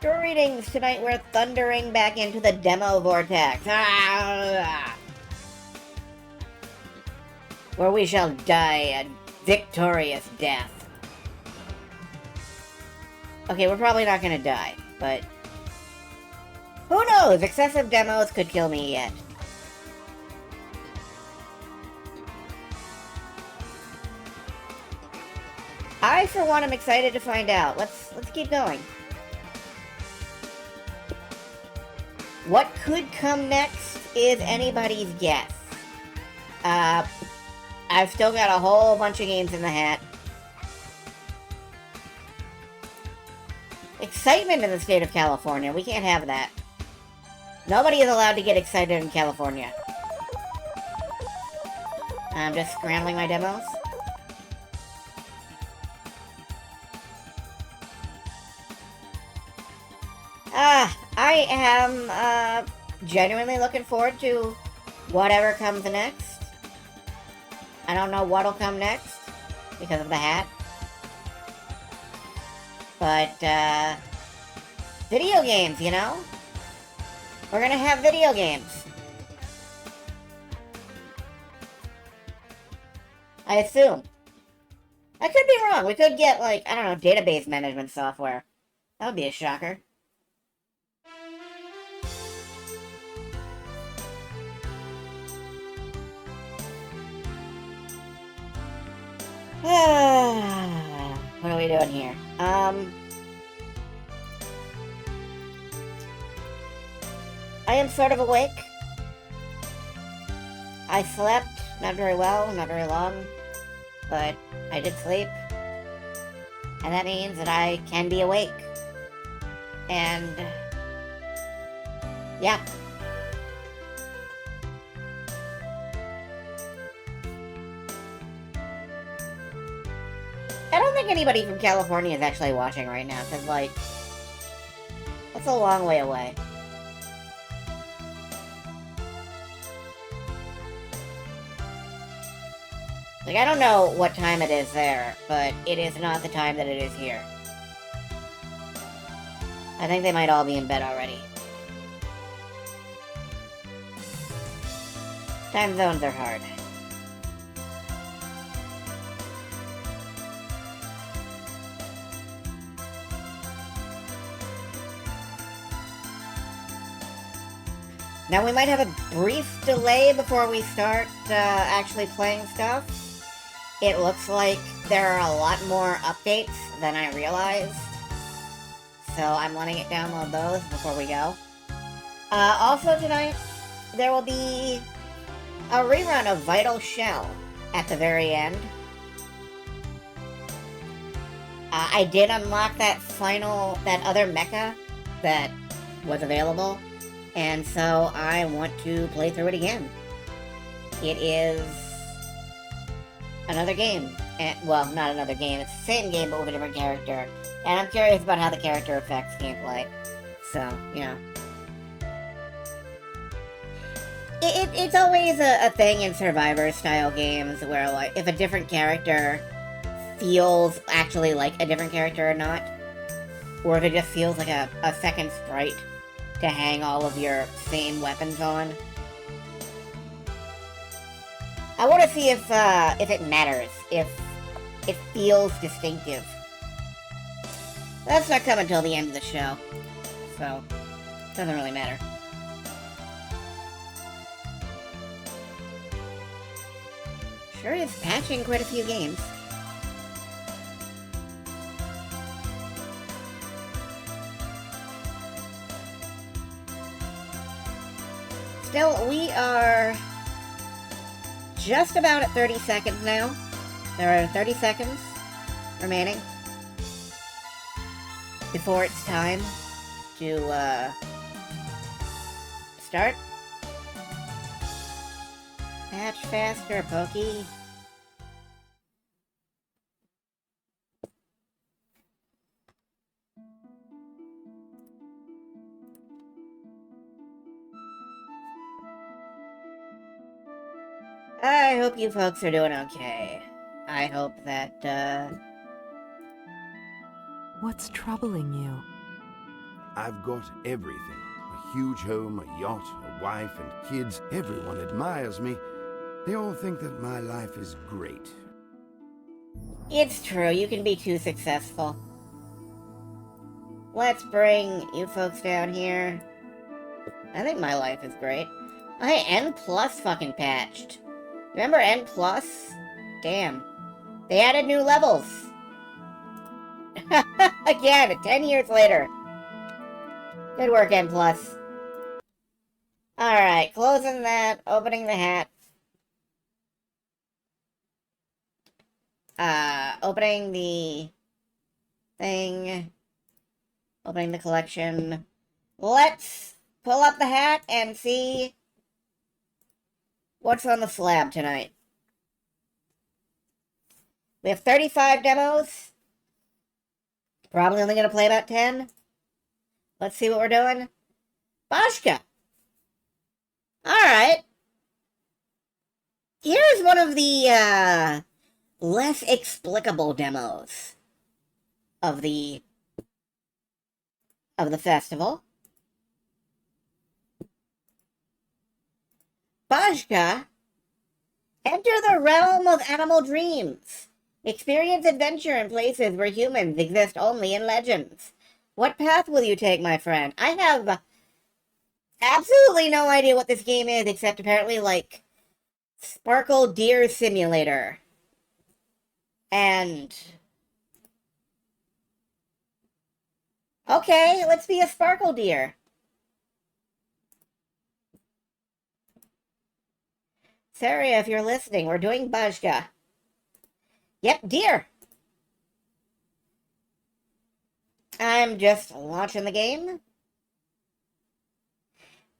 Greetings! Tonight we're thundering back into the demo vortex. Where we shall die a victorious death. Okay, we're probably not gonna die, but... who knows? Excessive demos could kill me yet. I, for one, am excited to find out. Let's keep going. What could come next is anybody's guess. I've still got a whole bunch of games in the hat. Excitement in the state of California. We can't have that. Nobody is allowed to get excited in California. I'm just scrambling my demos. I am, genuinely looking forward to whatever comes next. I don't know what'll come next, because of the hat. But, video games, you know? We're gonna have video games. I assume. I could be wrong. We could get, like, I don't know, database management software. That would be a shocker. What are we doing here? I am sort of awake. I slept, not very well, not very long, but I did sleep. And that means that I can be awake. And... yeah. I don't think anybody from California is actually watching right now, because, like, that's a long way away. Like, I don't know what time it is there, but it is not the time that it is here. I think they might all be in bed already. Time zones are hard. Now, we might have a brief delay before we start actually playing stuff. It looks like there are a lot more updates than I realized. So I'm letting it download those before we go. Also tonight, there will be a rerun of Vital Shell at the very end. I did unlock that other mecha that was available. And so I want to play through it again. It is another game. Well, not another game. It's the same game, but with a different character. And I'm curious about how the character affects gameplay. So, you know. It's always a thing in Survivor-style games where, like, if a different character feels actually like a different character or not, or if it just feels like a second sprite to hang all of your same weapons on. I want to see if it matters, if it feels distinctive. That's not coming until the end of the show, so it doesn't really matter. Sure is patching quite a few games. Still, we are just about at 30 seconds now. There are 30 seconds remaining before it's time to start. Patch faster, Pokey. I hope you folks are doing okay. I hope that, What's troubling you? I've got everything. A huge home, a yacht, a wife, and kids. Everyone admires me. They all think that my life is great. It's true, you can be too successful. Let's bring you folks down here. I think my life is great. Hey, N Plus fucking patched. Remember N Plus? Damn. They added new levels. Again, 10 years later. Good work, N Plus. Alright, closing that, opening the hat. Opening the thing. Opening the collection. Let's pull up the hat and see what's on the slab tonight. We have 35 demos. Probably only going to play about 10. Let's see what we're doing. Bajka. Alright. Here's one of the, less explicable demos of the festival. Bajka. Enter the realm of animal dreams. Experience adventure in places where humans exist only in legends. What path will you take, my friend? I have absolutely no idea what this game is, except apparently, like, Sparkle Deer Simulator. And... okay, let's be a sparkle deer. Sarah, if you're listening, we're doing Bajka. Yep, deer. I'm just launching the game.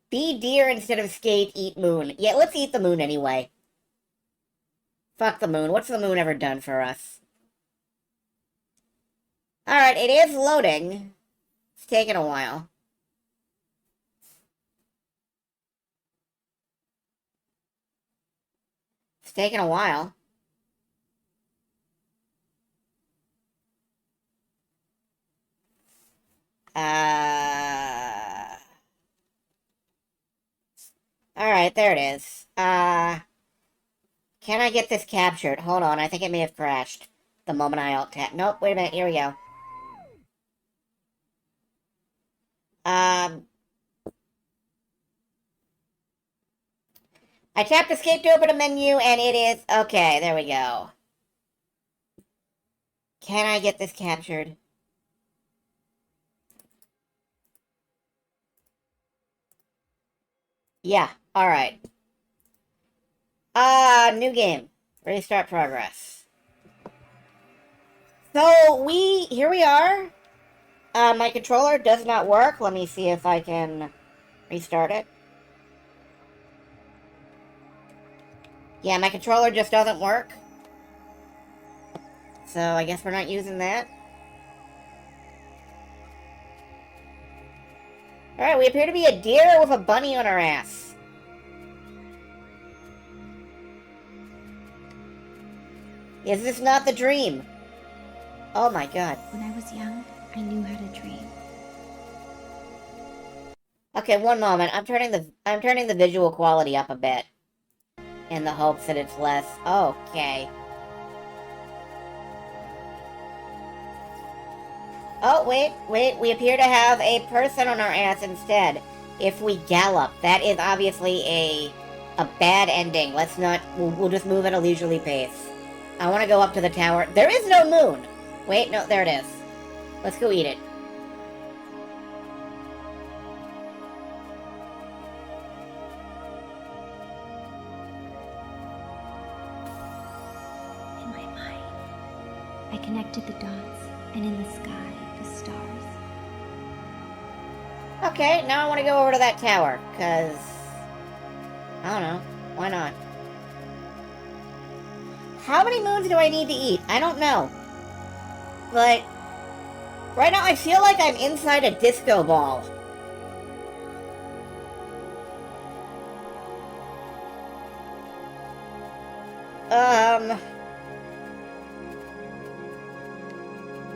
Be deer instead of skate, eat moon. Yeah, let's eat the moon anyway. Fuck the moon. What's the moon ever done for us? Alright, it is loading. It's taking a while. It's taking a while. Alright, there it is. Can I get this captured? Hold on, I think it may have crashed the moment I alt-tab. Nope, wait a minute, here we go. I tapped escape to open a menu, and it is... okay, there we go. Can I get this captured? Yeah, alright. New game. Restart progress. So, here we are. My controller does not work. Let me see if I can restart it. Yeah, my controller just doesn't work. So, I guess we're not using that. Alright, we appear to be a deer with a bunny on our ass. Is this not the dream? Oh my god. When I was young, I knew how to dream. Okay, one moment. I'm turning the visual quality up a bit. In the hopes that it's less... okay. Oh, wait. We appear to have a person on our ass instead. If we gallop. That is obviously a bad ending. Let's not... We'll just move at a leisurely pace. I want to go up to the tower. There is no moon! Wait, no, there it is. Let's go eat it. In my mind, I connected the dots, and in the sky, the stars. Okay, now I want to go over to that tower, because... I don't know. Why not? How many moons do I need to eat? I don't know. But... right now I feel like I'm inside a disco ball.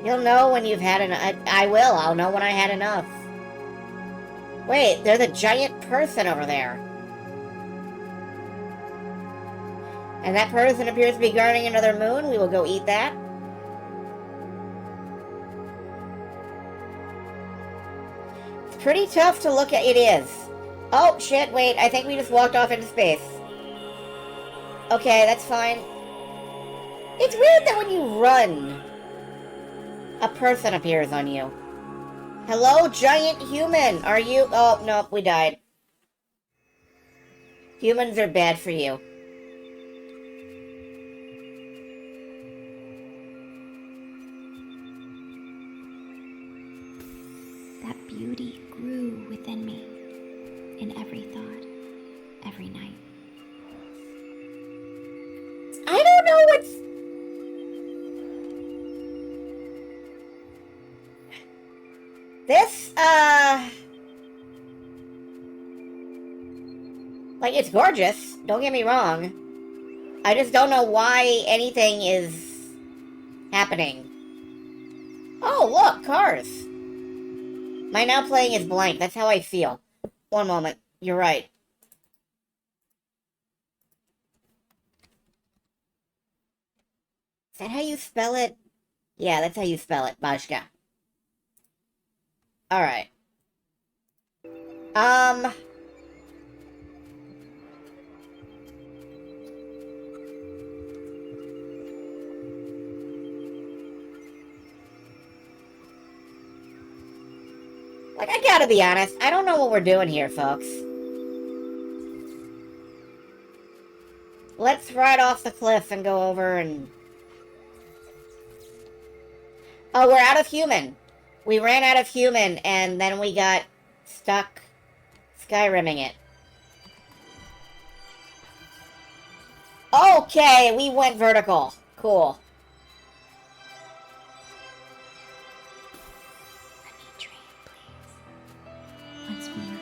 You'll know when you've had enough. I will. I'll know when I had enough. Wait, there's a giant person over there. And that person appears to be guarding another moon. We will go eat that. It's pretty tough to look at. It is. Oh, shit, wait. I think we just walked off into space. Okay, that's fine. It's weird that when you run, a person appears on you. Hello, giant human. Are you... Oh, no, we died. Humans are bad for you. That beauty grew within me, in every thought, every night. I don't know what's... This, like, it's gorgeous. Don't get me wrong. I just don't know why anything is happening. Oh, look, cars. My now playing is blank. That's how I feel. One moment. You're right. Is that how you spell it? Yeah, that's how you spell it. Bajka. Alright. Like, I gotta be honest, I don't know what we're doing here, folks. Let's ride off the cliff and go over and... Oh, we're out of human. We ran out of human, and then we got stuck Skyrimming it. Okay, we went vertical. Cool. Let me dream, please. Once more.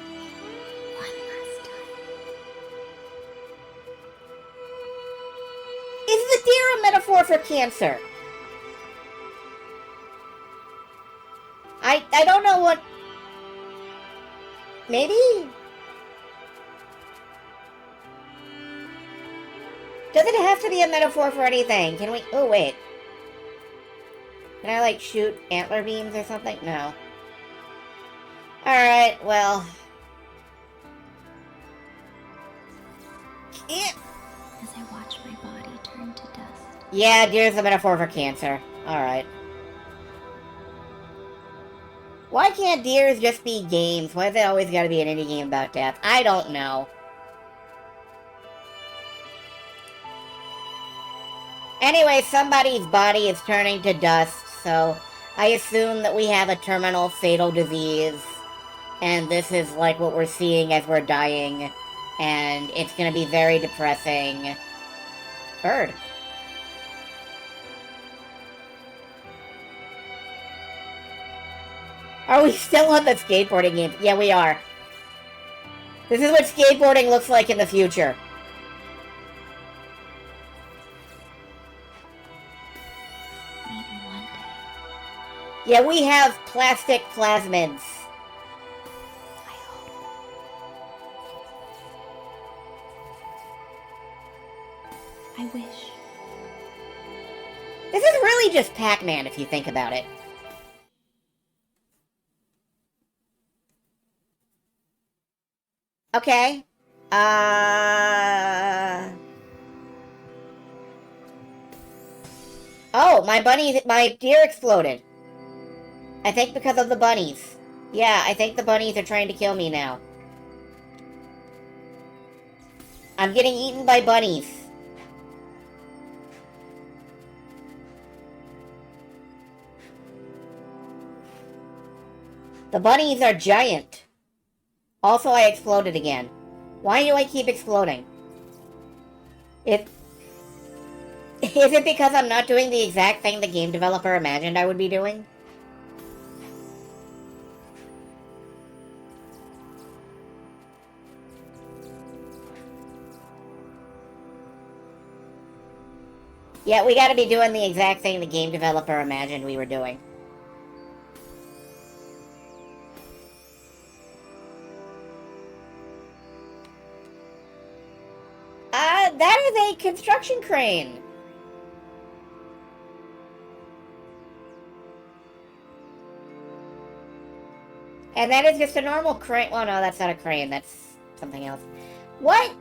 One last time. Is the deer a metaphor for cancer? I don't know what... Maybe? Does it have to be a metaphor for anything? Can we... Oh, wait. Can I, like, shoot antler beams or something? No. Alright, well... As I watch my body turn to dust. Yeah, deer's a metaphor for cancer. Alright. Why can't deers just be games? Why is it always gotta be an indie game about death? I don't know. Anyway, somebody's body is turning to dust, so I assume that we have a terminal fatal disease. And this is like what we're seeing as we're dying. And it's gonna be very depressing. Bird. Are we still on the skateboarding game? Yeah, we are. This is what skateboarding looks like in the future. Maybe one day. Yeah, we have plastic plasmids. I hope. I wish. This is really just Pac-Man if you think about it. Okay. Oh, my deer exploded. I think because of the bunnies. Yeah, I think the bunnies are trying to kill me now. I'm getting eaten by bunnies. The bunnies are giant. Also, I exploded again. Why do I keep exploding? Is it because I'm not doing the exact thing the game developer imagined I would be doing? Yeah, we gotta be doing the exact thing the game developer imagined we were doing. is a construction crane. And that is just a normal crane. Well, no, that's not a crane. That's something else. What?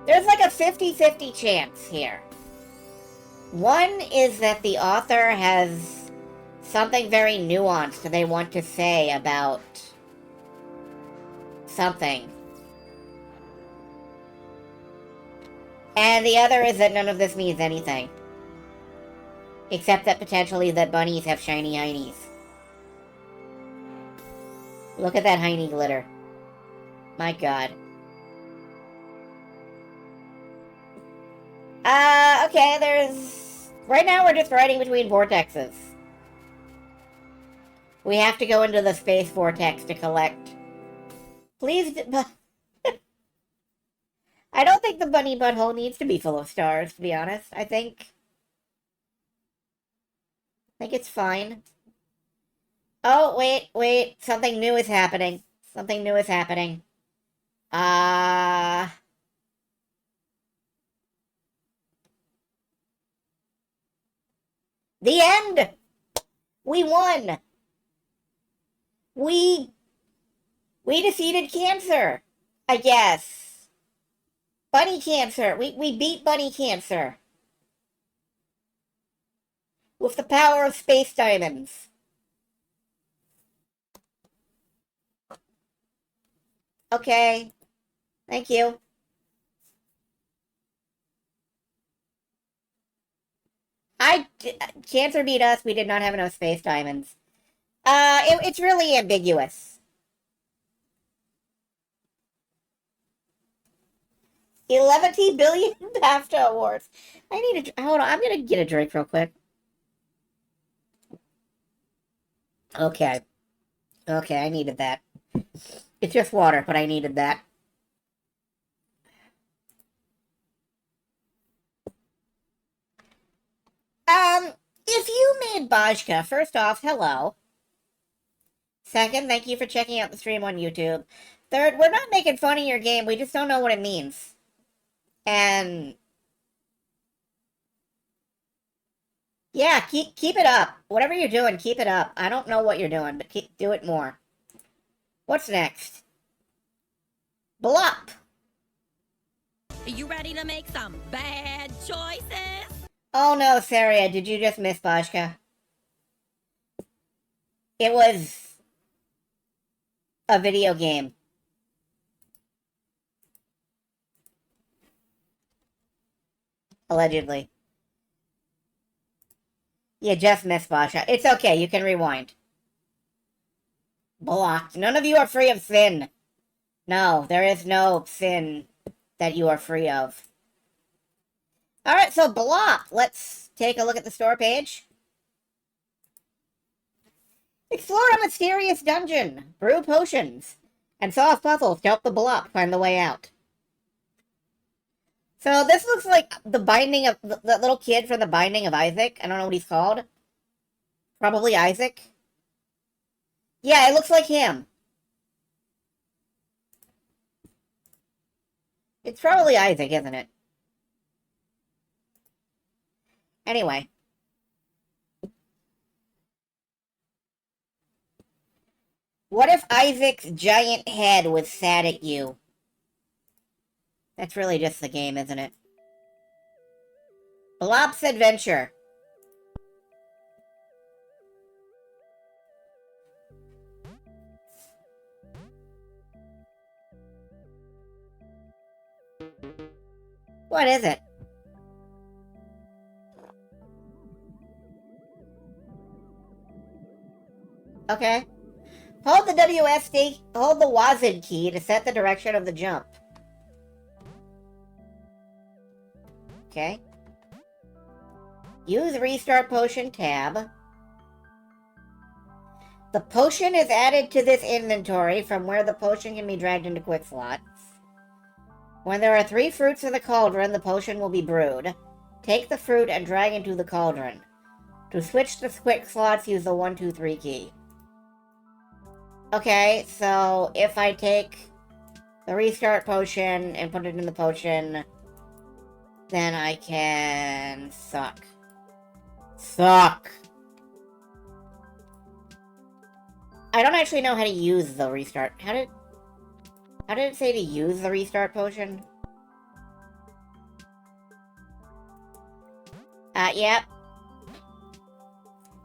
There's like a 50-50 chance here. One is that the author has something very nuanced they want to say about something. And the other is that none of this means anything. Except that potentially that bunnies have shiny heinies. Look at that heiny glitter. My god. Okay, there's... Right now we're just riding between vortexes. We have to go into the space vortex to collect. Please... I don't think the bunny butthole needs to be full of stars, to be honest. I think it's fine. Oh, wait. Something new is happening. Something new is happening. The end! We won! We defeated cancer, I guess. Bunny cancer. We beat bunny cancer. With the power of space diamonds. Okay. Thank you. Cancer beat us. We did not have enough space diamonds. It's really ambiguous. 11 billion BAFTA awards. I need a... Hold on, I'm gonna get a drink real quick. Okay. Okay, I needed that. It's just water, but I needed that. If you made Bajka, first off, hello. Second, thank you for checking out the stream on YouTube. Third, we're not making fun of your game, we just don't know what it means. And... yeah, keep it up. Whatever you're doing, keep it up. I don't know what you're doing, but do it more. What's next? Blop! Are you ready to make some bad choices? Oh no, Saria, did you just miss Bajka? It was a video game. Allegedly. You just missed Bajka. It's okay, you can rewind. Blocked. None of you are free of sin. No, there is no sin that you are free of. Alright, so Blop. Let's take a look at the store page. Explore a mysterious dungeon. Brew potions. And solve puzzles to help the Blop find the way out. So this looks like the Binding of... the little kid from the Binding of Isaac. I don't know what he's called. Probably Isaac. Yeah, it looks like him. It's probably Isaac, isn't it? Anyway. What if Isaac's giant head was sad at you? That's really just the game, isn't it? Blop's Adventure. What is it? Okay. Hold the WSD, hold the WASD key to set the direction of the jump. Okay. Use Restart Potion tab. The potion is added to this inventory from where the potion can be dragged into quick slots. When there are 3 fruits in the cauldron, the potion will be brewed. Take the fruit and drag into the cauldron. To switch the quick slots, use the 1, 2, 3 key. Okay, so if I take the restart potion and put it in the potion, then I can suck. Suck! I don't actually know how to use the restart. How did it say to use the restart potion? Yep.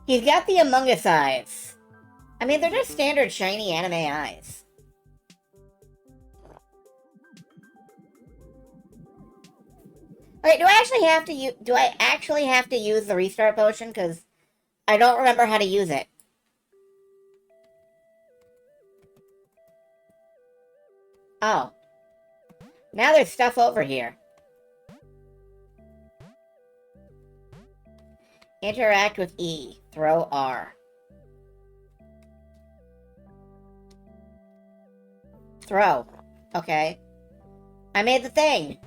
He's got the Among Us eyes. I mean, they're just standard shiny anime eyes. Wait, do I actually have to use the restart potion? Because I don't remember how to use it. Oh. Now there's stuff over here. Interact with E. Throw R. Throw. Okay. I made the thing.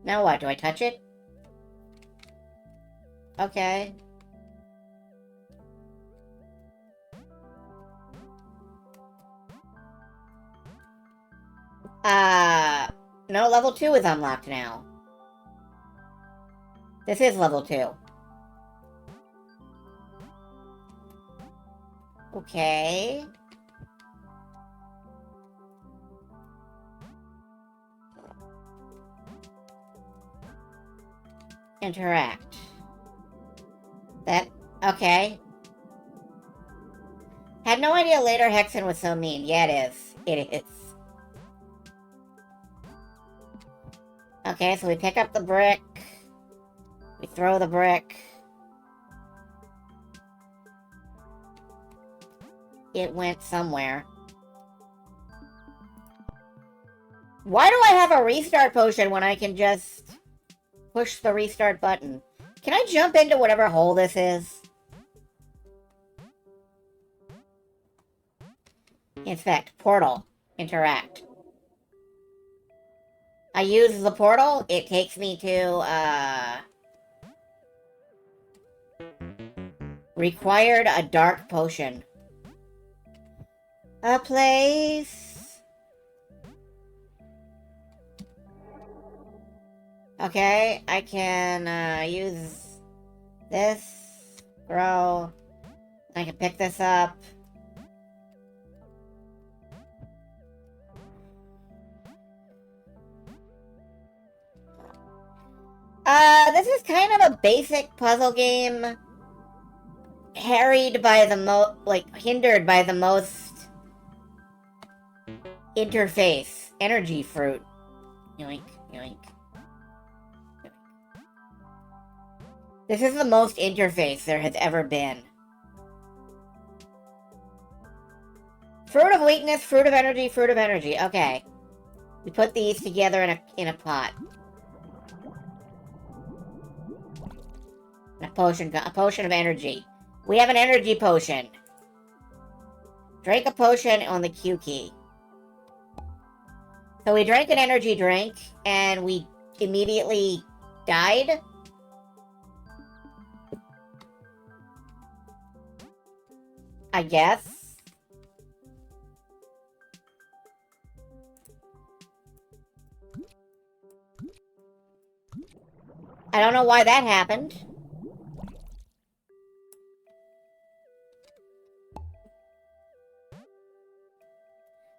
Now what? Do I touch it? Okay. No, level 2 is unlocked now. This is level 2. Okay. Interact. Okay. Had no idea later Hexen was so mean. Yeah, it is. It is. Okay, so we pick up the brick. We throw the brick. It went somewhere. Why do I have a restart potion when I can just push the restart button? Can I jump into whatever hole this is? Inspect. Portal. Interact. I use the portal. It takes me to, required a dark potion. A place. Okay, I can, use this. Throw. I can pick this up. This is kind of a basic puzzle game. Hindered by the most interface. Energy fruit. Yoink, yoink. This is the most interface there has ever been. Fruit of weakness, fruit of energy, fruit of energy. Okay. We put these together in a pot. A potion of energy. We have an energy potion. Drink a potion on the Q key. So we drank an energy drink, and we immediately died. I guess. I don't know why that happened.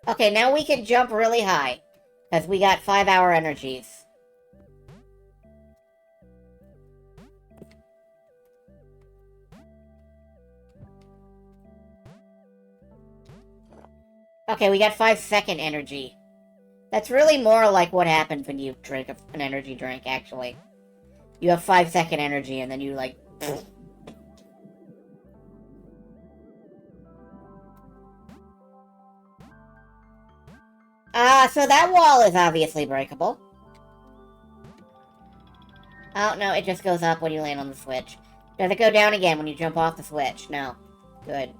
Okay, now we can jump really high. Because we got 5-hour energies. Okay, we got 5-second energy. That's really more like what happens when you drink an energy drink, actually. You have 5-second energy, and then you, like... So that wall is obviously breakable. Oh, no, it just goes up when you land on the switch. Does it go down again when you jump off the switch? No. Good.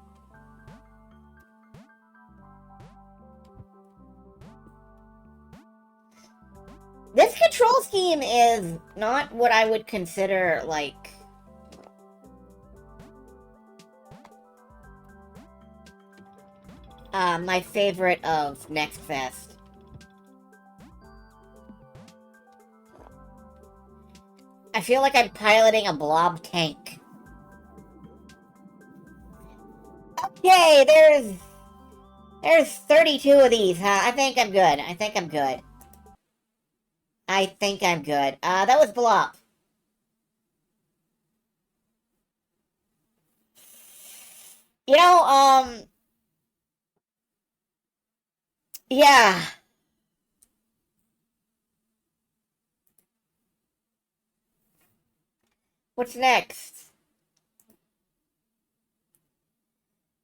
This control scheme is not what I would consider, like... My favorite of Next Fest. I feel like I'm piloting a blob tank. Okay, there's 32 of these, huh? I think I'm good. I think I'm good. That was Blop. You know, yeah. What's next?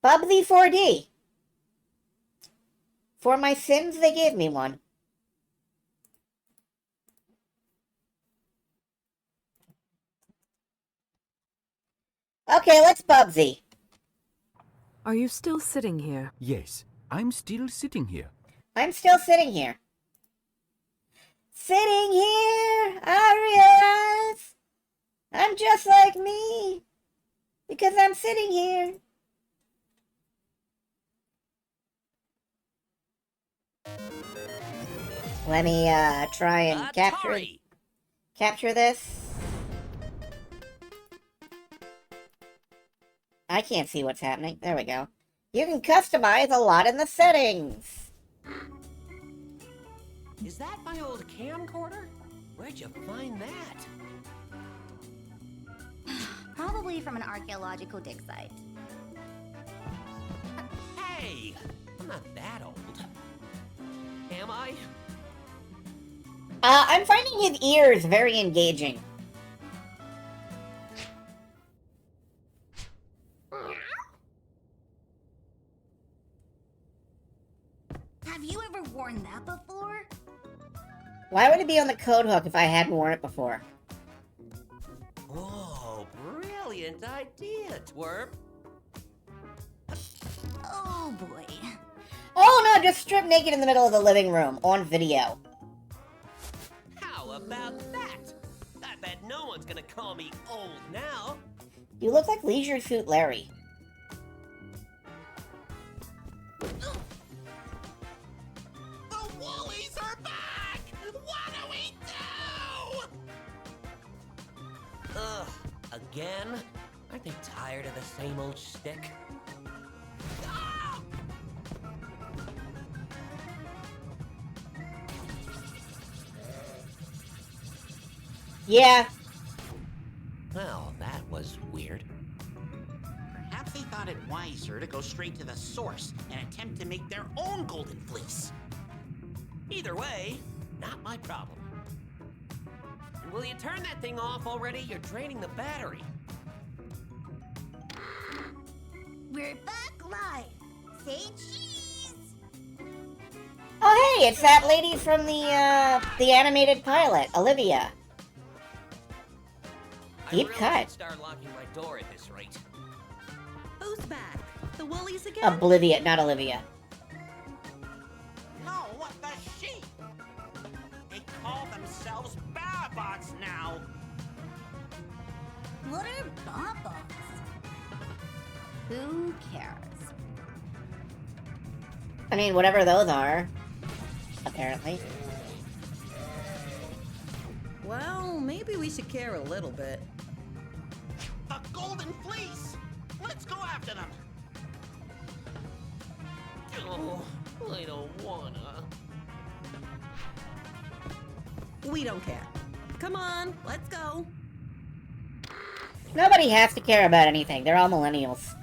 Bubsy 4D. For my sins, they gave me one. Okay, let's Bubsy. Are you still sitting here? Yes, I'm still sitting here. I'm still sitting here. Sitting here, I realize I'm just like me. Because I'm sitting here. Let me try and capture this. I can't see what's happening. There we go. You can customize a lot in the settings. Is that my old camcorder? Where'd you find that? Probably from an archaeological dig site. Hey, I'm not that old. Am I? I'm finding his ears very engaging. Have you ever worn that before? Why would it be on the code hook if I hadn't worn it before? Whoa, brilliant idea, twerp. Oh boy. Oh no, just strip naked in the middle of the living room, on video. How about that? I bet no one's gonna call me old now. You look like Leisure Suit Larry. The Woolies are back! What do we do? Ugh, again? Aren't they tired of the same old shtick? Ah! Yeah. Well, that was weird. Perhaps they thought it wiser to go straight to the source and attempt to make their own golden fleece. Either way, not my problem. And will you turn that thing off already? You're draining the battery. We're back live. Say cheese. Oh hey, it's that lady from the animated pilot, Olivia. Deep I really cut. should start locking my door at this rate. Who's back? The Woolies again? Oblivia, not Olivia. No, what the sheep? They call themselves Babots now. What are babas? Who cares? I mean, whatever those are. Apparently. Well, maybe we should care a little bit. The golden fleece. Let's go after them. Oh, I don't wanna. We don't care. Come on, let's go. Nobody has to care about anything. They're all millennials.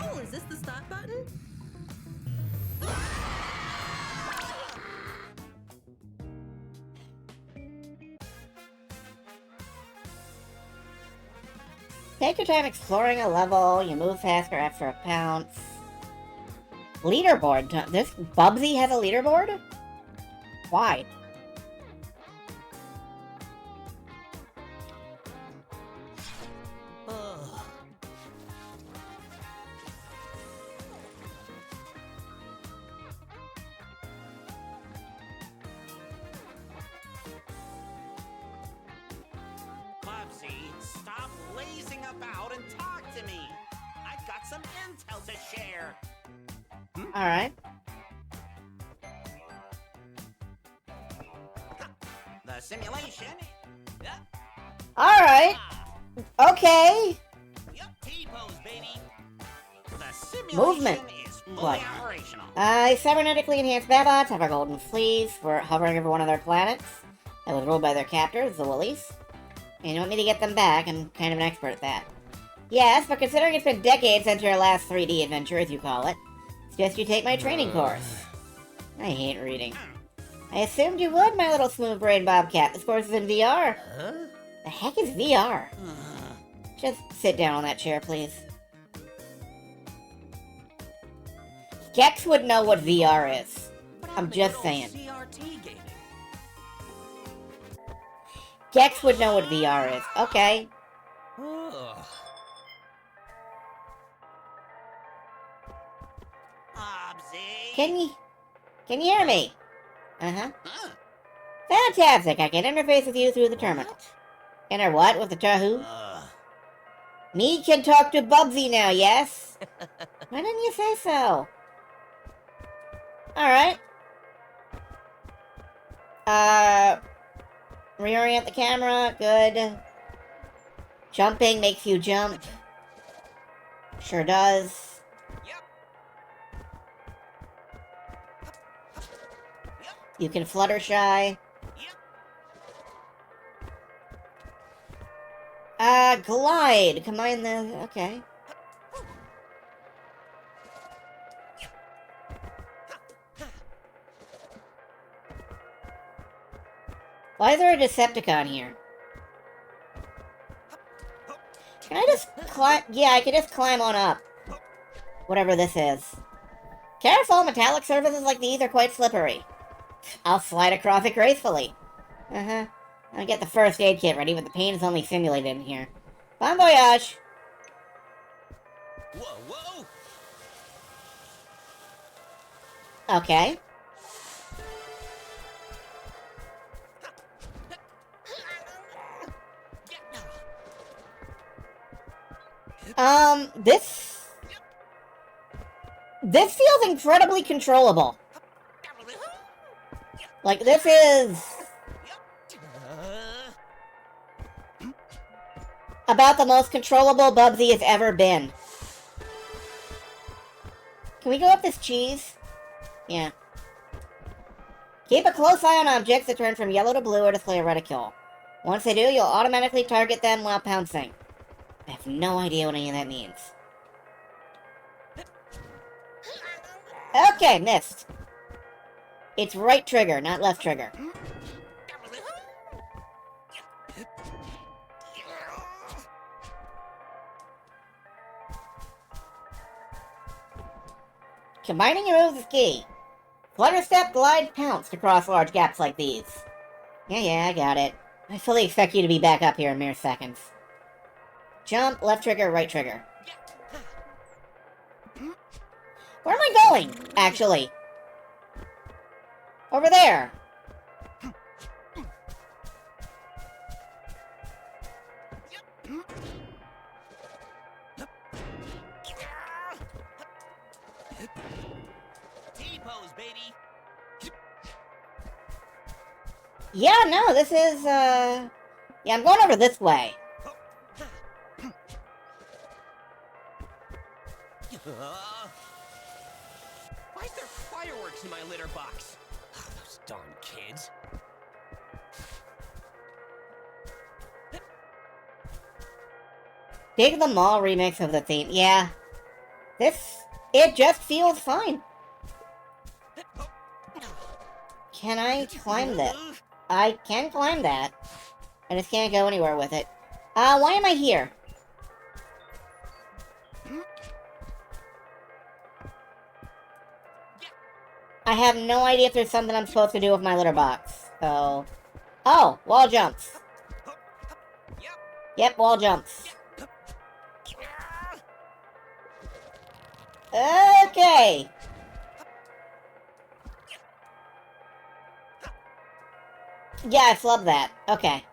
Oh, is this the stop button? Take your time exploring a level. You move faster after a pounce. Leaderboard. This Bubsy has a leaderboard? Why? Ugh. lazing about and talk to me. I've got some intel to share. Alright. The simulation. Alright. Okay. Yep, T-pose, baby. The simulation Movement. is fully What? operational. Cybernetically enhanced babots have our golden fleas for hovering over one of their planets that was ruled by their captors, the Woolies. And you want me to get them back? I'm kind of an expert at that. Yes, but considering it's been decades since your last 3D adventure, as you call it, suggest you take my training course. I hate reading. I assumed you would, my little smooth-brained bobcat. This course is in VR. Huh? The heck is VR? Just sit down on that chair, please. Gex would know what VR is. What I'm happened to just good saying. old CRT gaming? Gex would know what VR is. Okay. Ugh. Bubsy. Can you hear me? Uh-huh. Huh? Fantastic! I can interface with you through the terminal. Enter what? With the Tahoo? Me can talk to Bubsy now, yes? Why didn't you say so? Alright. Reorient the camera. Good. Jumping makes you jump. Sure does. You can Fluttershy. Glide. Combine the... Okay. Why is there a Decepticon here? Can I just climb? Yeah, I can just climb on up. Whatever this is. Careful, metallic surfaces like these are quite slippery. I'll slide across it gracefully. Uh-huh. I'll get the first aid kit ready, but the pain is only simulated in here. Bon voyage! Whoa, whoa! Okay. This feels incredibly controllable. Like, this is... about the most controllable Bubsy has ever been. Can we go up this cheese? Yeah. Keep a close eye on objects that turn from yellow to blue or display a reticule. Once they do, you'll automatically target them while pouncing. I have no idea what any of that means. Okay, missed. It's right trigger, not left trigger. Combining your moves is key. Flutter step, glide, pounce to cross large gaps like these. Yeah, I got it. I fully expect you to be back up here in mere seconds. Jump, left trigger, right trigger. Where am I going, actually? Over there. T-pose, baby. Yeah, no, this is, yeah, I'm going over this way. Why is there fireworks in my litter box? Oh, those darn kids. Dig the Mall remix of the theme. Yeah. It just feels fine. Can I climb that? I can climb that. I just can't go anywhere with it. Why am I here? I have no idea if there's something I'm supposed to do with my litter box. So... Oh, wall jumps. Yep, wall jumps. Okay. Yeah, I flubbed that. Okay.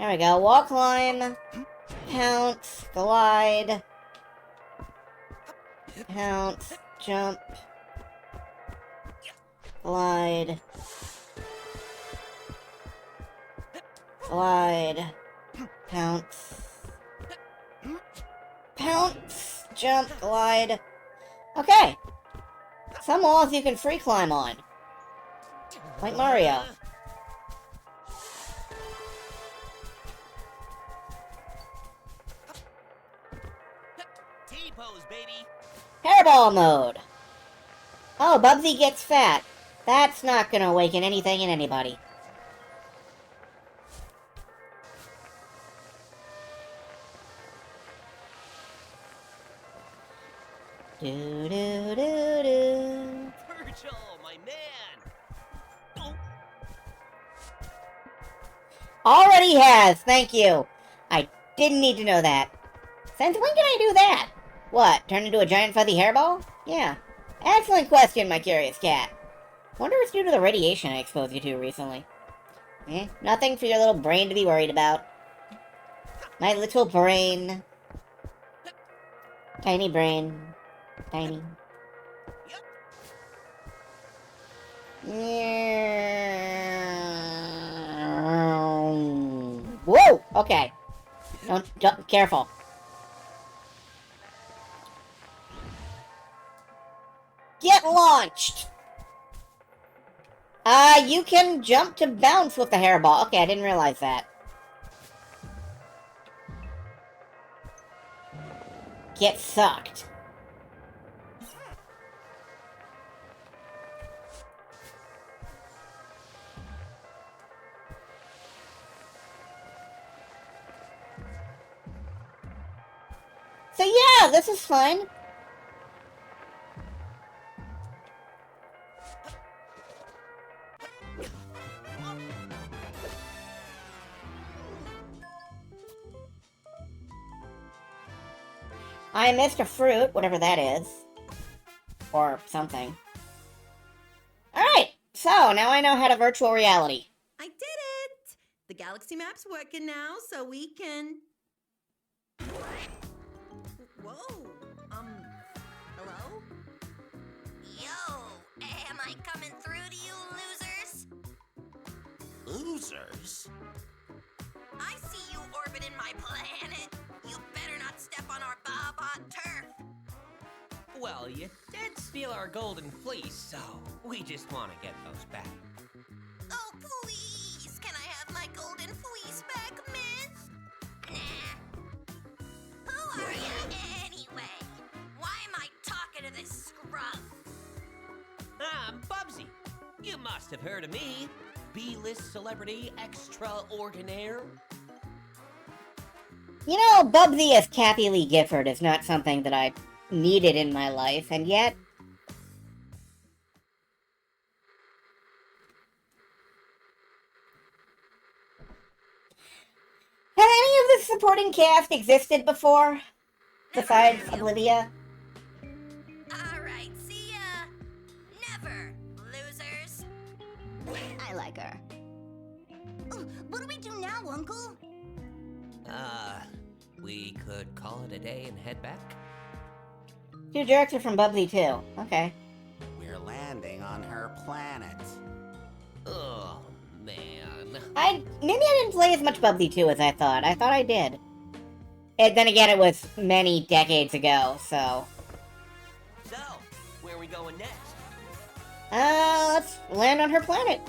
There we go. Wall climb. Pounce. Glide. Pounce. Jump. Glide. Glide. Pounce. Pounce. Jump. Glide. Okay. Some walls you can free climb on. Like Mario. T-pose, baby. Hairball mode. Oh, Bubsy gets fat. That's not gonna awaken anything in anybody. Do do do do. Virgil, my man. Oh. Already has, thank you. I didn't need to know that. Since when can I do that? What, turn into a giant fuzzy hairball? Yeah. Excellent question, my curious cat. Wonder if it's due to the radiation I exposed you to recently. Nothing for your little brain to be worried about. My little brain. Tiny brain. Tiny. Whoa! Okay. Don't, careful. Get launched! You can jump to bounce with the hairball. Okay, I didn't realize that. Get sucked. So yeah, this is fun. I missed a fruit, whatever that is. Or something. Alright, so now I know how to virtual reality. I did it! The galaxy map's working now, so we can... Whoa, hello? Yo, am I coming through to you, losers? Losers? I see you orbiting my planet. You better not step on our Bob-hot turf. Well, you did steal our golden fleece, so we just want to get those back. Oh, please, can I have my golden fleece back, miss? Nah. Who are you, anyway? Why am I talking to this scrub? I'm Bubsy. You must have heard of me. B-list celebrity extraordinaire. You know, Bubsy as Kathy Lee Gifford is not something that I needed in my life, and yet... Have any of the supporting cast existed before? Besides Olivia? Alright, see ya. Never, losers. I like her. What do we do now, Uncle? We could call it a day and head back. Two jerks are from Bubsy too. Okay. We're landing on her planet. Oh, man. Maybe I didn't play as much Bubsy 2 as I thought. I thought I did. And then again, it was many decades ago, so... So, where are we going next? Let's land on her planet.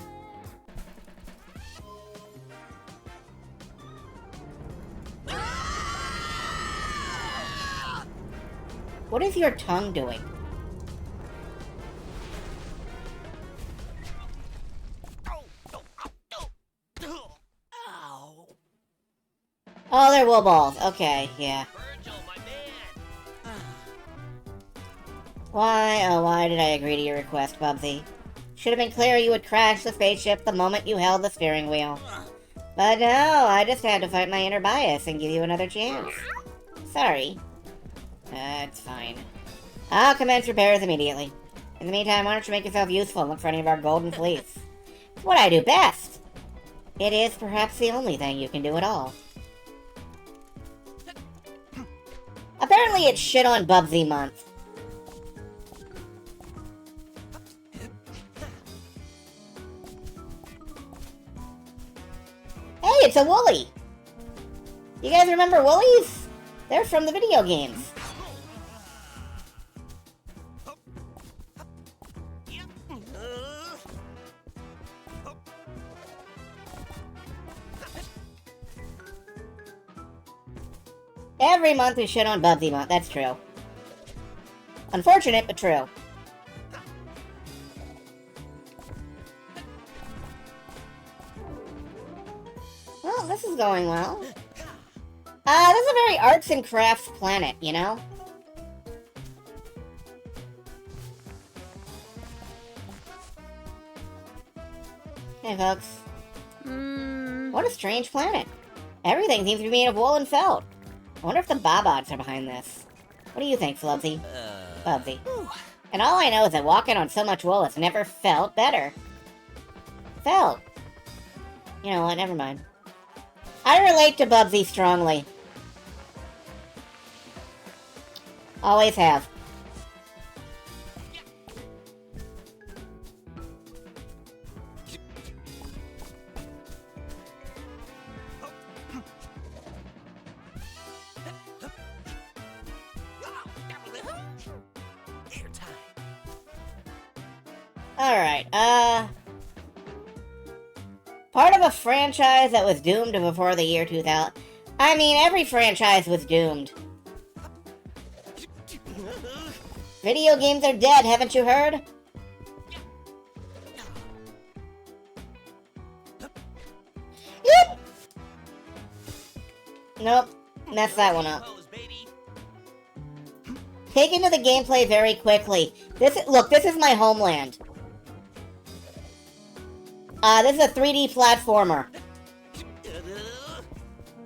What is your tongue doing? Oh, they're wool balls. Okay, yeah. Virgil, my man. Why did I agree to your request, Bubsy? Should have been clear you would crash the spaceship the moment you held the steering wheel. But no, I just had to fight my inner bias and give you another chance. Sorry. It's fine. I'll commence repairs immediately. In the meantime, why don't you make yourself useful and look for any of our golden fleece? It's what I do best. It is perhaps the only thing you can do at all. Apparently it's shit on Bubsy month. Hey, it's a Woolly! You guys remember Woolies? They're from the video games. Every month is shit on Bubsy month, that's true. Unfortunate, but true. Well, this is going well. This is a very arts and crafts planet, you know? Hey, folks. What a strange planet. Everything seems to be made of wool and felt. I wonder if the Bobots are behind this. What do you think, Flubsy? Bubsy. And all I know is that walking on so much wool has never felt better. Felt. You know what, never mind. I relate to Bubsy strongly. Always have. Alright, part of a franchise that was doomed before the year 2000. I mean, every franchise was doomed. Video games are dead, haven't you heard? Yep. Nope, messed that one up. Take into the gameplay very quickly. Look, this is my homeland. This is a 3D platformer.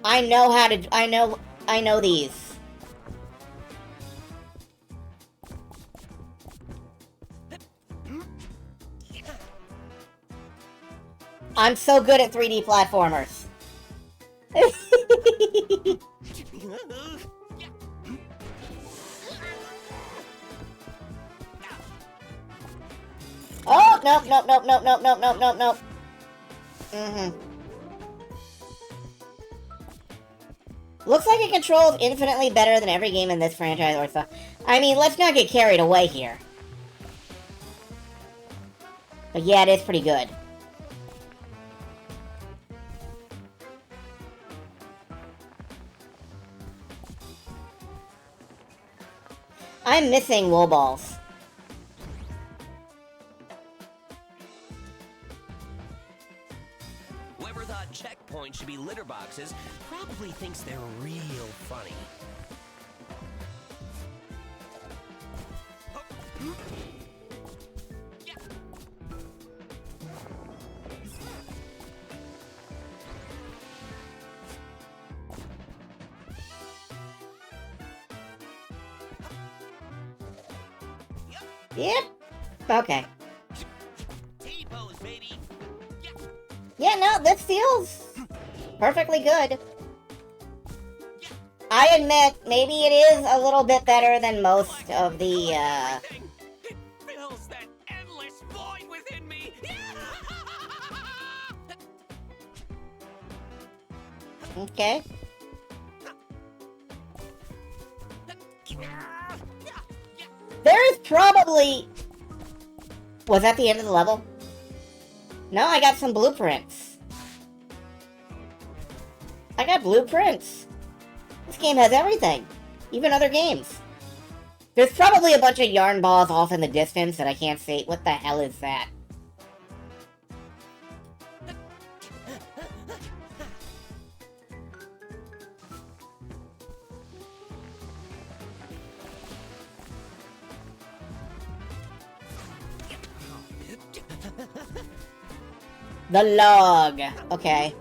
I know how to, I know these. I'm so good at 3D platformers. Oh, nope, nope, nope, nope, nope, nope, nope, nope, nope. Looks like it controls infinitely better than every game in this franchise or so. I mean, let's not get carried away here. But yeah, it is pretty good. I'm missing wool balls. Whoever thought checkpoints should be litter boxes probably thinks they're real funny. Yep. Okay. T-pose, baby. Yeah, no, this feels perfectly good. I admit, maybe it is a little bit better than most of the, It fills that endless void within me. Okay. There is probably... Was that the end of the level? No, I got some blueprints. I got blueprints. This game has everything. Even other games. There's probably a bunch of yarn balls off in the distance that I can't see. What the hell is that? The log. Okay.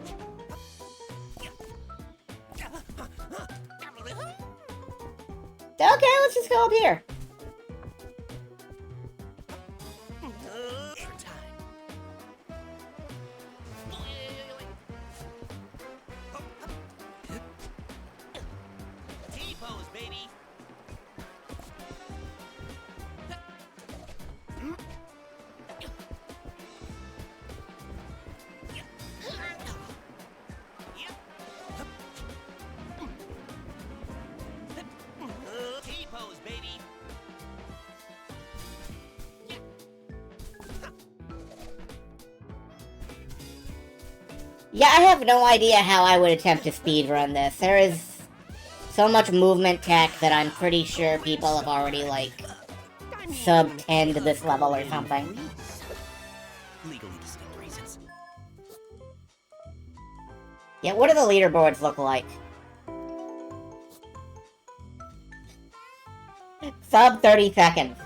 Okay, let's just go up here. baby. T-pose, baby. Yeah, I have no idea how I would attempt to speedrun this. There is so much movement tech that I'm pretty sure people have already, like, sub-10'd this level or something. Legally distinct reasons. Yeah, what do the leaderboards look like? Sub 30 seconds.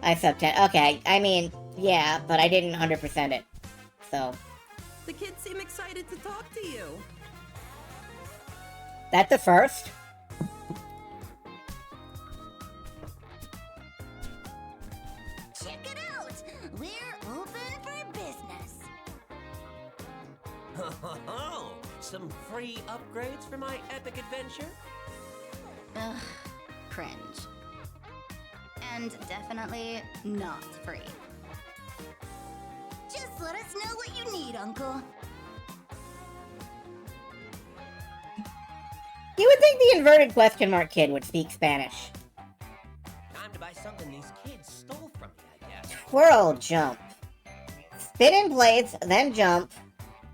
I sub 10. Okay, I mean, yeah, but I didn't 100% it. So, The kids seem excited to talk to you. that's the first. Check it out! We're open for business. Oh, some free upgrades for my epic adventure? Ugh, cringe. And definitely not free. Just let us know what you need, Uncle. You would think the inverted question mark kid would speak Spanish. Time to buy something these kids stole from me, I guess. Twirl jump. Spin in place, then jump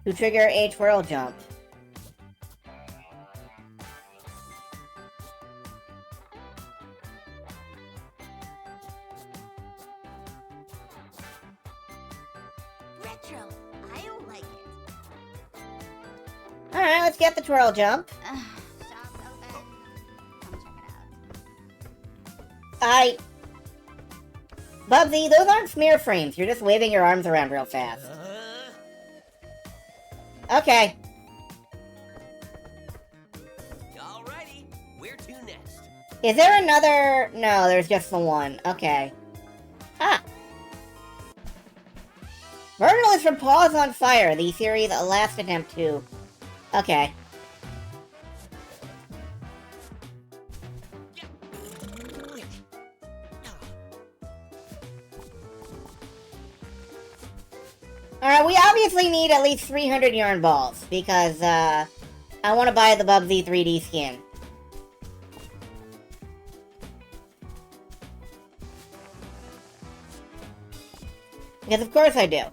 to trigger a twirl jump. Retro, I like it. Alright, let's get the twirl jump. Shop's open. Come check it out. Bubsy, those aren't smear frames. You're just waving your arms around real fast. Okay. Alrighty, where to next? Is there another... No, there's just the one. Okay. Ah. Vertical is from Paws on Fire, the series' last attempt to... Okay. Alright, we obviously need at least 300 yarn balls, because, I want to buy the Bubsy 3D skin. Because of course I do.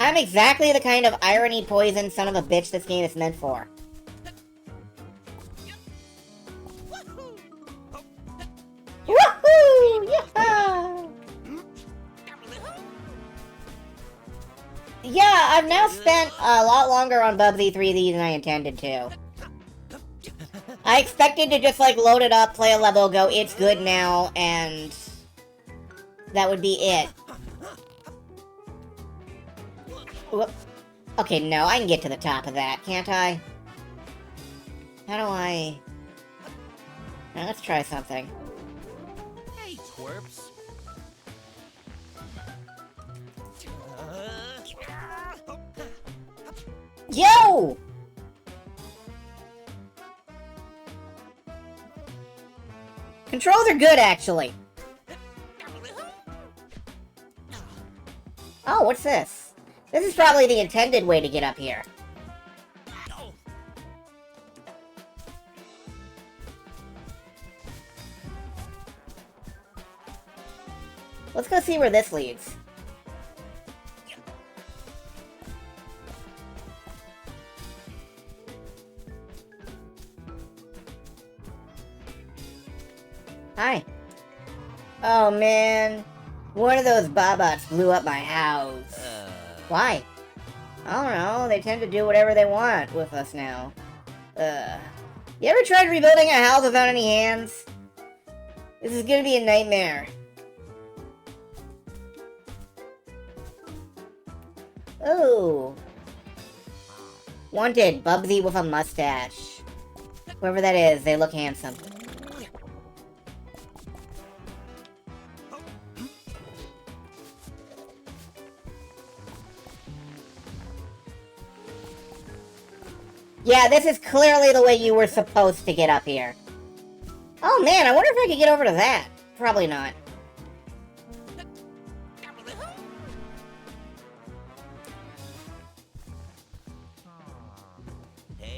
I'm exactly the kind of irony poison son of a bitch this game is meant for. Woohoo! Yeah! Yeah, I've now spent a lot longer on Bubsy 3D than I intended to. I expected to just, like, load it up, play a level, go, it's good now, and that would be it. Whoop. Okay, no, I can get to the top of that, can't I? How do I... Now, let's try something. Hey, twerps. Yo! Controls are good, actually. Oh, what's this? This is probably the intended way to get up here. Let's go see where this leads. Hi. Oh man, one of those Bobots blew up my house. Why? I don't know, they tend to do whatever they want with us now. You ever tried rebuilding a house without any hands? This is gonna be a nightmare. Ooh. Wanted, Bubsy with a mustache. Whoever that is, they look handsome. Yeah, this is clearly the way you were supposed to get up here. Oh man, I wonder if I could get over to that. Probably not.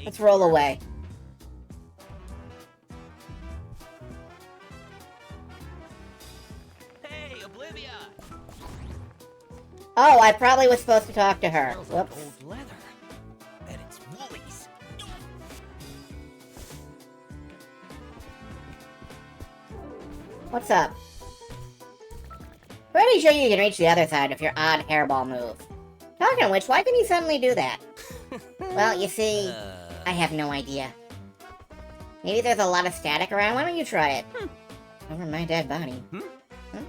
Let's roll away. Hey, Oblivia! Oh, I probably was supposed to talk to her. Smells like Whoops. old leather. Bet it's Woolies. What's up? Pretty sure you can reach the other side with your odd hairball move. Talking of which, why can you suddenly do that? Well, you see, I have no idea. Maybe there's a lot of static around. Why don't you try it? Over my dead body. Huh?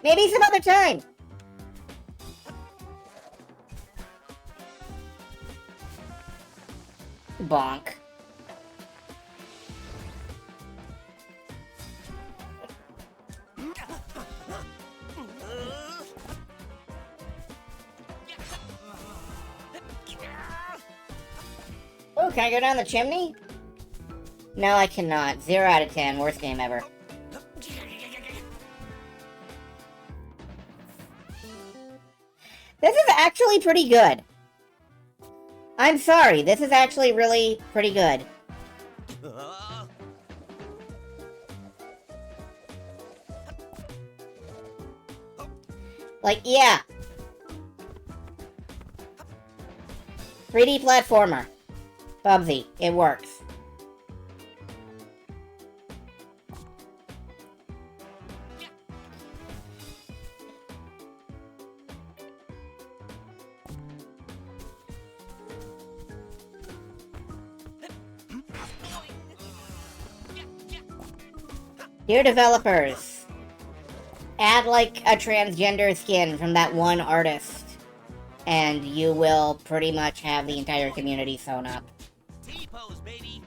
Maybe some other time. Bonk. Oh, can I go down the chimney? No, I cannot. 0 out of 10. Worst game ever. This is actually pretty good. I'm sorry, this is actually really pretty good. Like, yeah. 3D platformer. Bubsy, it works. Dear developers, add like a transgender skin from that one artist, and you will pretty much have the entire community sewn up. T-pose, baby.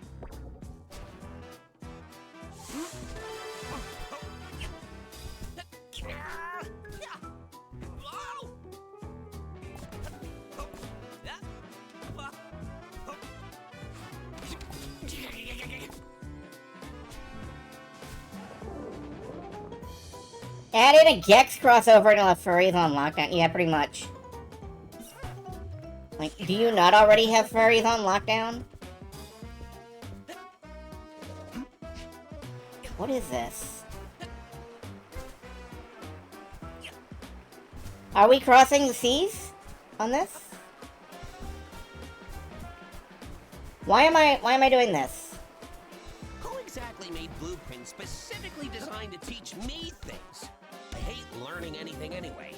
Add in a Gex crossover and a furries on lockdown. Yeah, pretty much. Like, do you not already have furries on lockdown? What is this? Are we crossing the seas on this? Why am I doing this? Who exactly made blueprints specifically designed to teach me things? I hate learning anything anyway.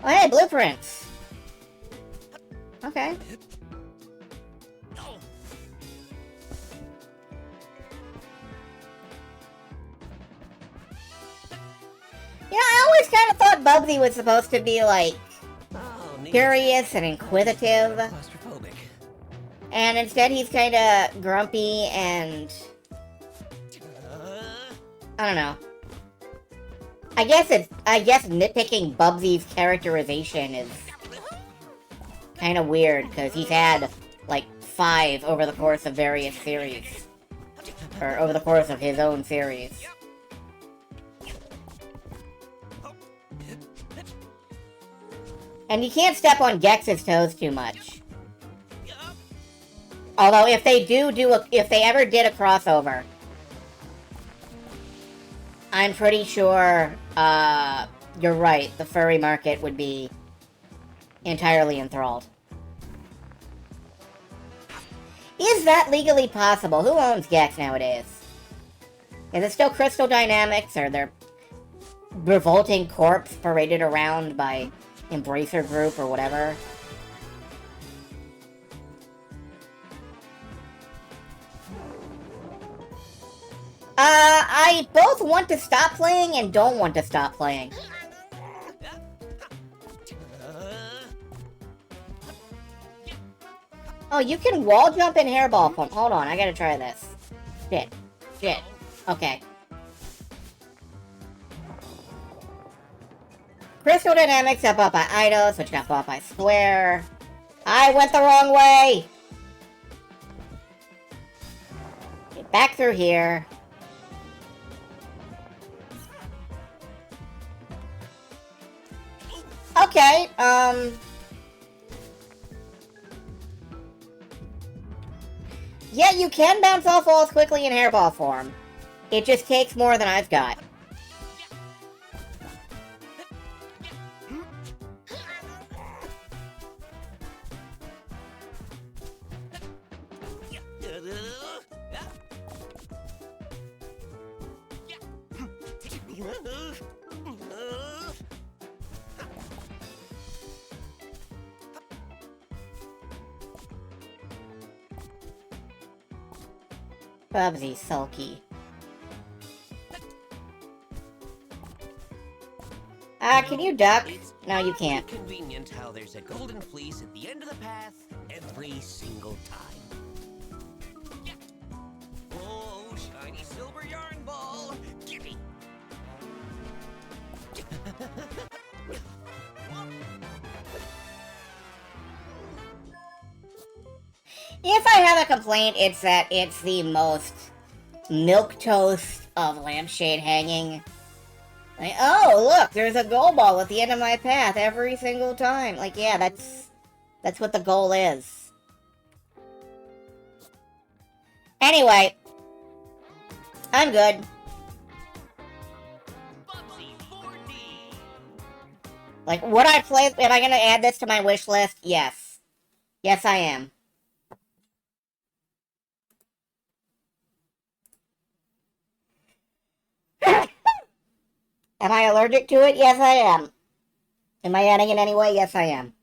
Oh, hey, blueprints. Okay. Yeah, I always kind of thought Bubsy was supposed to be, like, curious and inquisitive. Claustrophobic. And instead he's kind of grumpy and... I don't know. I guess nitpicking Bubsy's characterization is kind of weird, because he's had, like, 5 over the course of various series. Or over the course of his own series. And you can't step on Gex's toes too much. Although, if they if they ever did a crossover, I'm pretty sure, you're right, the furry market would be entirely enthralled. Is that legally possible? Who owns Gex nowadays? Is it still Crystal Dynamics, or their revolting corpse paraded around by Embracer Group or whatever? I both want to stop playing and don't want to stop playing. Oh, you can wall jump in hairball form. Hold on, I gotta try this. Shit. Okay. Crystal Dynamics got bought by Eidos, which got bought by Square. I went the wrong way! Get back through here. Okay, yeah, you can bounce off walls quickly in hairball form. It just takes more than I've got. Bubsy sulky. Can you duck? No, you can't. Convenient how there's a golden fleece at the end of the path every single time. Oh, shiny silver yarn ball! Gimme! If I have a complaint, it's that it's the most milquetoast of lampshade hanging. Like, oh, look, there's a goal ball at the end of my path every single time. Like, yeah, that's what the goal is. Anyway, I'm good. Bubsy 4D! Like, would I play... Am I gonna add this to my wish list? Yes. Yes, I am. Am I allergic to it? Yes, I am. Am I adding it anyway? Yes, I am.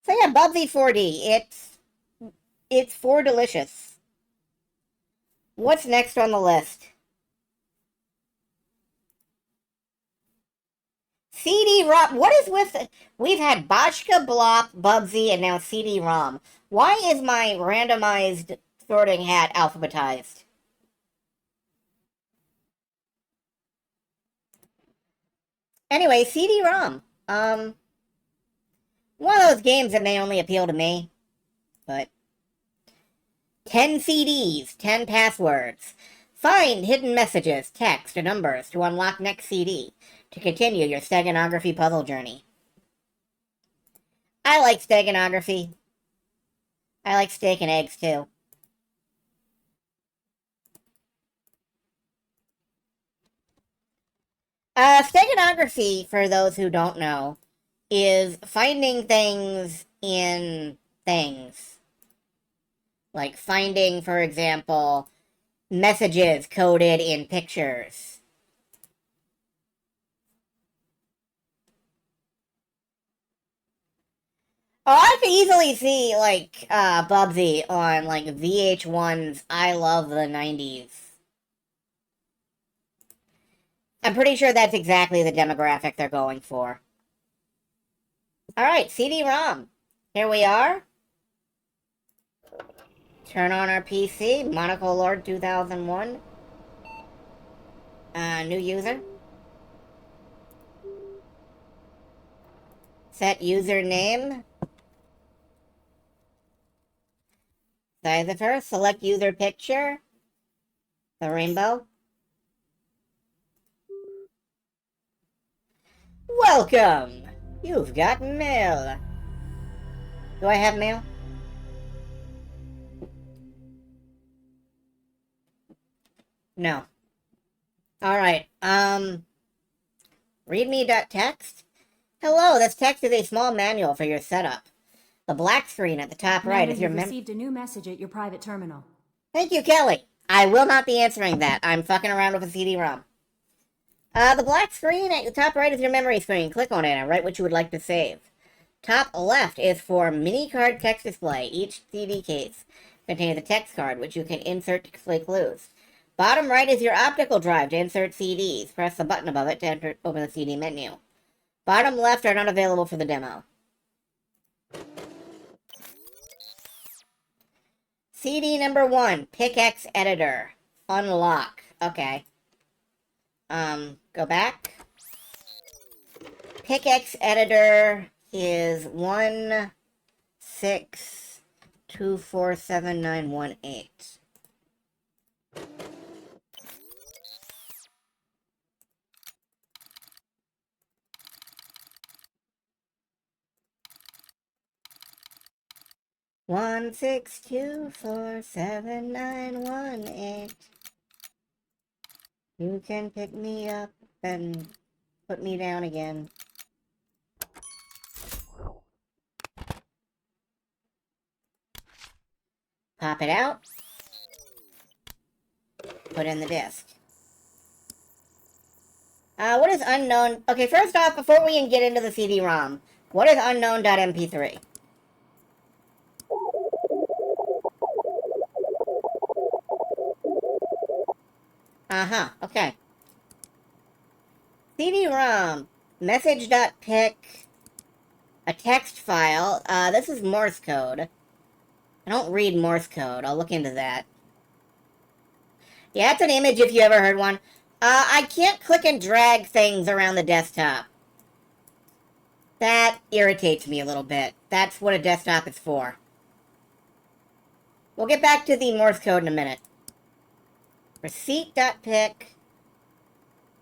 So yeah, Bubsy 4D. It's for delicious. What's next on the list? CD-ROM. What is with... We've had Bajka, Blop, Bubsy, and now CD-ROM. Why is my randomized sorting hat alphabetized? Anyway, CD-ROM. One of those games that may only appeal to me. But 10 CDs, 10 passwords. Find hidden messages, text, or numbers to unlock next CD to continue your steganography puzzle journey. I like steganography. I like steak and eggs, too. Steganography, for those who don't know, is finding things in things. Like finding, for example, messages coded in pictures. Oh, I could easily see, like, Bubsy on, like, VH1's I Love the 90s. I'm pretty sure that's exactly the demographic they're going for. Alright, CD-ROM. Here we are. Turn on our PC. Monaco Lord 2001. New user. Set username. Size of her. Select user picture. The rainbow. Welcome! You've got mail. Do I have mail? No. Alright, readme.txt? Hello, this text is a small manual for your setup. The black screen at the top right is your received a new message at your private terminal. Thank you, Kelly. I will not be answering that. I'm fucking around with a CD-ROM. The black screen at the top right is your memory screen. Click on it and write what you would like to save. Top left is for mini card text display. Each CD case contains a text card which you can insert to display clues. Bottom right is your optical drive to insert CDs. Press the button above it to open the CD menu. Bottom left are not available for the demo. CD number 1, Pickaxe Editor. Unlock. Okay. Go back. pickaxe editor is 162479118. One 162479118. You can pick me up and put me down again. Pop it out. Put in the disk. What is unknown? Okay, first off, before we even get into the CD-ROM, what is unknown.mp3? Okay. CD-ROM, message.pic, a text file. This is Morse code. I don't read Morse code. I'll look into that. Yeah, it's an image if you ever heard one. I can't click and drag things around the desktop. That irritates me a little bit. That's what a desktop is for. We'll get back to the Morse code in a minute. Receipt.pic.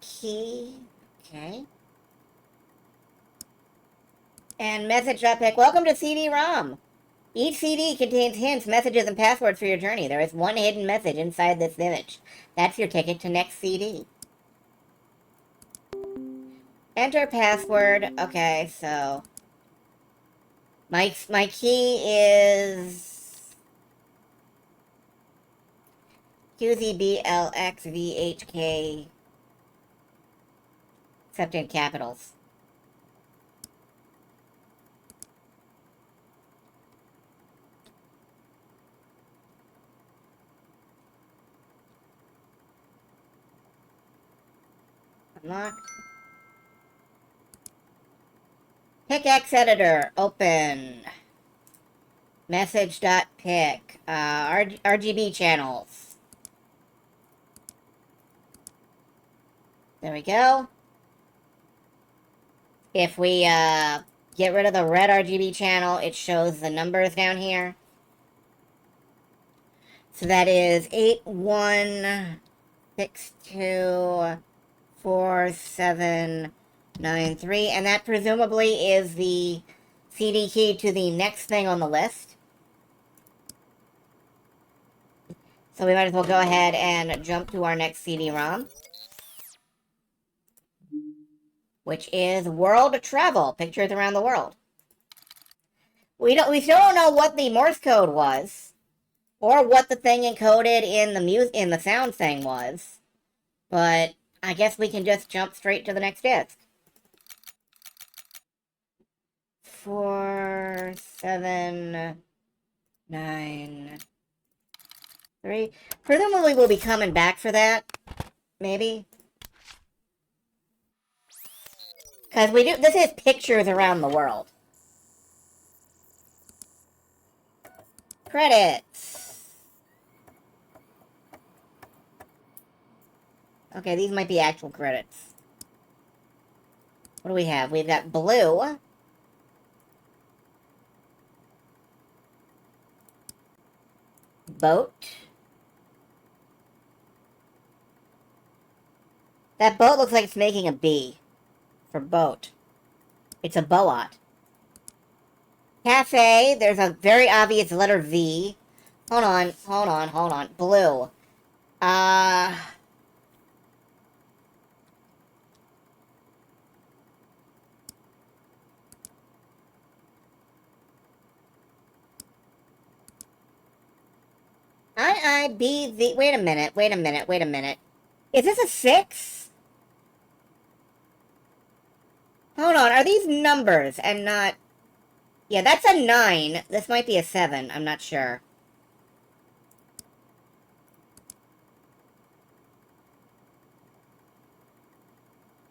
Key. Okay. And message.pic. Welcome to CD-ROM. Each CD contains hints, messages, and passwords for your journey. There is one hidden message inside this image. That's your ticket to next CD. Enter password. Okay, so my key is QZBLXVHK, except in capitals. Unlock. Pickaxe editor, open. Message.pic, RGB channels. There we go. If we get rid of the red RGB channel, it shows the numbers down here. So that is 81624793, and that presumably is the CD key to the next thing on the list. So we might as well go ahead and jump to our next CD-ROM, which is World Travel, pictures around the world. We still don't know what the Morse code was, or what the thing encoded in the sound thing was, but I guess we can just jump straight to the next disc. 4793. Presumably we'll be coming back for that, maybe. Because this is pictures around the world. Credits. Okay, these might be actual credits. What do we have? We've got Blue. Boat. That boat looks like it's making a B for boat. It's a boat. Cafe, there's a very obvious letter V. Hold on. Blue. IIBV. Wait a minute. Is this a 6? Hold on, are these numbers and not... Yeah, that's a 9. This might be a 7, I'm not sure.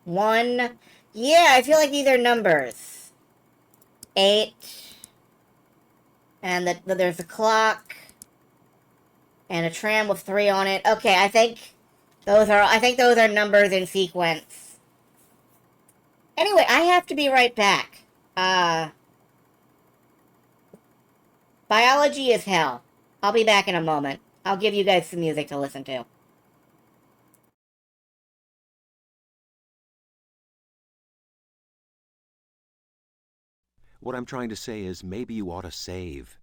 One. Yeah, I feel like these are numbers. 8. And there's a clock. And a tram with 3 on it. Okay, I think those are numbers in sequence. Anyway, I have to be right back. Biology is hell. I'll be back in a moment. I'll give you guys some music to listen to. What I'm trying to say is maybe you ought to save.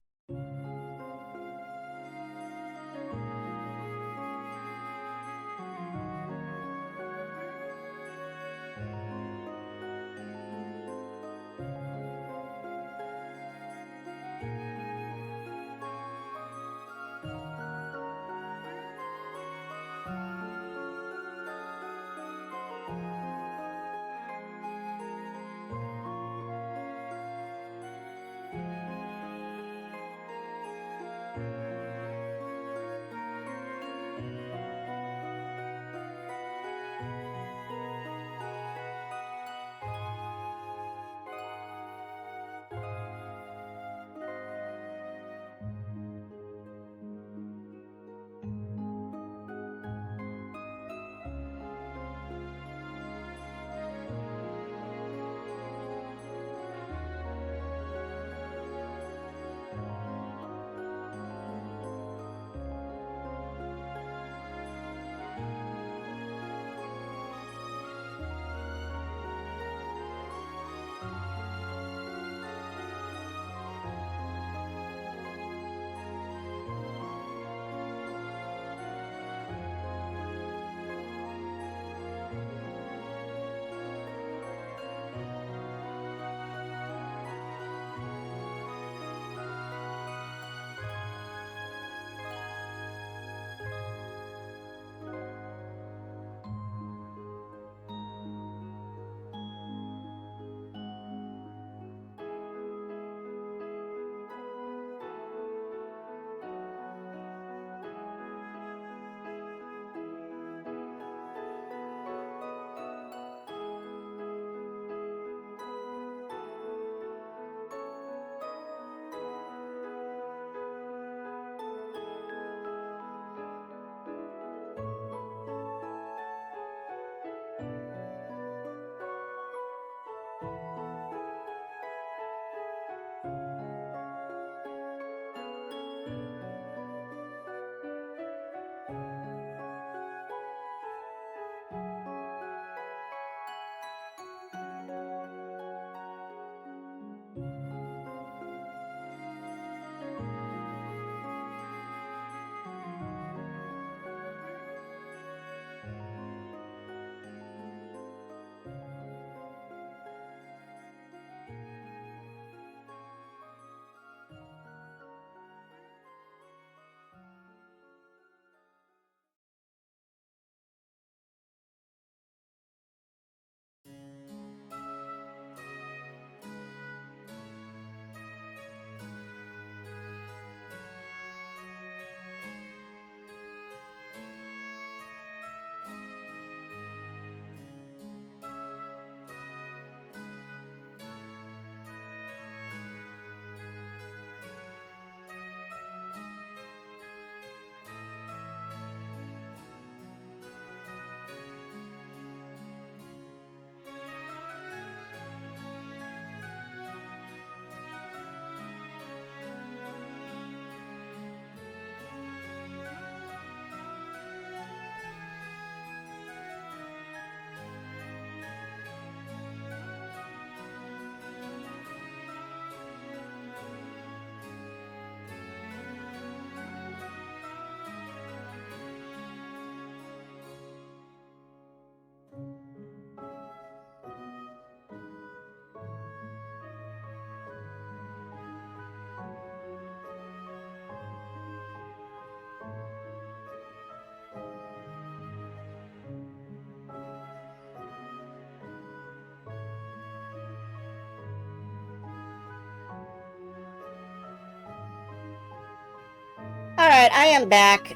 Alright, I am back.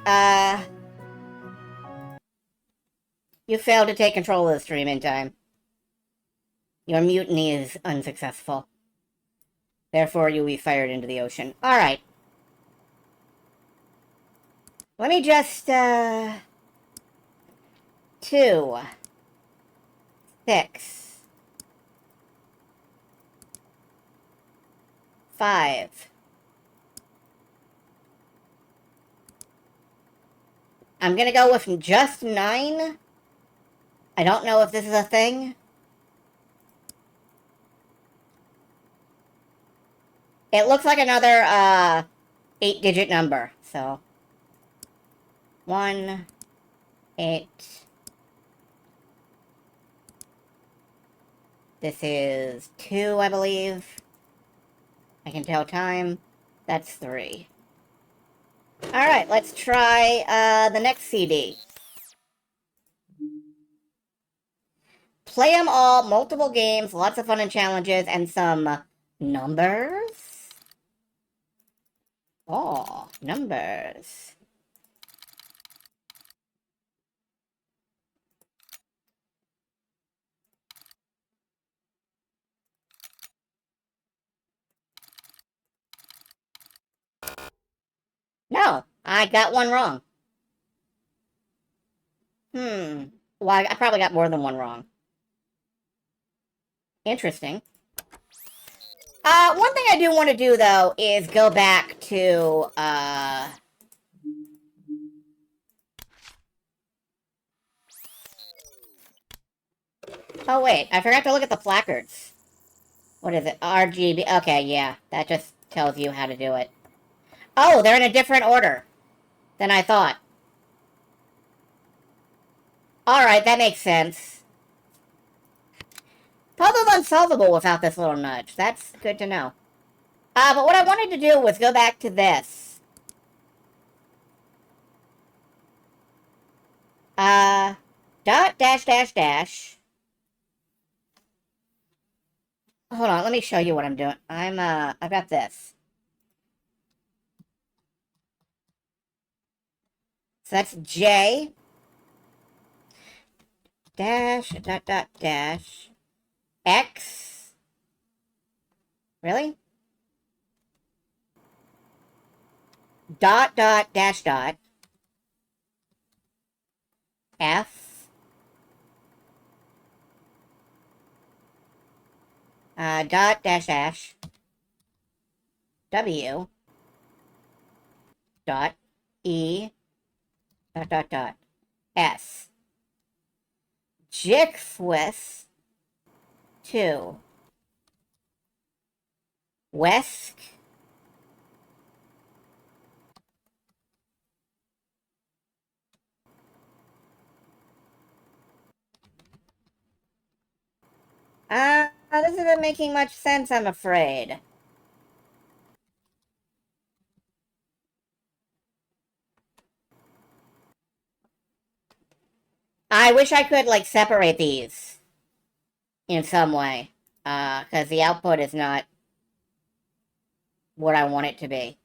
You failed to take control of the stream in time. Your mutiny is unsuccessful. Therefore, you'll be fired into the ocean. Alright. Let me just, 2, 6, 5. I'm gonna go with just 9. I don't know if this is a thing. It looks like another 8-digit number, so 1, 8. This is 2, I believe. I can tell time. That's 3. Alright, let's try the next CD. Play them all, multiple games, lots of fun and challenges, and some numbers? Oh, numbers. No, I got one wrong. Well, I probably got more than one wrong. Interesting. One thing I do want to do, though, is go back to, oh, wait, I forgot to look at the placards. What is it? RGB. Okay, yeah, that just tells you how to do it. Oh, they're in a different order than I thought. Alright, that makes sense. Puzzle's unsolvable without this little nudge. That's good to know. But what I wanted to do was go back to this. Dot, dash, dash, dash. Hold on, let me show you what I'm doing. I've got this. So that's J. Dash, dot, dot, dash. X. Really? Dot, dot, dash, dot. F. Dot, dash, dash. W. Dot. E. Dot, dot, dot. S. Jixwith. 2. Wesk. This isn't making much sense, I'm afraid. I wish I could, like, separate these in some way. Because the output is not what I want it to be.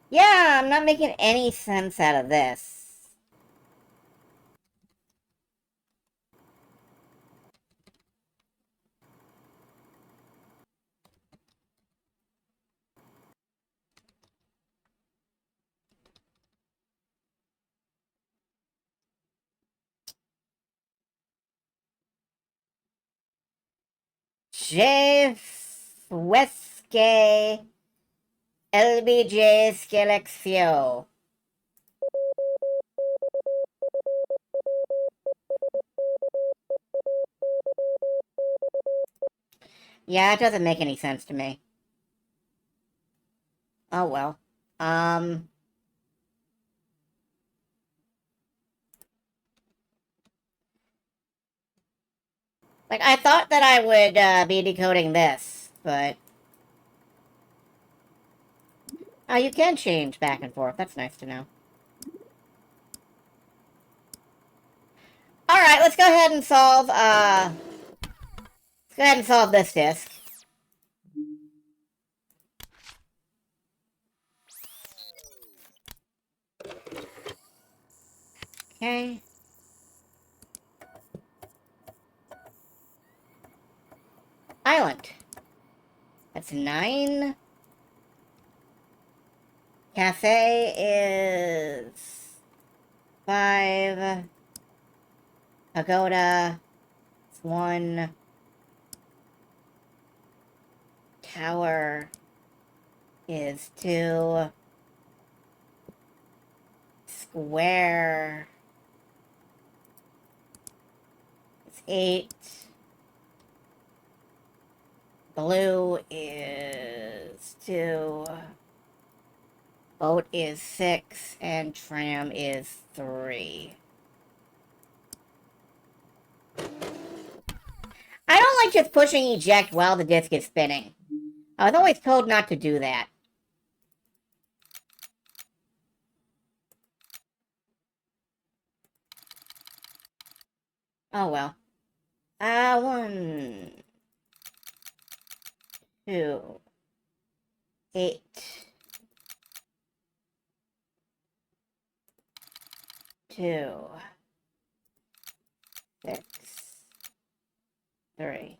Yeah, I'm not making any sense out of this. J. Weske. LBJ Skelexio. Yeah, it doesn't make any sense to me. Oh, well. Like, I thought that I would, be decoding this, but... Oh, you can change back and forth. That's nice to know. Alright, let's go ahead and solve, let's go ahead and solve this disc. Okay. silent. That's 9. Cafe is 5. Pagoda is 1. Tower is 2. Square is 8. Blue is 2. Boat is 6. And tram is 3. I don't like just pushing eject while the disc is spinning. I was always told not to do that. Oh well. 1, 2, 8. 2, 6, 3.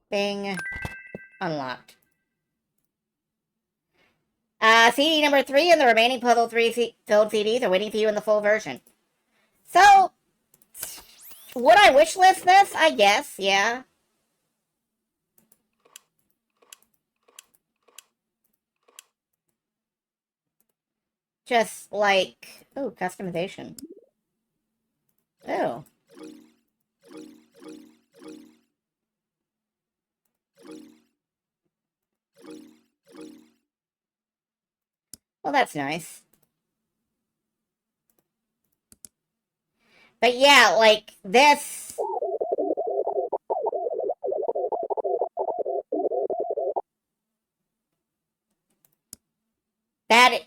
Bing. Unlocked. CD number 3 and the remaining puzzle 3 filled CDs are waiting for you in the full version. So, would I wishlist this? I guess, yeah. Just like, ooh, customization. Ooh. Well, that's nice. But yeah, like, this...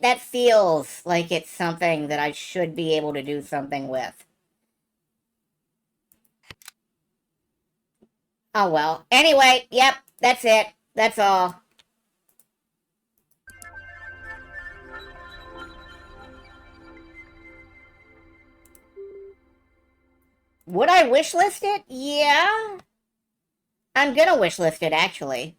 That feels like it's something that I should be able to do something with. Oh well. Anyway, yep, that's it. That's all. Would I wishlist it? Yeah. I'm gonna wishlist it, actually.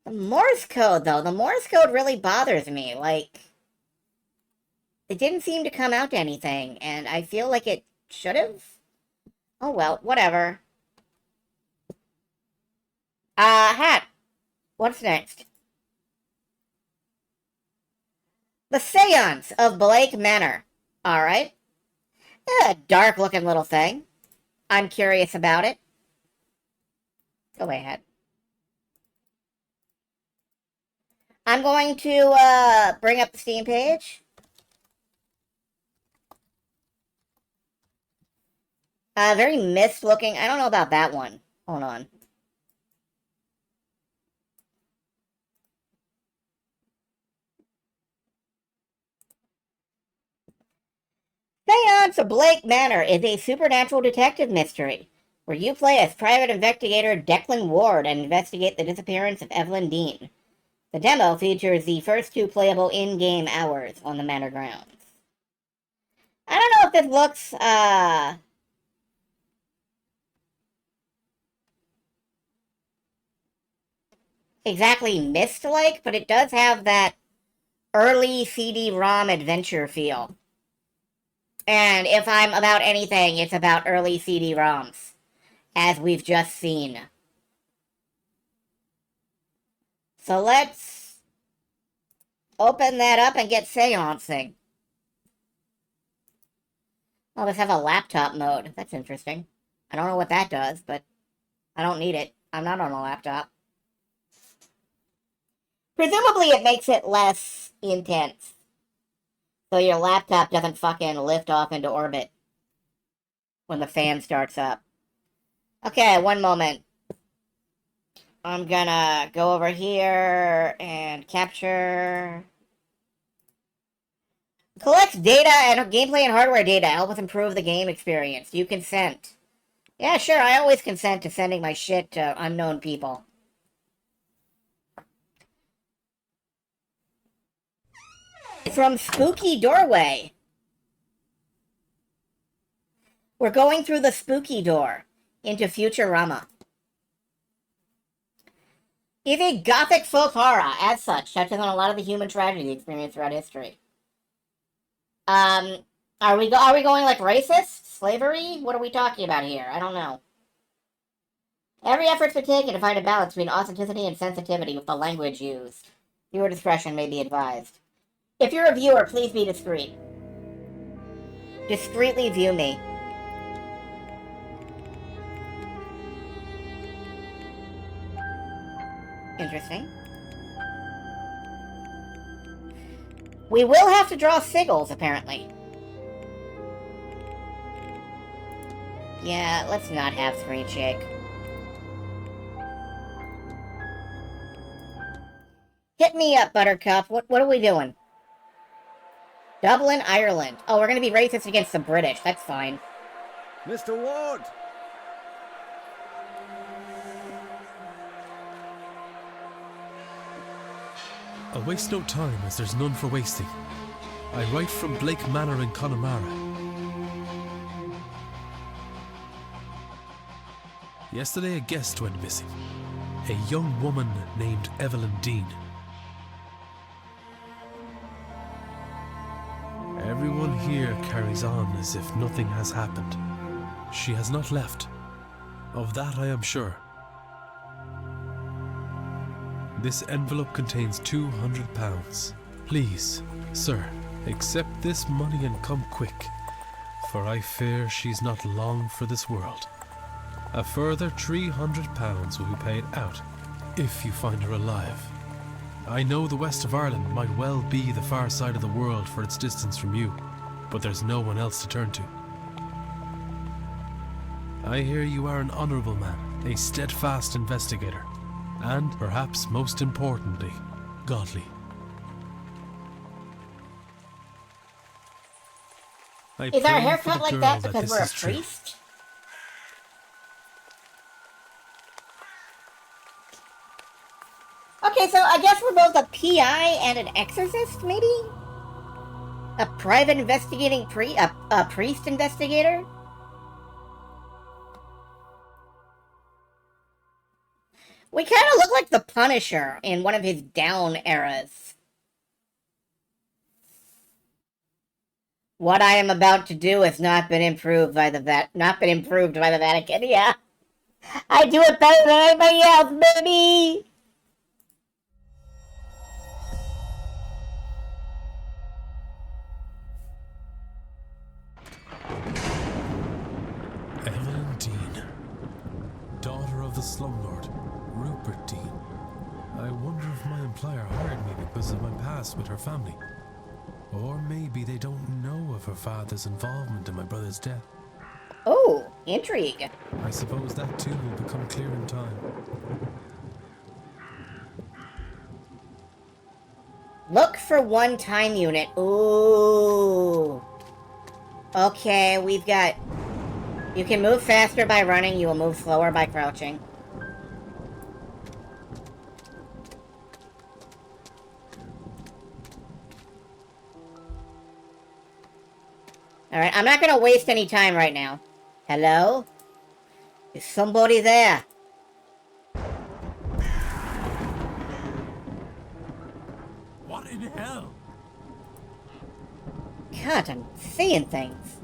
The Morse code, though. The Morse code really bothers me. Like, it didn't seem to come out to anything, and I feel like it should have. Oh well, whatever. Hat. What's next? The Seance of Blake Manor. Alright. A dark-looking little thing. I'm curious about it. Go ahead. I'm going to, bring up the Steam page. Very mist-looking. I don't know about that one. Hold on. Seance of Blake Manor is a supernatural detective mystery, where you play as private investigator Declan Ward and investigate the disappearance of Evelyn Dean. The demo features the first 2 playable in-game hours on the Manor grounds. I don't know if this looks, exactly Myst-like, but it does have that early CD-ROM adventure feel. And if I'm about anything, it's about early CD-ROMs, as we've just seen. So let's open that up and get seancing. Oh, let's have a laptop mode. That's interesting. I don't know what that does, but I don't need it. I'm not on a laptop. Presumably it makes it less intense. So your laptop doesn't fucking lift off into orbit when the fan starts up. Okay, one moment. I'm gonna go over here and capture. Collects data and gameplay and hardware data. Help us improve the game experience. Do you consent? Yeah, sure. I always consent to sending my shit to unknown people. from Spooky Doorway. We're going through the spooky door into Futurama. Is a gothic folk horror, as such, touches on a lot of the human tragedy experienced throughout history. Are we going like racist? Slavery? What are we talking about here? I don't know. Every effort's been taken to find a balance between authenticity and sensitivity with the language used. Viewer discretion may be advised. If you're a viewer, please be discreet. Discreetly view me. Interesting. We will have to draw sigils, apparently. Yeah, let's not have screen shake. Hit me up, Buttercup. What are we doing? Dublin, Ireland. Oh, we're gonna be racist against the British. That's fine. Mr. Ward! I'll waste no time, as there's none for wasting. I write from Blake Manor in Connemara. Yesterday a guest went missing. A young woman named Evelyn Dean. Everyone here carries on as if nothing has happened. She has not left. Of that I am sure. This envelope contains £200. Please, sir, accept this money and come quick, for I fear she's not long for this world. A further £300 will be paid out, if you find her alive. I know the west of Ireland might well be the far side of the world for its distance from you, but there's no one else to turn to. I hear you are an honourable man, a steadfast investigator, and, perhaps most importantly, godly. Is our haircut like that because we're a priest? Okay, so I guess we're both a PI and an exorcist, maybe? A private investigating a priest investigator? We kind of look like the Punisher in one of his down eras. What I am about to do has not been improved by the Vatican. Yeah, I do it better than anybody else, baby. Evelyn Dean, daughter of the slumlord, Rupert Dean. I wonder if my employer hired me because of my past with her family. Or maybe they don't know of her father's involvement in my brother's death. Oh, intrigue. I suppose that too will become clear in time. Look for one time unit. Ooh. Okay, we've got... You can move faster by running, you will move slower by crouching. Alright, I'm not gonna waste any time right now. Hello? Is somebody there? What in hell? God, I'm seeing things.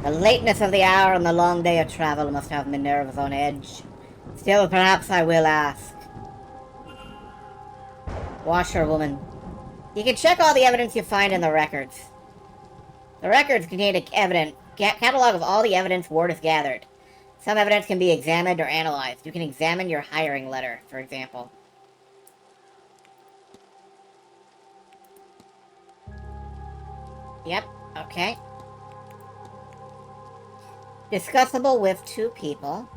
The lateness of the hour and the long day of travel must have my nerves on edge. Still, perhaps I will ask. Washerwoman. You can check all the evidence you find in the records. The records contain a catalog of all the evidence Ward has gathered. Some evidence can be examined or analyzed. You can examine your hiring letter, for example. Yep, okay. Discussable with 2 people.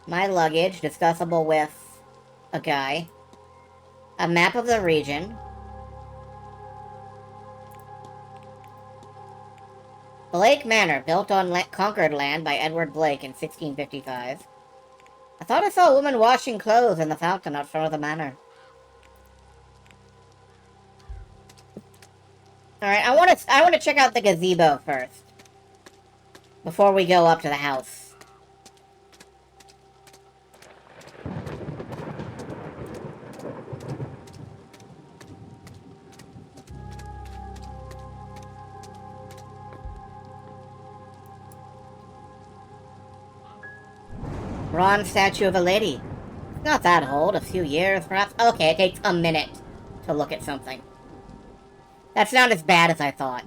My luggage, discussable with a guy. A map of the region. Blake Manor, built on conquered land by Edward Blake in 1655. I thought I saw a woman washing clothes in the fountain out front of the manor. Alright, I wanna check out the gazebo first. Before we go up to the house. Bronze statue of a lady. It's not that old, a few years perhaps. Okay, it takes a minute to look at something. That's not as bad as I thought.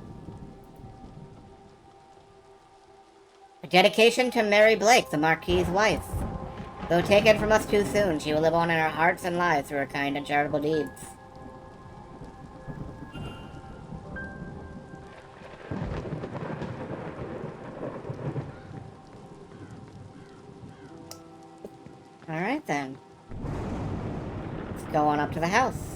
A dedication to Mary Blake, the Marquis's wife. Though taken from us too soon, she will live on in our hearts and lives through her kind and charitable deeds. Alright then. Let's go on up to the house.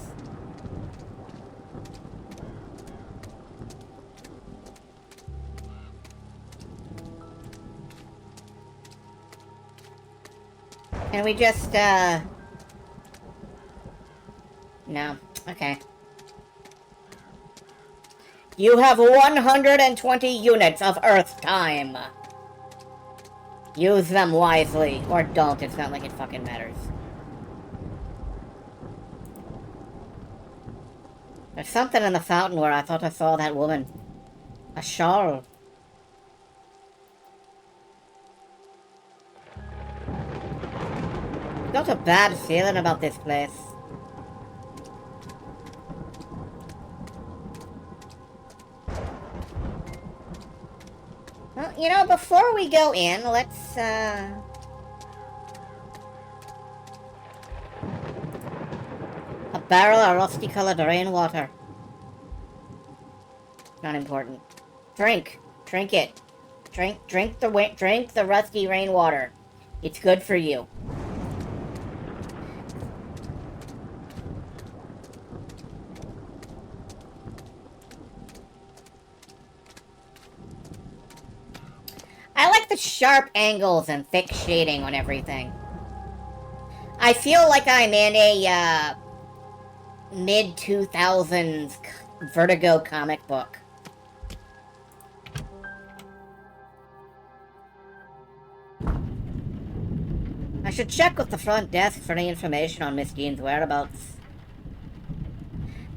Can we just, No. Okay. You have 120 units of Earth time. Use them wisely. Or don't, it's not like it fucking matters. There's something in the fountain where I thought I saw that woman. A shawl. Got a bad feeling about this place. Well, you know, before we go in, let's, a barrel of rusty-colored rainwater. Not important. Drink. Drink it. Drink the rusty rainwater. It's good for you. I like the sharp angles and thick shading on everything. I feel like I'm in a, mid-2000s Vertigo comic book. I should check with the front desk for any information on Miss Jean's whereabouts.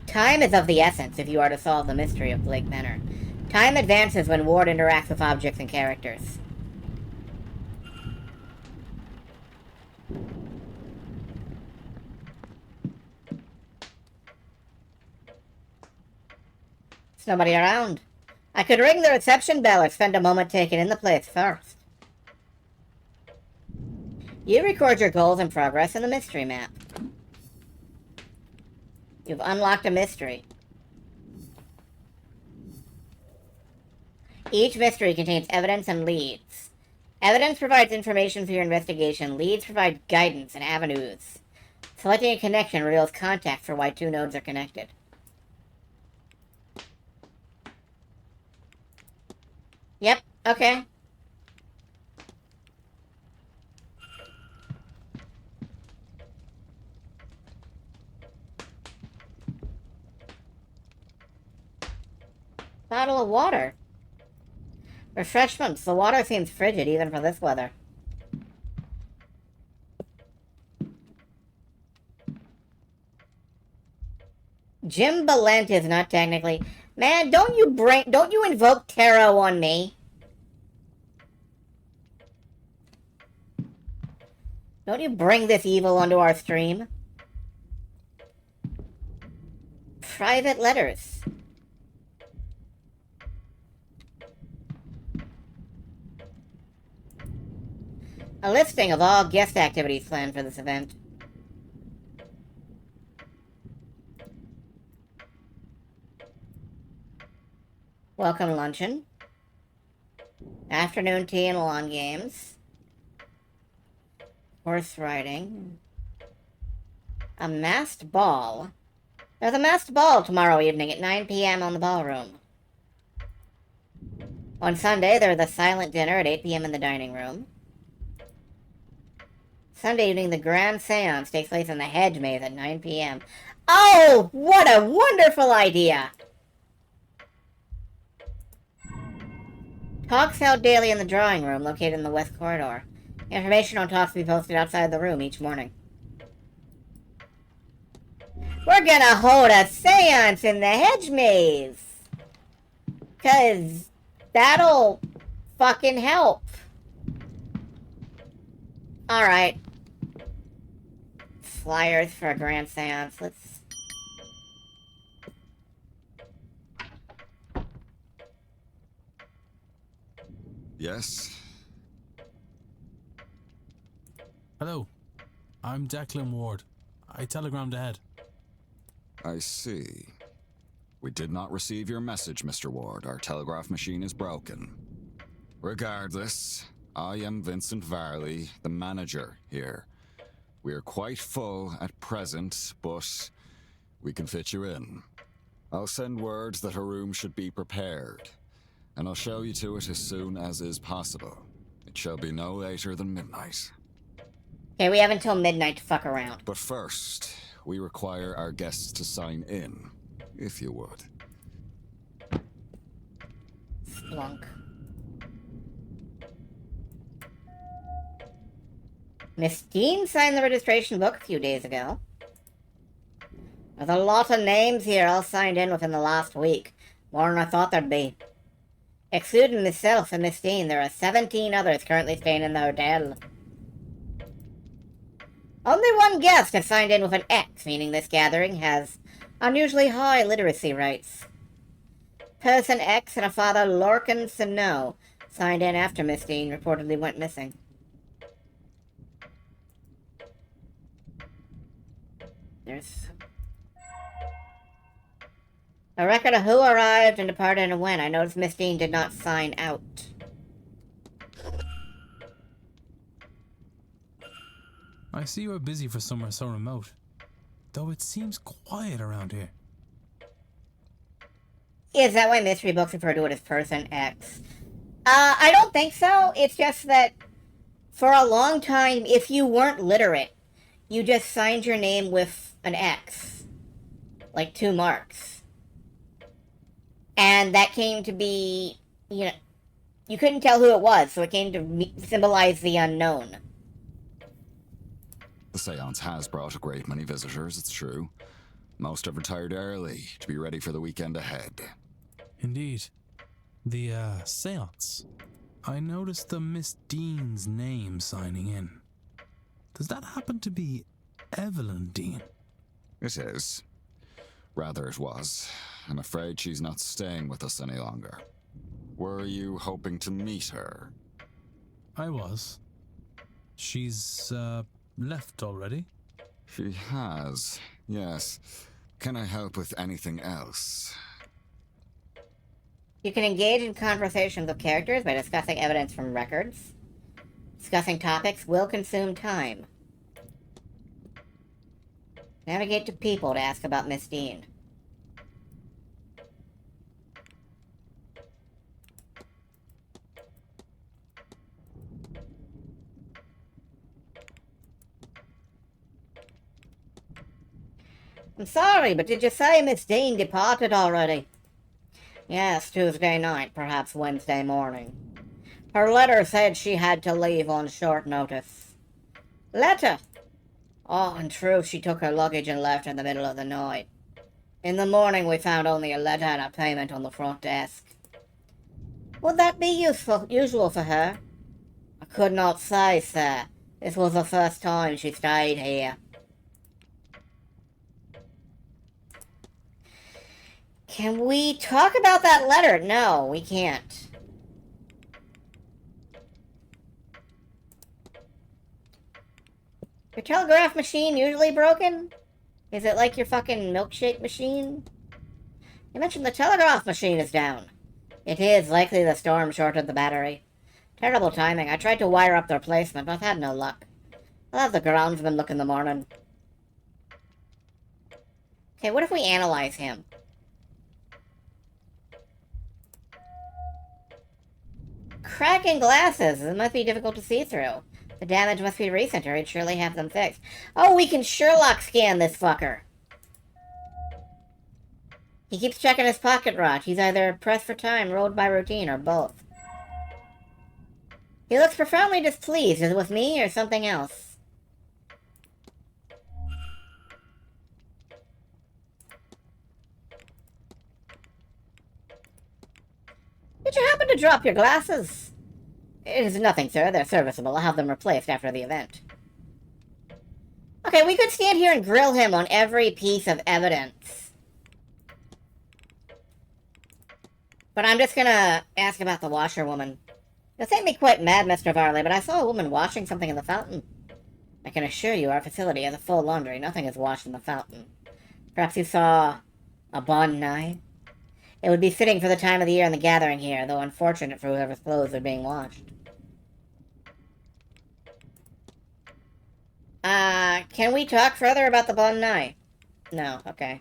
Time is of the essence if you are to solve the mystery of Blake Manor. Time advances when Ward interacts with objects and characters. There's nobody around. I could ring the reception bell or spend a moment taking in the place first. You record your goals and progress in the mystery map. You've unlocked a mystery. Each mystery contains evidence and leads. Evidence provides information for your investigation. Leads provide guidance and avenues. Selecting a connection reveals context for why two nodes are connected. Yep, okay. Bottle of water. Refreshments. The water seems frigid even for this weather. Jim Balent is not technically... Man, don't you invoke tarot on me? Don't you bring this evil onto our stream? Private letters. A listing of all guest activities planned for this event. Welcome luncheon. Afternoon tea and lawn games. Horse riding. A masked ball. There's a masked ball tomorrow evening at 9 p.m. on the ballroom. On Sunday, there's a silent dinner at 8 p.m. in the dining room. Sunday evening, the Grand Seance takes place in the Hedge Maze at 9 p.m. Oh, what a wonderful idea! Talks held daily in the drawing room located in the west corridor. Information on talks will be posted outside the room each morning. We're gonna hold a seance in the hedge maze. 'Cause that'll fucking help. Alright. Flyers for a grand seance. Let's... Yes? Hello. I'm Declan Ward. I telegrammed ahead. I see. We did not receive your message, Mr. Ward. Our telegraph machine is broken. Regardless, I am Vincent Varley, the manager here. We are quite full at present, but we can fit you in. I'll send word that a room should be prepared, and I'll show you to it as soon as is possible. It shall be no later than midnight. Okay, we have until midnight to fuck around. But first, we require our guests to sign in, if you would. Splunk. Miss Dean signed the registration book a few days ago. There's a lot of names here all signed in within the last week. More than I thought there'd be. Excluding myself and Miss Dean, there are 17 others currently staying in the hotel. Only one guest has signed in with an X, meaning this gathering has unusually high literacy rates. Person X and a father Lorcan Sano signed in after Miss Dean reportedly went missing. There's a record of who arrived and departed and when. I noticed Miss Dean did not sign out. I see you are busy for somewhere so remote, though it seems quiet around here. Is that why mystery books refer to it as Person X? I don't think so. It's just that for a long time, if you weren't literate, you just signed your name with an X. Like 2 marks. And that came to be, you know, you couldn't tell who it was, so it came to symbolize the unknown. The seance has brought a great many visitors, it's true. Most have retired early to be ready for the weekend ahead. Indeed. The, seance. I noticed the Miss Dean's name signing in. Does that happen to be Evelyn Dean? It is. Rather, it was. I'm afraid she's not staying with us any longer. Were you hoping to meet her? I was. She's, left already? She has, yes. Can I help with anything else? You can engage in conversations with characters by discussing evidence from records. Discussing topics will consume time. Navigate to people to ask about Miss Dean. I'm sorry, but did you say Miss Dean departed already? Yes, Tuesday night, perhaps Wednesday morning. Her letter said she had to leave on short notice. Letter? Oh, in truth, she took her luggage and left in the middle of the night. In the morning, we found only a letter and a payment on the front desk. Would that be usual for her? I could not say, sir. This was the first time she stayed here. Can we talk about that letter? No, we can't. Your telegraph machine usually broken? Is it like your fucking milkshake machine? You mentioned the telegraph machine is down. It is. Likely the storm shorted the battery. Terrible timing. I tried to wire up the replacement, but I've had no luck. I'll have the groundsman look in the morning. Okay, what if we analyze him? Cracking glasses. It must be difficult to see through. The damage must be recent, or he'd surely have them fixed. Oh, we can Sherlock scan this fucker. He keeps checking his pocket watch. He's either pressed for time, rolled by routine, or both. He looks profoundly displeased. Is it with me or something else? Did you happen to drop your glasses? It is nothing, sir. They're serviceable. I'll have them replaced after the event. Okay, we could stand here and grill him on every piece of evidence. But I'm just gonna ask about the washerwoman. This made me quite mad, Mr. Varley, but I saw a woman washing something in the fountain. I can assure you our facility has a full laundry. Nothing is washed in the fountain. Perhaps you saw a bon night? It would be fitting for the time of the year and the gathering here, though unfortunate for whoever's clothes are being washed. Can we talk further about the bon night? No, okay.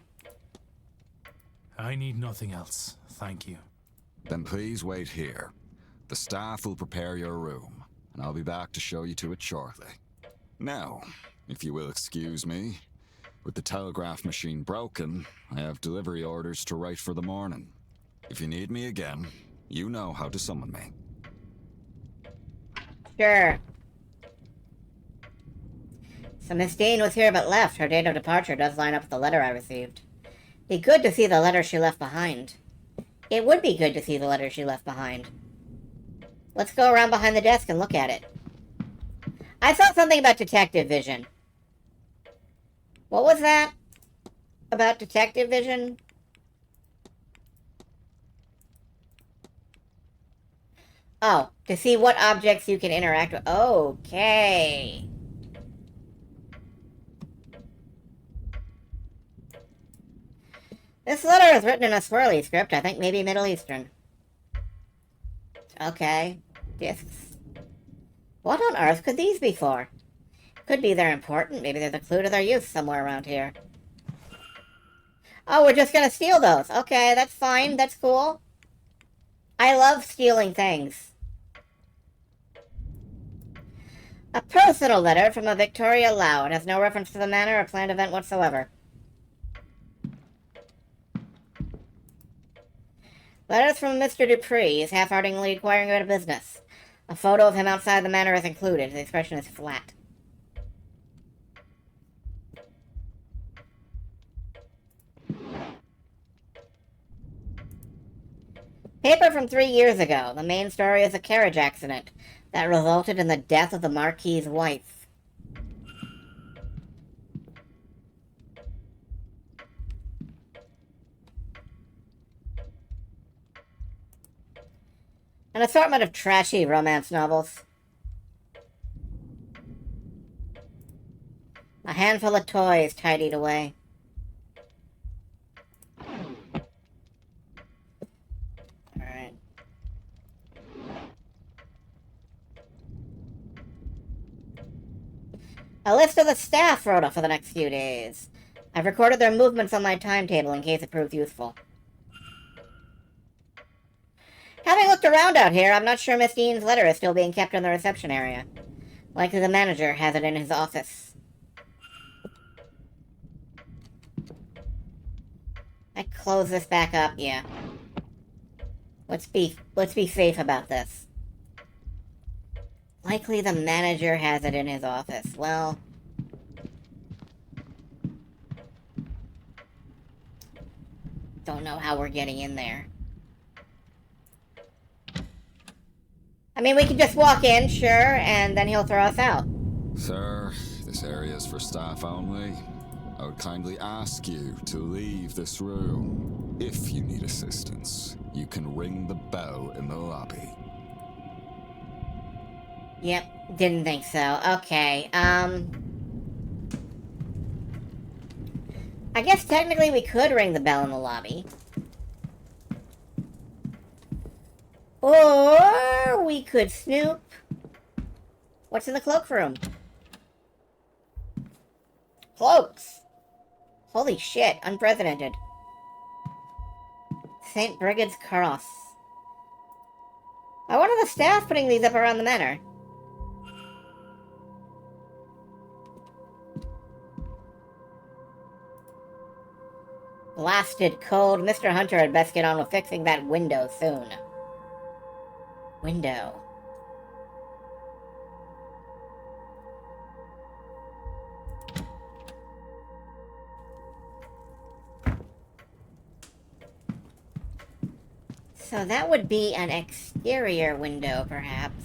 I need nothing else, thank you. Then please wait here. The staff will prepare your room, and I'll be back to show you to it shortly. Now, if you will excuse me, with the telegraph machine broken, I have delivery orders to write for the morning. If you need me again, you know how to summon me. Sure. So Miss Dean was here but left. Her date of departure does line up with the letter I received. Be good to see the letter she left behind. It would be good to see the letter she left behind. Let's go around behind the desk and look at it. I saw something about detective vision. What was that? About detective vision? Oh, to see what objects you can interact with. Okay. This letter is written in a swirly script, I think maybe Middle Eastern. Okay. Discs. What on earth could these be for? Could be they're important. Maybe there's a clue to their use somewhere around here. Oh, we're just gonna steal those. Okay, that's fine. That's cool. I love stealing things. A personal letter from a Victoria Lau. It has no reference to the manor or planned event whatsoever. Letters from Mr. Dupree. He's half-heartedly inquiring about a business. A photo of him outside the manor is included. The expression is flat. Paper from 3 years ago. The main story is a carriage accident that resulted in the death of the Marquis's wife. An assortment of trashy romance novels. A handful of toys tidied away. Alright. A list of the staff rota for the next few days. I've recorded their movements on my timetable in case it proves useful. Having looked around out here, I'm not sure Miss Dean's letter is still being kept in the reception area. Likely the manager has it in his office. I close this back up, yeah. Let's be safe about this. Likely the manager has it in his office. Well, don't know how we're getting in there. I mean, we could just walk in, sure, and then he'll throw us out. Sir, this area is for staff only. I would kindly ask you to leave this room. If you need assistance, you can ring the bell in the lobby. Yep, didn't think so. Okay, I guess technically we could ring the bell in the lobby. Or we could snoop. What's in the cloakroom? Cloaks! Holy shit, unprecedented. St. Brigid's Cross. I wonder the staff putting these up around the manor. Blasted cold. Mr. Hunter had best get on with fixing that window soon. Window. So that would be an exterior window, perhaps.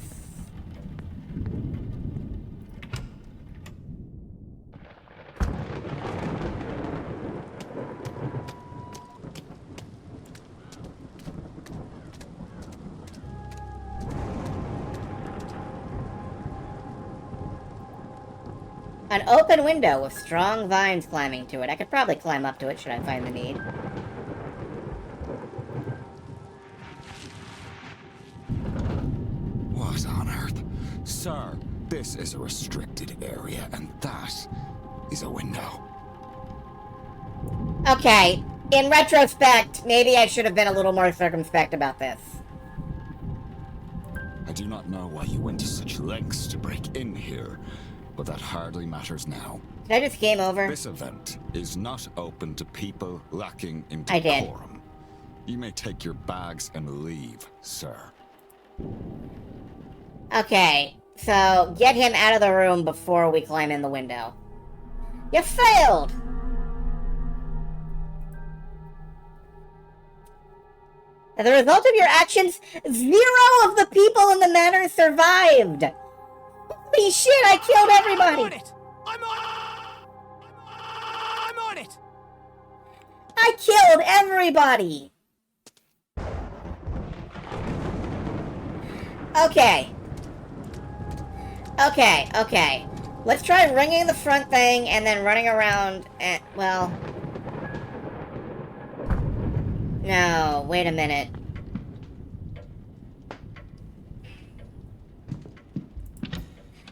An open window with strong vines climbing to it. I could probably climb up to it should I find the need. What on earth? Sir, this is a restricted area, and that is a window. Okay, in retrospect, maybe I should have been a little more circumspect about this. I do not know why you went to such lengths to break in here, but that hardly matters now. Did I just game over? This event is not open to people lacking in I did. decorum. You may take your bags and leave, sir. Okay, so get him out of the room before we climb in the window. You failed! As a result of your actions, 0 of the people in the manor survived! Holy shit, I killed everybody! I'm on it! I'm on it! I killed everybody! Okay. Okay. Let's try ringing the front thing and then running around and, well... No, wait a minute.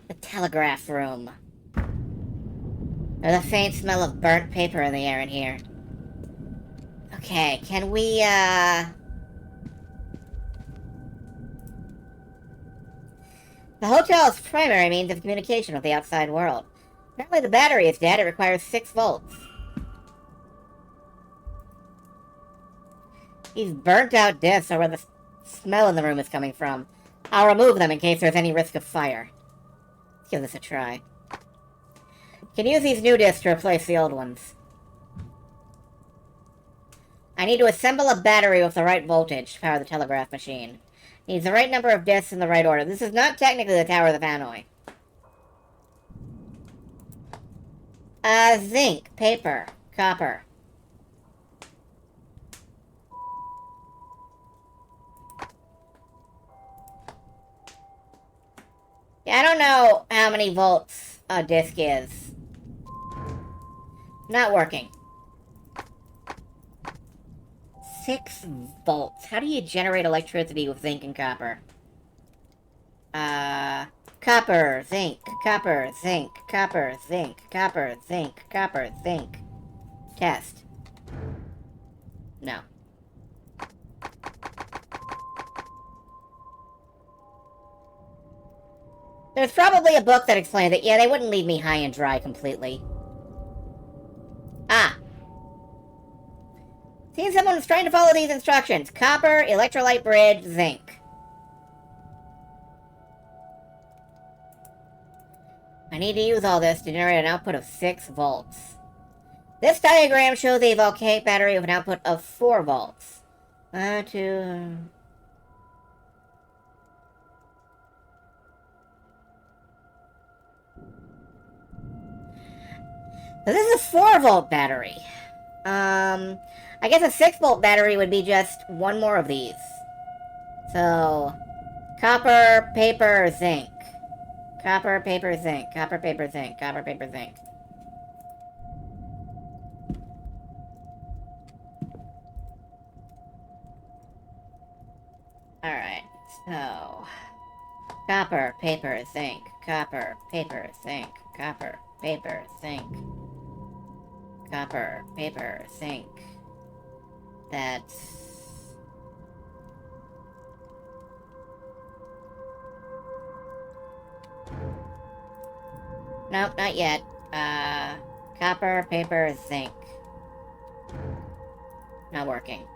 The telegraph room. There's a faint smell of burnt paper in the air in here. Okay, can we, The hotel's primary means of communication with the outside world. Apparently the battery is dead. It requires 6 volts. These burnt-out discs are where the smell in the room is coming from. I'll remove them in case there's any risk of fire. Let's give this a try. You can use these new discs to replace the old ones. I need to assemble a battery with the right voltage to power the telegraph machine. Needs the right number of discs in the right order. This is not technically the Tower of the Vanoi. Zinc, paper, copper. Yeah, I don't know how many volts a disc is. Not working. 6 volts. How do you generate electricity with zinc and copper? Copper, zinc, copper, zinc, copper, zinc, copper, zinc, copper, zinc. Test. No. There's probably a book that explains it. Yeah, they wouldn't leave me high and dry completely. Ah. Seems someone was trying to follow these instructions. Copper, electrolyte bridge, zinc. I need to use all this to generate an output of 6 volts. This diagram shows a volcanic battery with an output of 4 volts. So this is a 4-volt battery. I guess a 6-volt battery would be just one more of these. So, copper, paper, zinc. Copper, paper, zinc. Copper, paper, zinc. Copper, paper, zinc. Alright, so... Copper, paper, zinc. Copper, paper, zinc. Copper, paper, zinc. Copper, paper, zinc. That's... Nope, not yet. Copper, paper, zinc. Not working.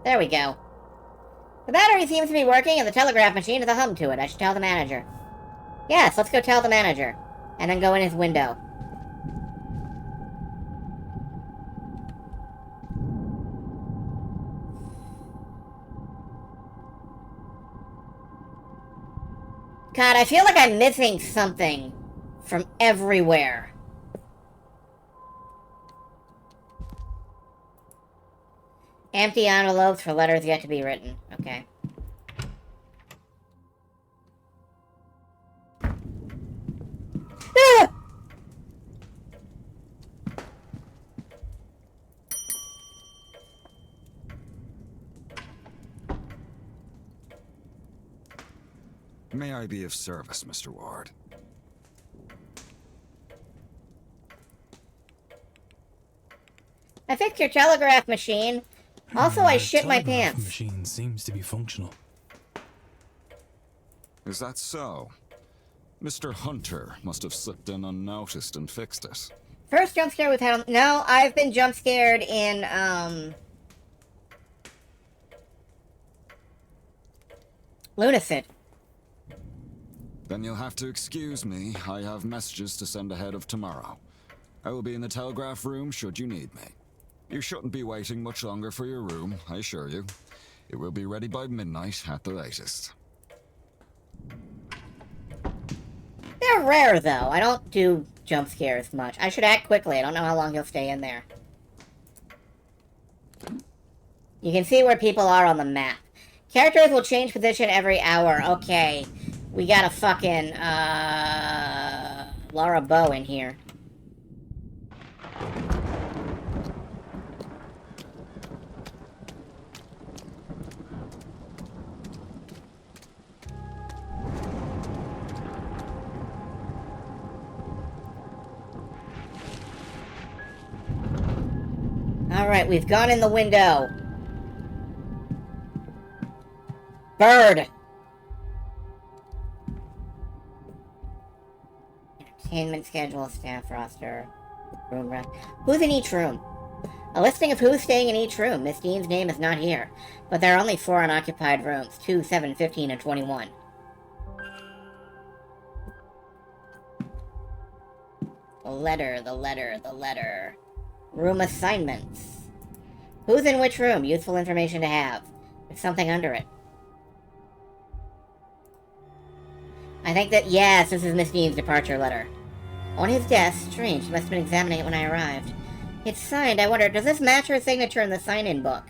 There we go. The battery seems to be working and the telegraph machine has a hum to it. I should tell the manager. Yes, let's go tell the manager. And then go in his window. God, I feel like I'm missing something from everywhere. Empty envelopes for letters yet to be written. Okay. Ah! May I be of service, Mr. Ward? I fixed your telegraph machine. Also, I shit my telegraph pants. machine seems to be functional. Is that so? Mr. Hunter must have slipped in unnoticed and fixed it. First jump scare we've had on... No, I've been jump scared in, Lunacid. Then you'll have to excuse me. I have messages to send ahead of tomorrow. I will be in the telegraph room should you need me. You shouldn't be waiting much longer for your room, I assure you. It will be ready by midnight at the latest. They're rare, though. I don't do jump scares much. I should act quickly. I don't know how long he'll stay in there. You can see where people are on the map. Characters will change position every hour. Okay. We got a fucking, Laura Bow in here. Alright, we've gone in the window. Bird! Entertainment schedule, staff roster, room rep. Who's in each room? A listing of who's staying in each room. Miss Dean's name is not here, but there are only 4 unoccupied rooms. 2, 7, 15, and 21. The letter. Room assignments. Who's in which room? Useful information to have. There's something under it. I think that, yes, this is Miss Dean's departure letter. On his desk, strange, she must have been examining it when I arrived. It's signed, I wonder, does this match her signature in the sign-in book?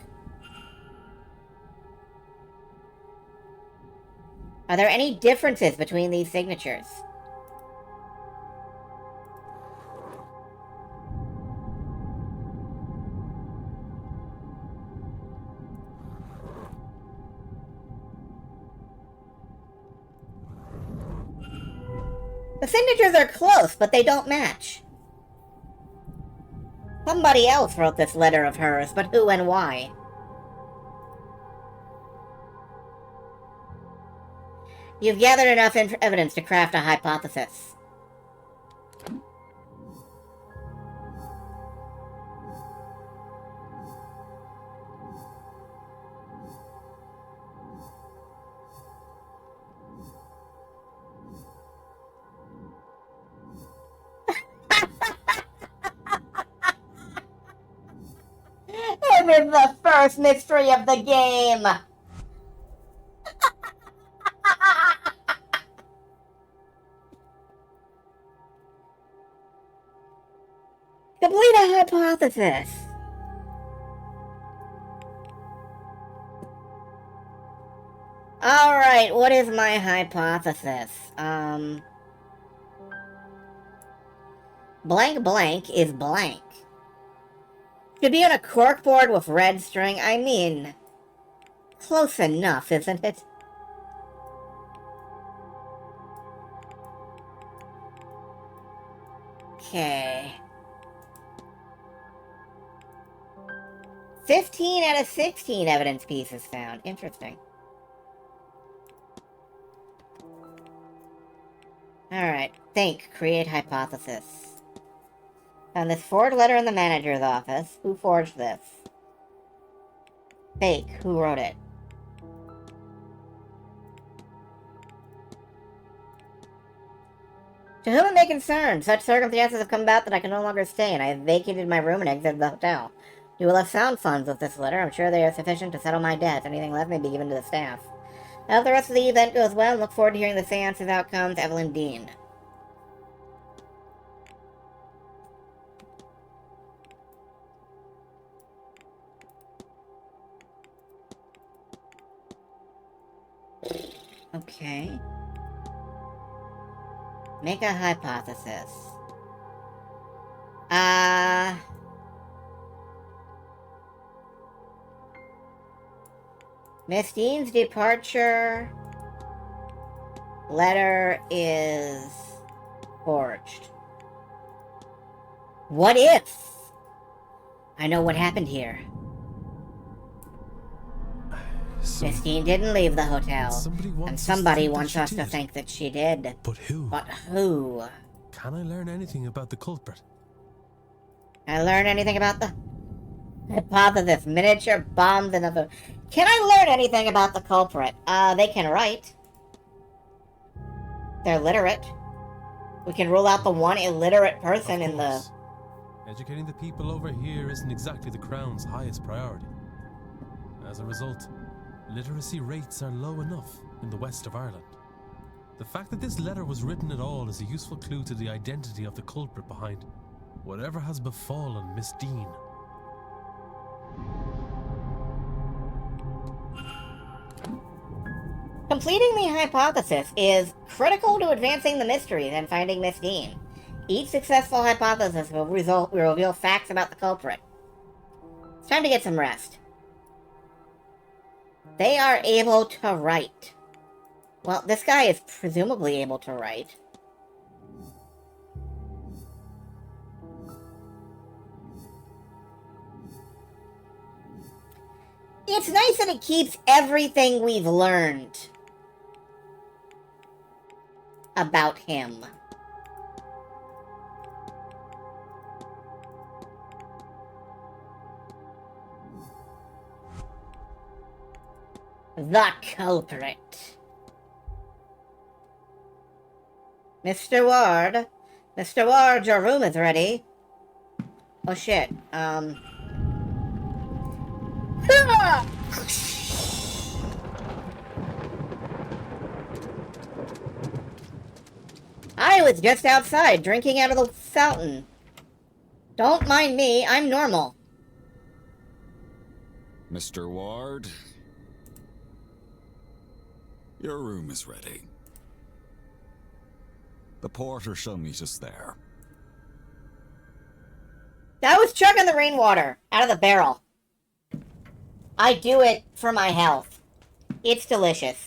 Are there any differences between these signatures? The signatures are close, but they don't match. Somebody else wrote this letter of hers, but who and why? You've gathered enough evidence to craft a hypothesis. It is the first mystery of the game! Complete a hypothesis! Alright, what is my hypothesis? Blank blank is blank. Could be on a corkboard with red string. I mean, close enough, isn't it? Okay. 15 out of 16 evidence pieces found. Interesting. Alright, think. Create hypothesis. Found this forged letter in the manager's office. Who forged this? Fake. Who wrote it? To whom it may concern, such circumstances have come about that I can no longer stay, and I have vacated my room and exited the hotel. You will have found funds with this letter. I'm sure they are sufficient to settle my debts. Anything left may be given to the staff. I hope the rest of the event goes well and look forward to hearing the seance's outcomes. Evelyn Dean. Okay. Make a hypothesis. Miss Dean's departure letter is forged. What if? I know what happened here. Miss Dean didn't leave the hotel, and somebody wants us to think that she did. But who? But who? Can I learn anything about the culprit? Can I learn anything about the hypothesis? Miniature bombs and other. Can I learn anything about the culprit? They can write. They're literate. We can rule out the one illiterate person in the... Educating the people over here isn't exactly the Crown's highest priority. As a result, literacy rates are low enough in the west of Ireland. The fact that this letter was written at all is a useful clue to the identity of the culprit behind whatever has befallen Miss Dean. Completing the hypothesis is critical to advancing the mystery and finding Miss Dean. Each successful hypothesis will reveal facts about the culprit. It's time to get some rest. They are able to write. Well, this guy is presumably able to write. It's nice that it keeps everything we've learned about him. The culprit. Mr. Ward. Mr. Ward, your room is ready. Oh shit. I was just outside drinking out of the fountain. Don't mind me, I'm normal. Mr. Ward, your room is ready. The porter shall meet us there. I was chugging the rainwater out of the barrel. I do it for my health. It's delicious.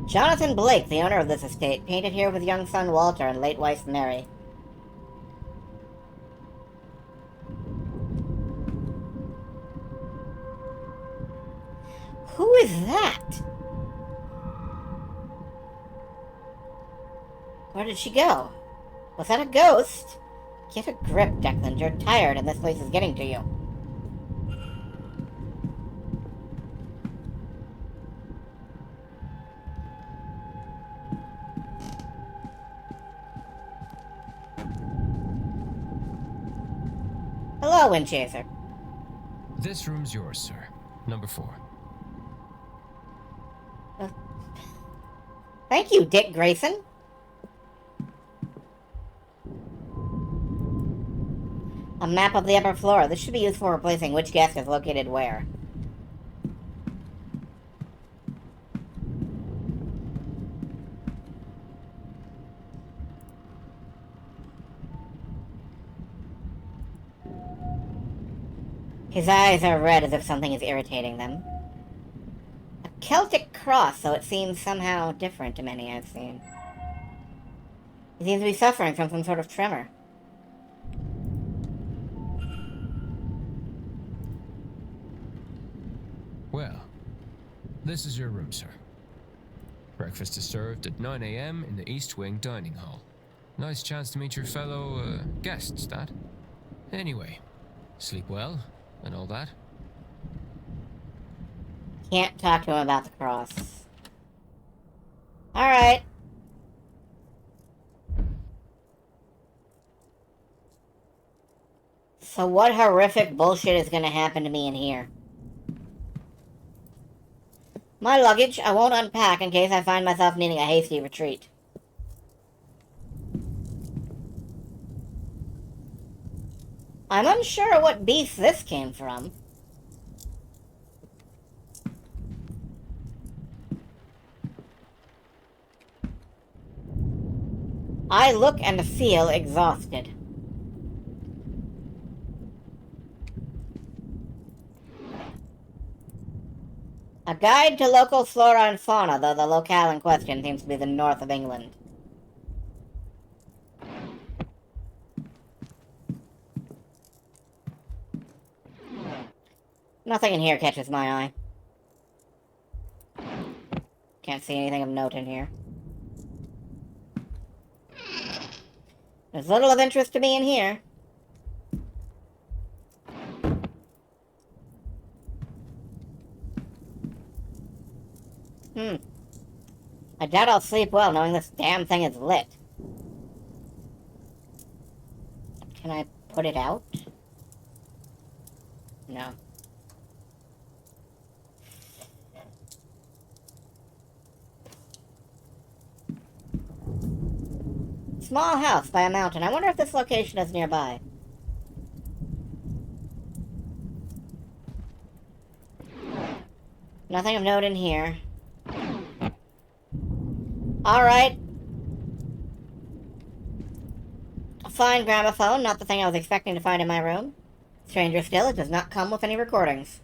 Jonathan Blake, the owner of this estate, painted here with young son Walter and late wife Mary. Who is that? Where did she go? Was that a ghost? Get a grip, Declan. You're tired and this place is getting to you. Hello, Windchaser. This room's yours, sir. Number 4. Thank you, Dick Grayson. A map of the upper floor. This should be used for replacing which guest is located where. His eyes are red as if something is irritating them. A Celtic cross, so it seems somehow different to many I've seen. He seems to be suffering from some sort of tremor. Well, this is your room, sir. Breakfast is served at 9 a.m. in the East Wing dining hall. Nice chance to meet your fellow guests, that. Anyway, sleep well and all that. Can't talk to him about the cross. Alright. So what horrific bullshit is gonna happen to me in here? My luggage, I won't unpack in case I find myself needing a hasty retreat. I'm unsure what beast this came from. I look and feel exhausted. A guide to local flora and fauna, though the locale in question seems to be the north of England. Nothing in here catches my eye. Can't see anything of note in here. There's little of interest to me in here. I doubt I'll sleep well knowing this damn thing is lit. Can I put it out? No. Small house by a mountain. I wonder if this location is nearby. Nothing of note in here. Alright. A fine gramophone, not the thing I was expecting to find in my room. Stranger still, it does not come with any recordings.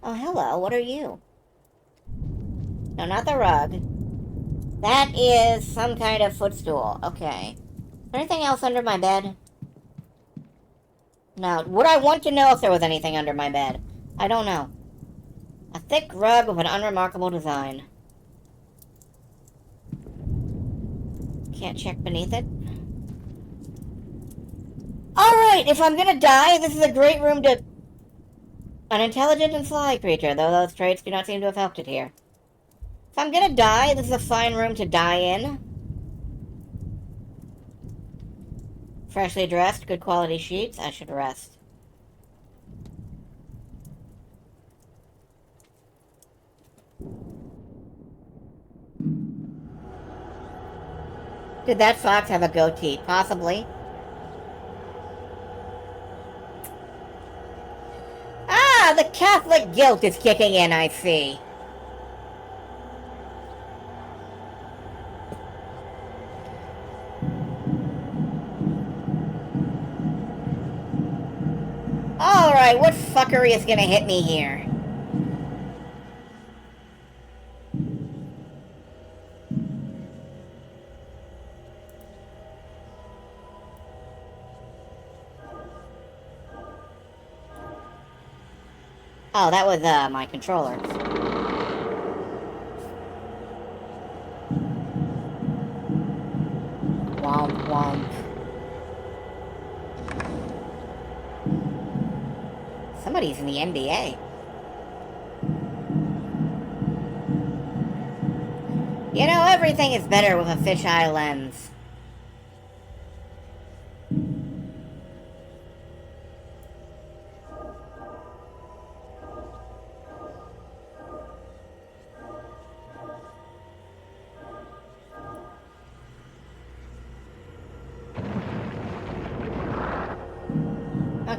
Oh, hello, what are you? No, not the rug. That is some kind of footstool. Okay. Is there anything else under my bed? No. Would I want to know if there was anything under my bed? I don't know. A thick rug with an unremarkable design. Can't check beneath it. Alright, if I'm gonna die, this is a great room to... An intelligent and sly creature, though those traits do not seem to have helped it here. If I'm gonna die, this is a fine room to die in. Freshly dressed, good quality sheets. I should rest. Did that fox have a goatee? Possibly. Ah, the Catholic guilt is kicking in, I see. Alright, what fuckery is gonna hit me here? Oh, that was, my controller. Womp womp. Somebody's in the NBA. You know, everything is better with a fisheye lens.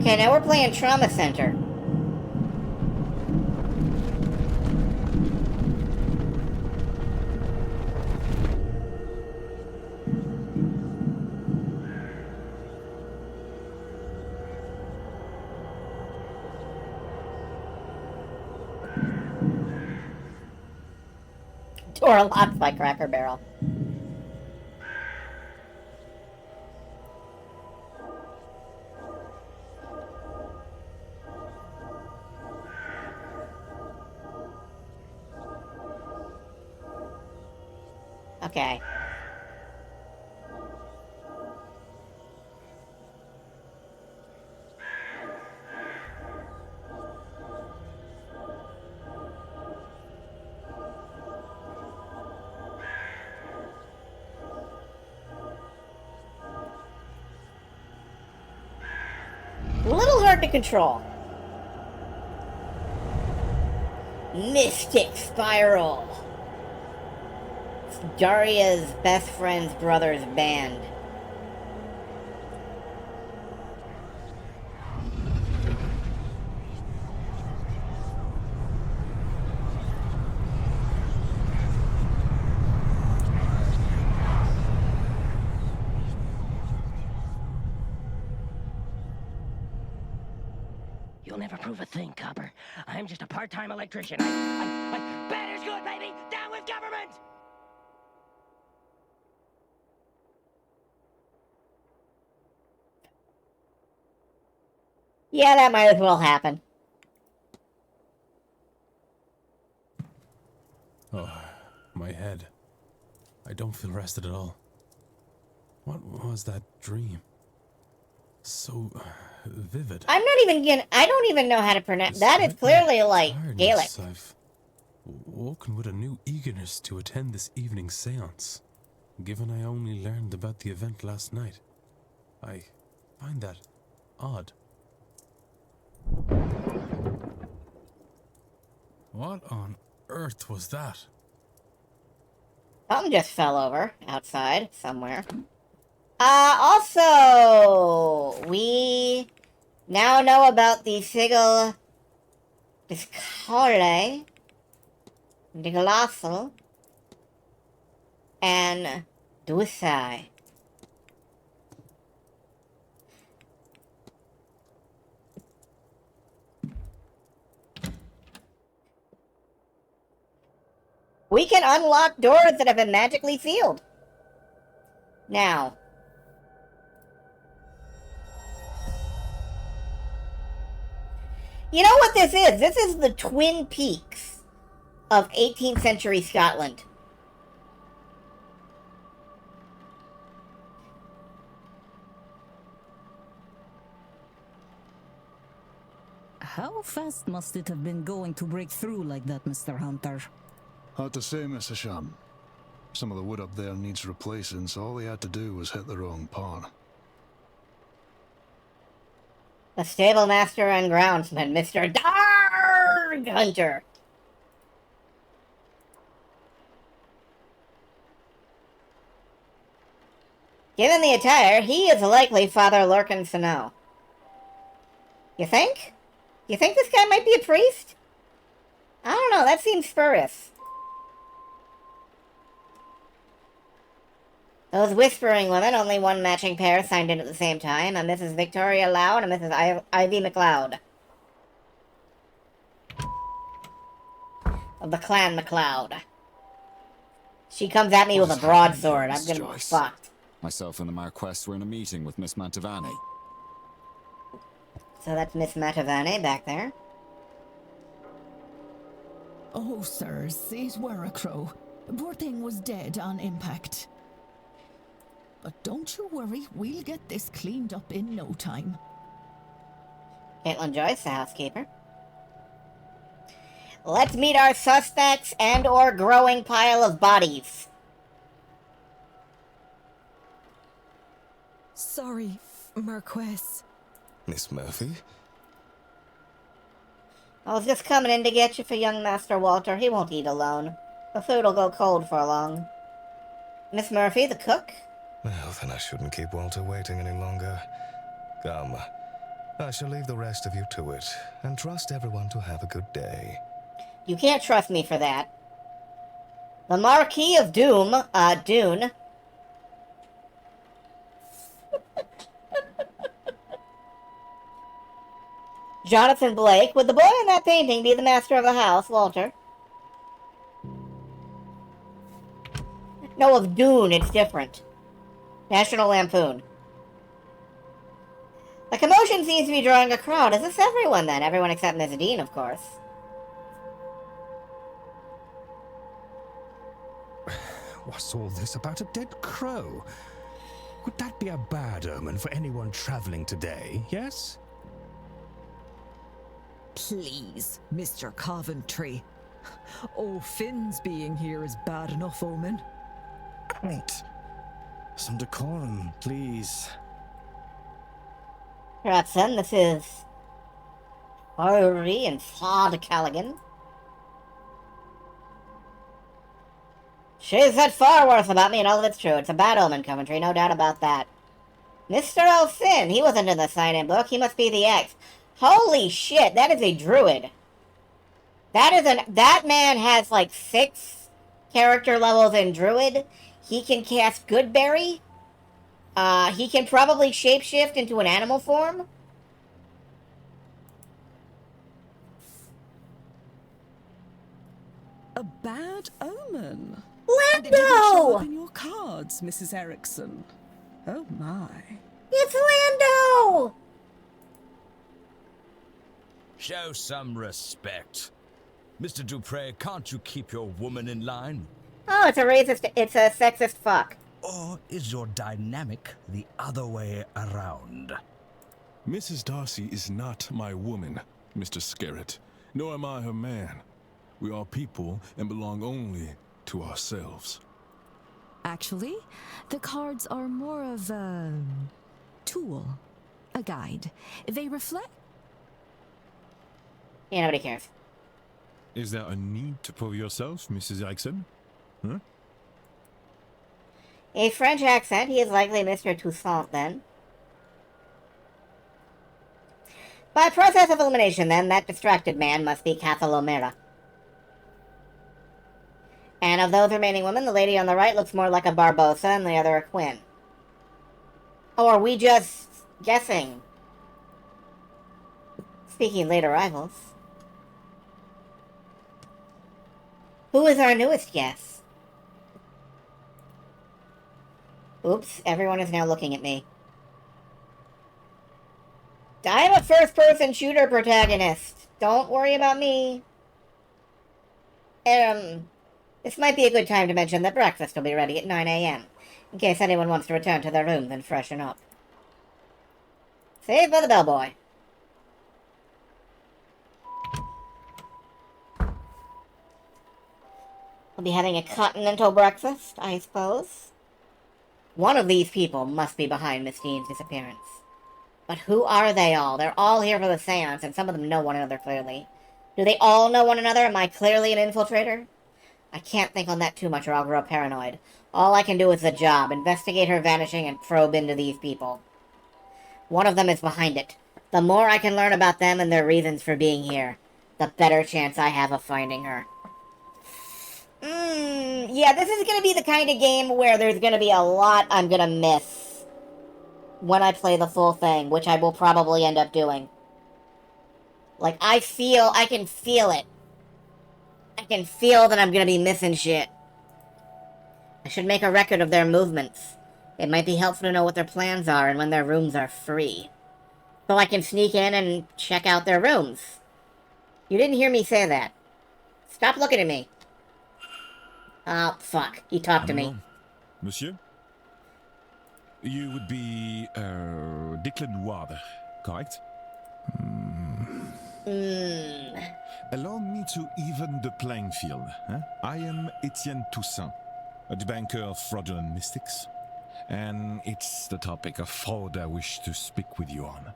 Okay, now we're playing Trauma Center. Door locked by Cracker Barrel. Okay. A little hard to control. Mystic Spiral. It's Daria's best friend's brother's band. You'll never prove a thing, Copper. I'm just a part-time electrician. Bad is good, baby! Down with government! Yeah, that might as well happen. Oh, my head. I don't feel rested at all. What was that dream? So vivid. I don't even know how to pronounce that. Is clearly like Gaelic. I've woken with a new eagerness to attend this evening's seance, given I only learned about the event last night. I find that odd. What on earth was that? Something just fell over outside somewhere. Also, we now know about the sigil Discole, the Colossal, and Duisai. We can unlock doors that have been magically sealed. Now. You know what this is? This is the Twin Peaks of 18th century Scotland. How fast must it have been going to break through like that, Mr. Hunter? Hard to say, Mr. Sham. Some of the wood up there needs replacing, so all they had to do was hit the wrong part. The stable master and groundsman, Mr. Dark Hunter. Given the attire, he is likely Father Lurkin Sano. You think? You think this guy might be a priest? I don't know, that seems spurious. Those whispering women, only one matching pair signed in at the same time, a Mrs. Victoria Loud and a Mrs. Ivy MacLeod. Of the Clan MacLeod. She comes at me with a broadsword. I'm gonna be fucked. Myself and the Marquess were in a meeting with Miss Mantovani. So that's Miss Mantovani back there. Oh, sirs, it were a crow. Poor thing was dead on impact. But don't you worry, we'll get this cleaned up in no time. Caitlin Joyce, the housekeeper. Let's meet our suspects and or growing pile of bodies. Sorry, Marquess. Miss Murphy? I was just coming in to get you for young Master Walter. He won't eat alone. The food'll go cold for long. Miss Murphy, the cook? Well, then I shouldn't keep Walter waiting any longer. Come, I shall leave the rest of you to it, and trust everyone to have a good day. You can't trust me for that. The Marquis of Dune. Jonathan Blake. Would the boy in that painting be the master of the house, Walter? No, of Dune, it's different. National Lampoon. The commotion seems to be drawing a crowd. Is this everyone, then? Everyone except Miss Dean, of course. What's all this about a dead crow? Would that be a bad omen for anyone traveling today, yes? Please, Mr. Coventry. Oh, Finn's being here is bad enough omen. Wait. Some decorum, please. Perhaps then this is Fiery and Flawed Callaghan. She said far worse about me, and all of it's true. It's a bad omen, Coventry, no doubt about that. Mr. O'Finn, he wasn't in the sign-in book. He must be the ex. Holy shit, that is a druid. That man has like 6 character levels in druid. He can cast Goodberry. He can probably shapeshift into an animal form. A bad omen. Lando! And it didn't show up in your cards, Mrs. Erickson. Oh my. It's Lando! Show some respect. Mr. Dupre, can't you keep your woman in line? Oh, it's a sexist fuck. Or is your dynamic the other way around? Mrs. Darcy is not my woman, Mr. Scarrett, nor am I her man. We are people and belong only to ourselves. Actually, the cards are more of a tool, a guide. They reflect. Yeah, nobody cares. Is there a need to prove yourself, Mrs. Erickson? Huh? A French accent, he is likely Mr. Toussaint, then. By process of elimination, then, that distracted man must be Cathalomera. And of those remaining women, the lady on the right looks more like a Barbosa and the other a Quinn. Oh, are we just guessing? Speaking of late arrivals. Who is our newest guest? Oops, everyone is now looking at me. I'm a first-person shooter protagonist. Don't worry about me. This might be a good time to mention that breakfast will be ready at 9 a.m. in case anyone wants to return to their rooms and freshen up. Saved by the bellboy. We'll be having a continental breakfast, I suppose. One of these people must be behind Miss Dean's disappearance. But who are they all? They're all here for the seance, and some of them know one another clearly. Do they all know one another? Am I clearly an infiltrator? I can't think on that too much or I'll grow paranoid. All I can do is the job. Investigate her vanishing and probe into these people. One of them is behind it. The more I can learn about them and their reasons for being here, the better chance I have of finding her. Yeah, this is going to be the kind of game where there's going to be a lot I'm going to miss when I play the full thing, which I will probably end up doing. Like, I can feel it. I can feel that I'm going to be missing shit. I should make a record of their movements. It might be helpful to know what their plans are and when their rooms are free. So I can sneak in and check out their rooms. You didn't hear me say that. Stop looking at me. Oh, fuck. He talked to me. Monsieur? You would be, Declan Ward, correct? Allow me to even the playing field. Huh? I am Etienne Toussaint, a debunker of fraudulent mystics. And it's the topic of fraud I wish to speak with you on.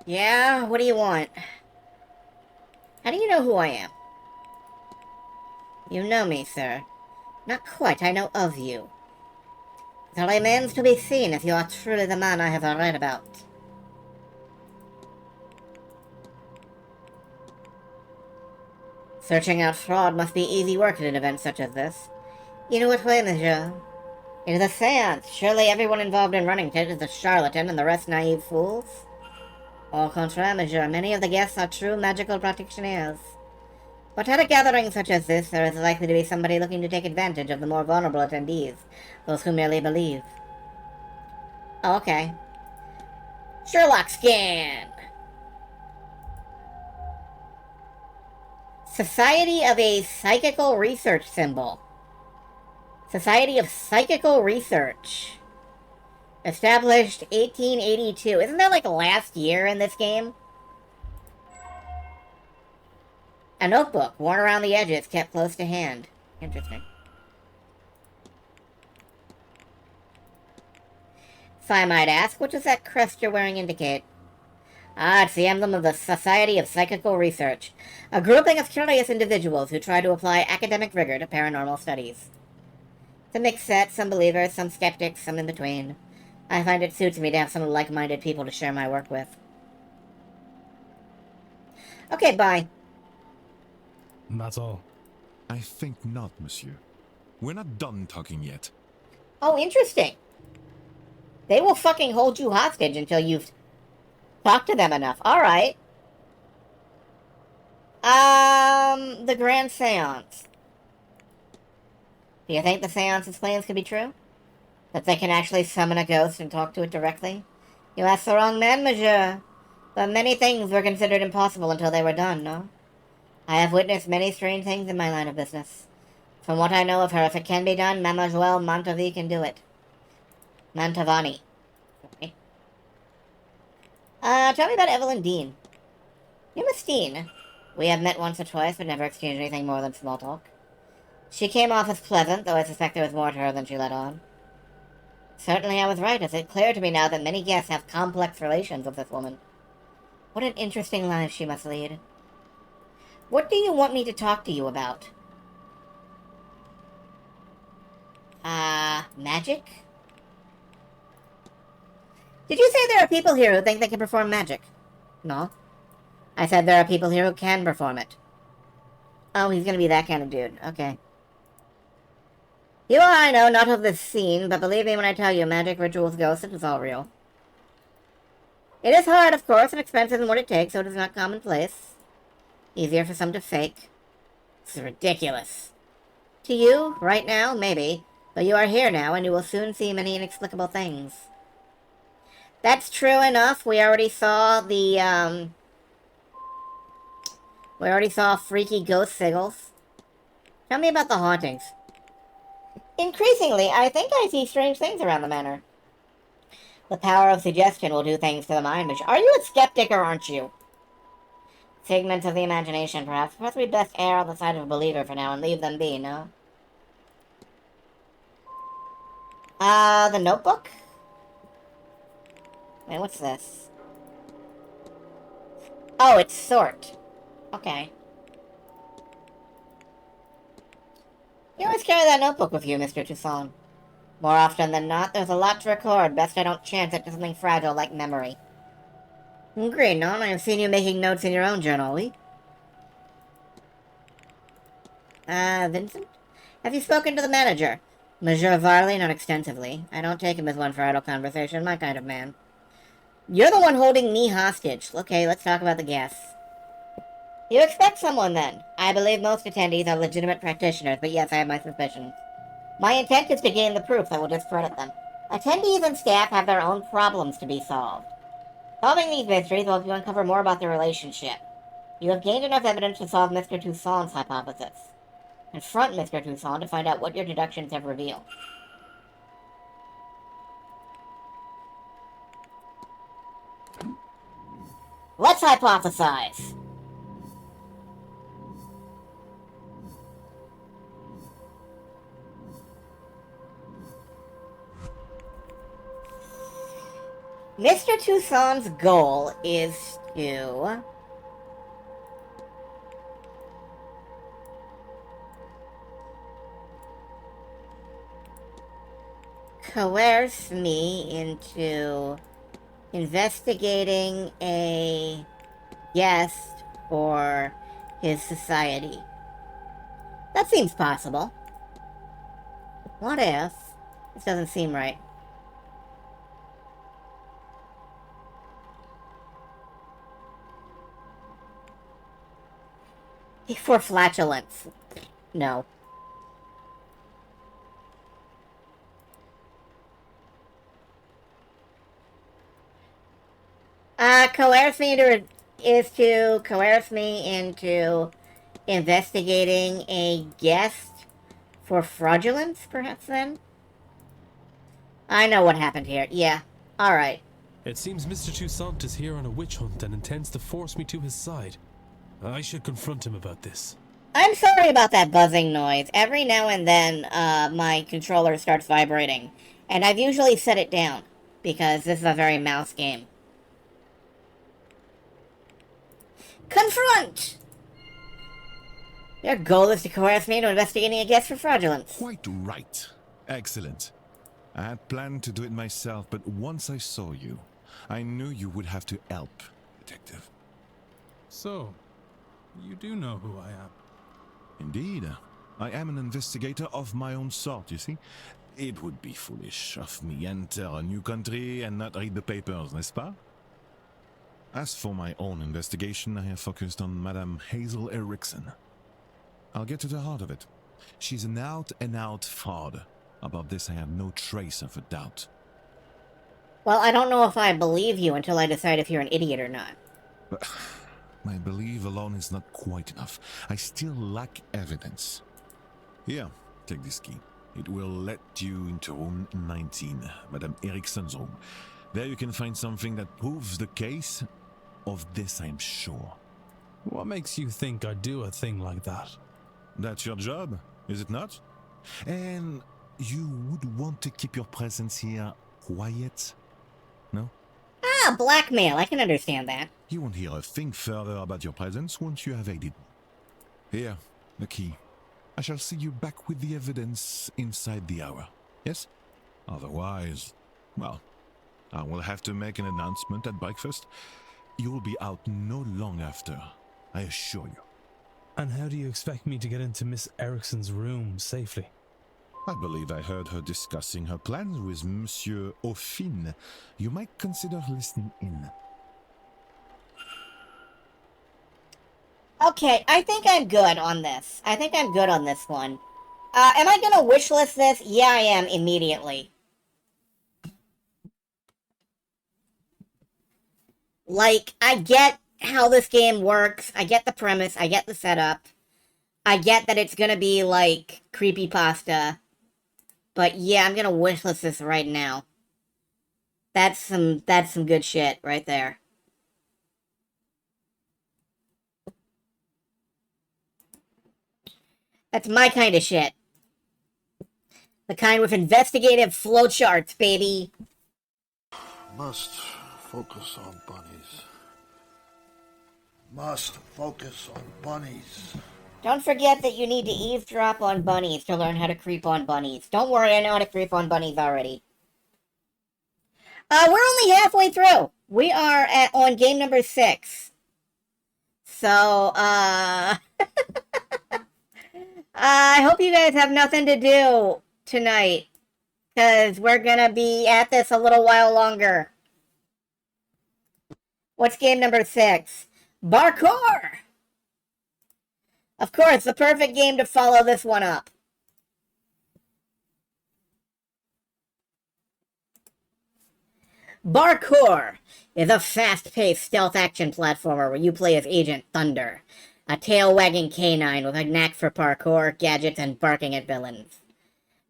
Yeah? What do you want? How do you know who I am? You know me, sir. Not quite, I know of you. There remains to be seen if you are truly the man I have read about. Searching out fraud must be easy work at an event such as this. You know what way, monsieur? It is a seance. Surely everyone involved in running it is a charlatan and the rest naive fools? Au contraire, monsieur, many of the guests are true magical practitioners. But at a gathering such as this, there is likely to be somebody looking to take advantage of the more vulnerable attendees, those who merely believe. Oh, okay. Sherlock scan! Society of a Psychical Research Symbol. Society of Psychical Research. Established 1882. Isn't that like last year in this game? A notebook, worn around the edges, kept close to hand. Interesting. If I might ask, what does that crest you're wearing indicate? Ah, it's the emblem of the Society of Psychical Research, a grouping of curious individuals who try to apply academic rigor to paranormal studies. It's a mixed set, some believers, some skeptics, some in between. I find it suits me to have some like-minded people to share my work with. Okay, bye. That's all. I think not, monsieur. We're not done talking yet. Oh, interesting. They will fucking hold you hostage until you've talked to them enough. Alright. The Grand Seance. Do you think the Seance's plans could be true? That they can actually summon a ghost and talk to it directly? You asked the wrong man, monsieur. But many things were considered impossible until they were done, no? I have witnessed many strange things in my line of business. From what I know of her, if it can be done, Mademoiselle Mantovani can do it. Mantovani. Okay. Tell me about Evelyn Dean. You Miss Dean. We have met once or twice, but never exchanged anything more than small talk. She came off as pleasant, though I suspect there was more to her than she let on. Certainly I was right, as it's clear to me now that many guests have complex relations with this woman. What an interesting life she must lead. What do you want me to talk to you about? Magic? Did you say there are people here who think they can perform magic? No. I said there are people here who can perform it. Oh, he's gonna be that kind of dude. Okay. You or I know not of this scene, but believe me when I tell you, magic, rituals, ghosts, it is all real. It is hard, of course, and expensive in what it takes, so it is not commonplace. Easier for some to fake. This is ridiculous. To you, right now, maybe, but you are here now, and you will soon see many inexplicable things. That's true enough. We already saw the, we already saw freaky ghost sigils. Tell me about the hauntings. Increasingly, I think I see strange things around the manor. The power of suggestion will do things to the mind. Are you a skeptic or aren't you? Figments of the imagination, perhaps. Perhaps we'd best err on the side of a believer for now and leave them be, no? The notebook? Wait, what's this? Oh, it's sort. Okay. You always carry that notebook with you, Mr. Toussaint. More often than not, there's a lot to record. Best I don't chance it to something fragile like memory. Great, Non. I have seen you making notes in your own journal, oui? Vincent? Have you spoken to the manager? Monsieur Varley, not extensively. I don't take him as one for idle conversation, my kind of man. You're the one holding me hostage. Okay, let's talk about the guests. You expect someone, then? I believe most attendees are legitimate practitioners, but yes, I have my suspicions. My intent is to gain the proof that will discredit them. Attendees and staff have their own problems to be solved. Solving these mysteries will help you uncover more about their relationship. You have gained enough evidence to solve Mr. Toussaint's hypothesis. Confront Mr. Toussaint to find out what your deductions have revealed. Let's hypothesize. Mr. Toussaint's goal is to coerce me into investigating a guest for his society. That seems possible. What if? This doesn't seem right. For flatulence. No. Coerce me to coerce me into investigating a guest for fraudulence, perhaps then? I know what happened here. Yeah. Alright. It seems Mr. Toussaint is here on a witch hunt and intends to force me to his side. I should confront him about this. I'm sorry about that buzzing noise. Every now and then, my controller starts vibrating, and I've usually set it down. because this is a very mouse game. Confront! Your goal is to coerce me into investigating a guest for fraudulence. Quite right. Excellent. I had planned to do it myself, but once I saw you, I knew you would have to help, Detective. So, you do know who I am? Indeed. I am an investigator of my own sort, you see. It would be foolish of me enter a new country and not read the papers, n'est-ce pas? As for my own investigation, I have focused on Madame Hazel Erickson. I'll get to the heart of it. She's an out-and-out fraud. About this, I have no trace of a doubt. Well, I don't know if I believe you until I decide if you're an idiot or not. But my belief alone is not quite enough. I still lack evidence. Here, take this key. It will let you into room 19, Madame Erickson's room. There you can find something that proves the case. Of this, I'm sure. What makes you think I'd do a thing like that? That's your job, is it not? And you would want to keep your presence here quiet? No? Ah, blackmail. I can understand that. You won't hear a thing further about your presence once you have aided me. Here, the key. I shall see you back with the evidence inside the hour. Yes? Otherwise, well, I will have to make an announcement at breakfast. You will be out no long after, I assure you. And how do you expect me to get into Miss Erickson's room safely? I believe I heard her discussing her plans with Monsieur Aufin. You might consider listening in. Okay, I think I'm good on this. I think I'm good on this one. Am I gonna wishlist this? Yeah, I am, immediately. Like, I get how this game works. I get the premise. I get the setup. I get that it's gonna be, like, creepypasta. But yeah, I'm gonna wishlist this right now. That's some good shit right there. That's my kind of shit. The kind with investigative flowcharts, baby. Must focus on bunnies. Must focus on bunnies. Don't forget that you need to eavesdrop on bunnies to learn how to creep on bunnies. Don't worry, I know how to creep on bunnies already. We're only halfway through. We are on game number 6. So, I hope you guys have nothing to do tonight, because we're gonna be at this a little while longer. What's game number 6? Barkour! Of course, the perfect game to follow this one up. Barkour is a fast-paced stealth action platformer where you play as Agent Thunder, a tail-wagging canine with a knack for parkour, gadgets, and barking at villains.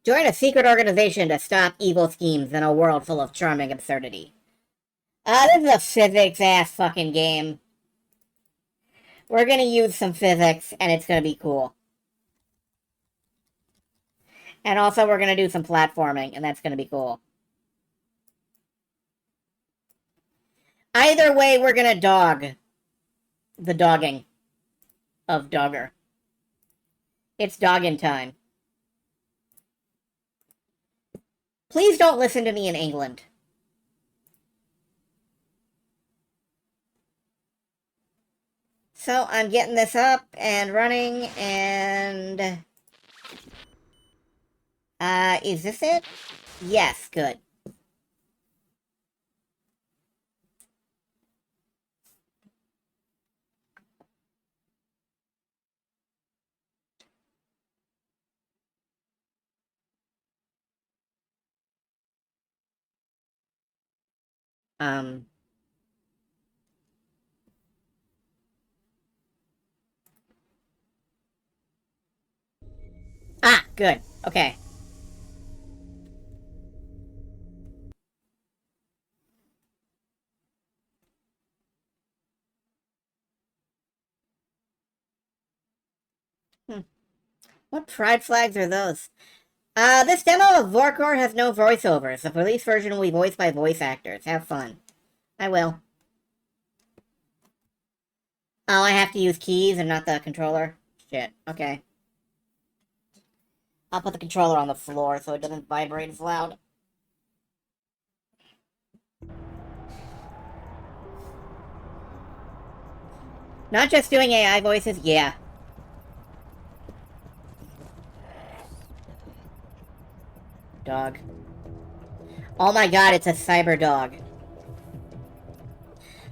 Join a secret organization to stop evil schemes in a world full of charming absurdity. This is a physics-ass fucking game. We're gonna use some physics, and it's gonna be cool. And also, we're gonna do some platforming, and that's gonna be cool. Either way, we're gonna dog the dogging of Dogger. It's dogging time. Please don't listen to me in England. So I'm getting this up and running, and is this it? Yes, good. Ah, good. Okay. What pride flags are those? This demo of Barkour has no voiceovers. The police version will be voiced by voice actors. Have fun. I will. Oh, I have to use keys and not the controller? Shit, okay. I'll put the controller on the floor so it doesn't vibrate as loud. Not just doing AI voices, yeah. Dog. Oh my god, it's a cyber dog.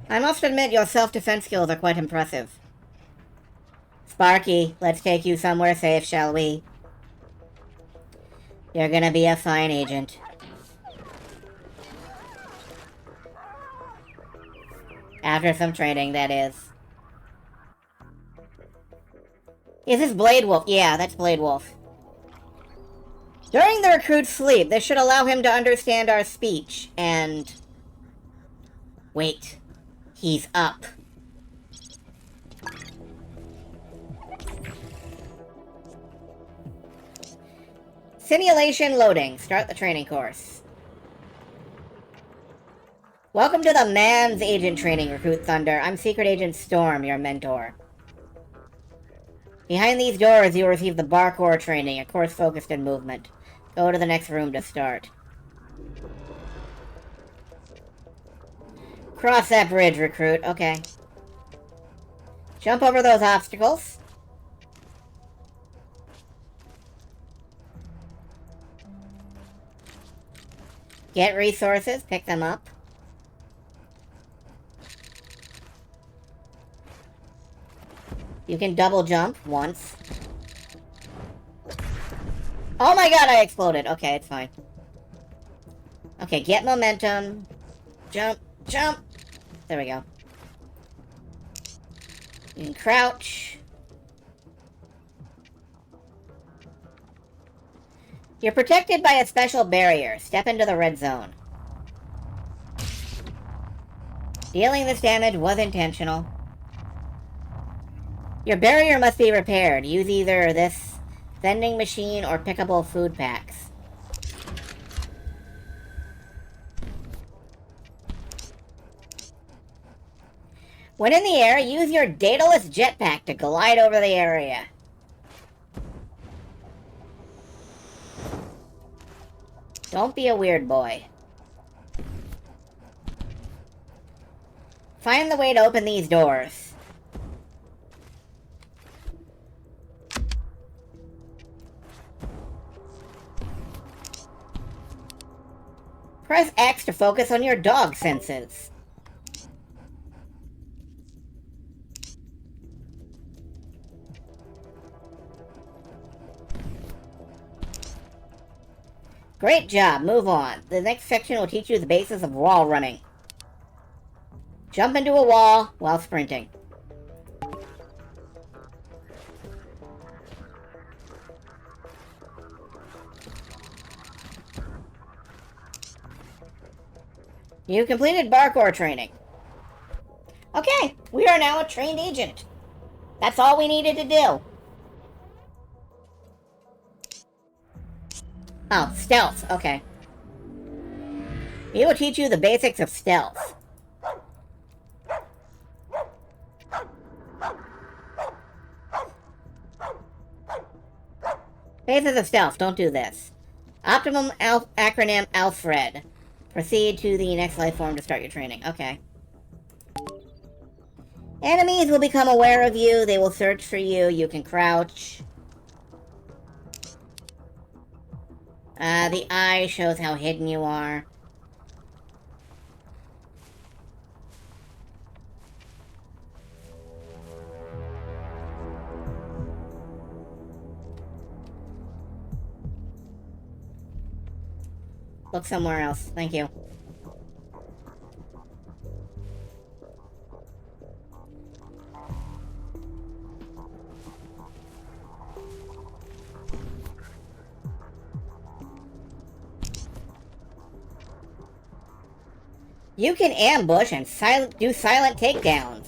I must admit, your self-defense skills are quite impressive. Sparky, let's take you somewhere safe, shall we? You're gonna be a fine agent. After some training, that is. Is this Blade Wolf? Yeah, that's Blade Wolf. During the recruit's sleep, this should allow him to understand our speech, and... Wait. He's up. Simulation loading. Start the training course. Welcome to the Man's Agent Training, Recruit Thunder. I'm Secret Agent Storm, your mentor. Behind these doors, you'll receive the Barkour training, a course focused in movement. Go to the next room to start. Cross that bridge, Recruit. Okay. Jump over those obstacles. Get resources, pick them up. You can double jump once. Oh my god, I exploded. Okay, it's fine. Okay, get momentum. Jump, jump. There we go. You can crouch. You're protected by a special barrier. Step into the red zone. Dealing this damage was intentional. Your barrier must be repaired. Use either this vending machine or pickable food packs. When in the air, use your dataless jetpack to glide over the area. Don't be a weird boy. Find the way to open these doors. Press X to focus on your dog senses. Great job, move on. The next section will teach you the basis of wall running. Jump into a wall while sprinting. You completed Barkour training. Okay, we are now a trained agent. That's all we needed to do. Oh, stealth, okay. He will teach you the basics of stealth. Basics of stealth, don't do this. Optimum acronym Alfred. Proceed to the next life form to start your training. Okay. Enemies will become aware of you. They will search for you. You can crouch. The eye shows how hidden you are. Look somewhere else. Thank you. You can ambush and do silent takedowns.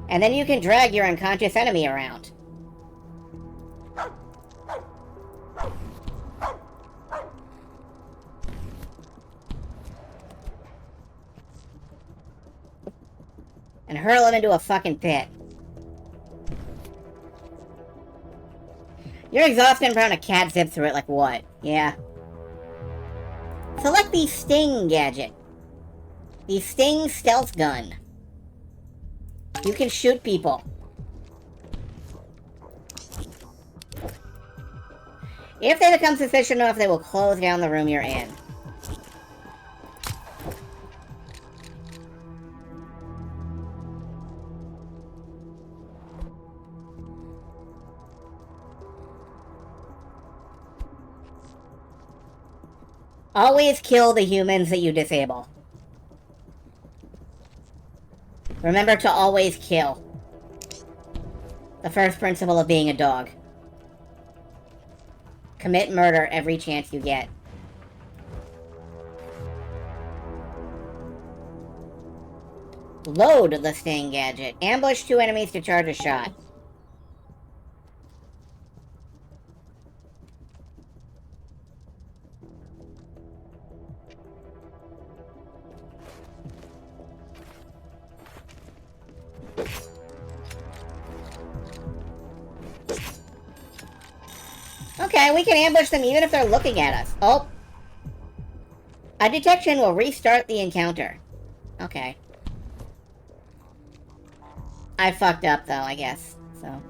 And then you can drag your unconscious enemy around. and hurl him into a fucking pit. You're exhausted and trying to cat zip through it like what? Yeah. Select the Sting gadget. The Sting stealth gun. You can shoot people. If they become suspicious enough, they will close down the room you're in. Always kill the humans that you disable. Remember to always kill. The first principle of being a dog. Commit murder every chance you get. Load the Sting gadget. Ambush 2 enemies to charge a shot. Okay, we can ambush them even if they're looking at us. Oh. A detection will restart the encounter. Okay. I fucked up, though, I guess. So.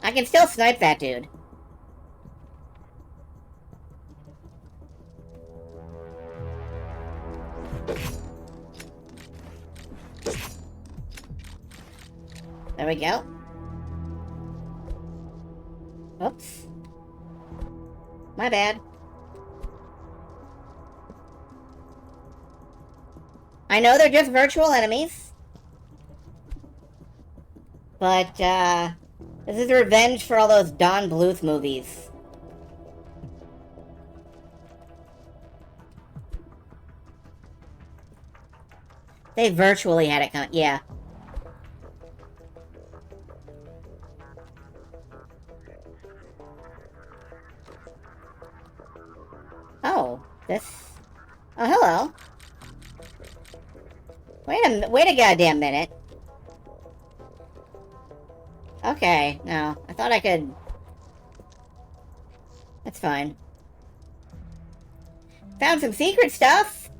I can still snipe that dude. There we go. Oops. My bad. I know they're just virtual enemies. But, this is revenge for all those Don Bluth movies. They virtually had it come. Yeah. Oh, this... Oh, hello. Wait a goddamn minute. Okay, no. I thought I could... That's fine. Found some secret stuff!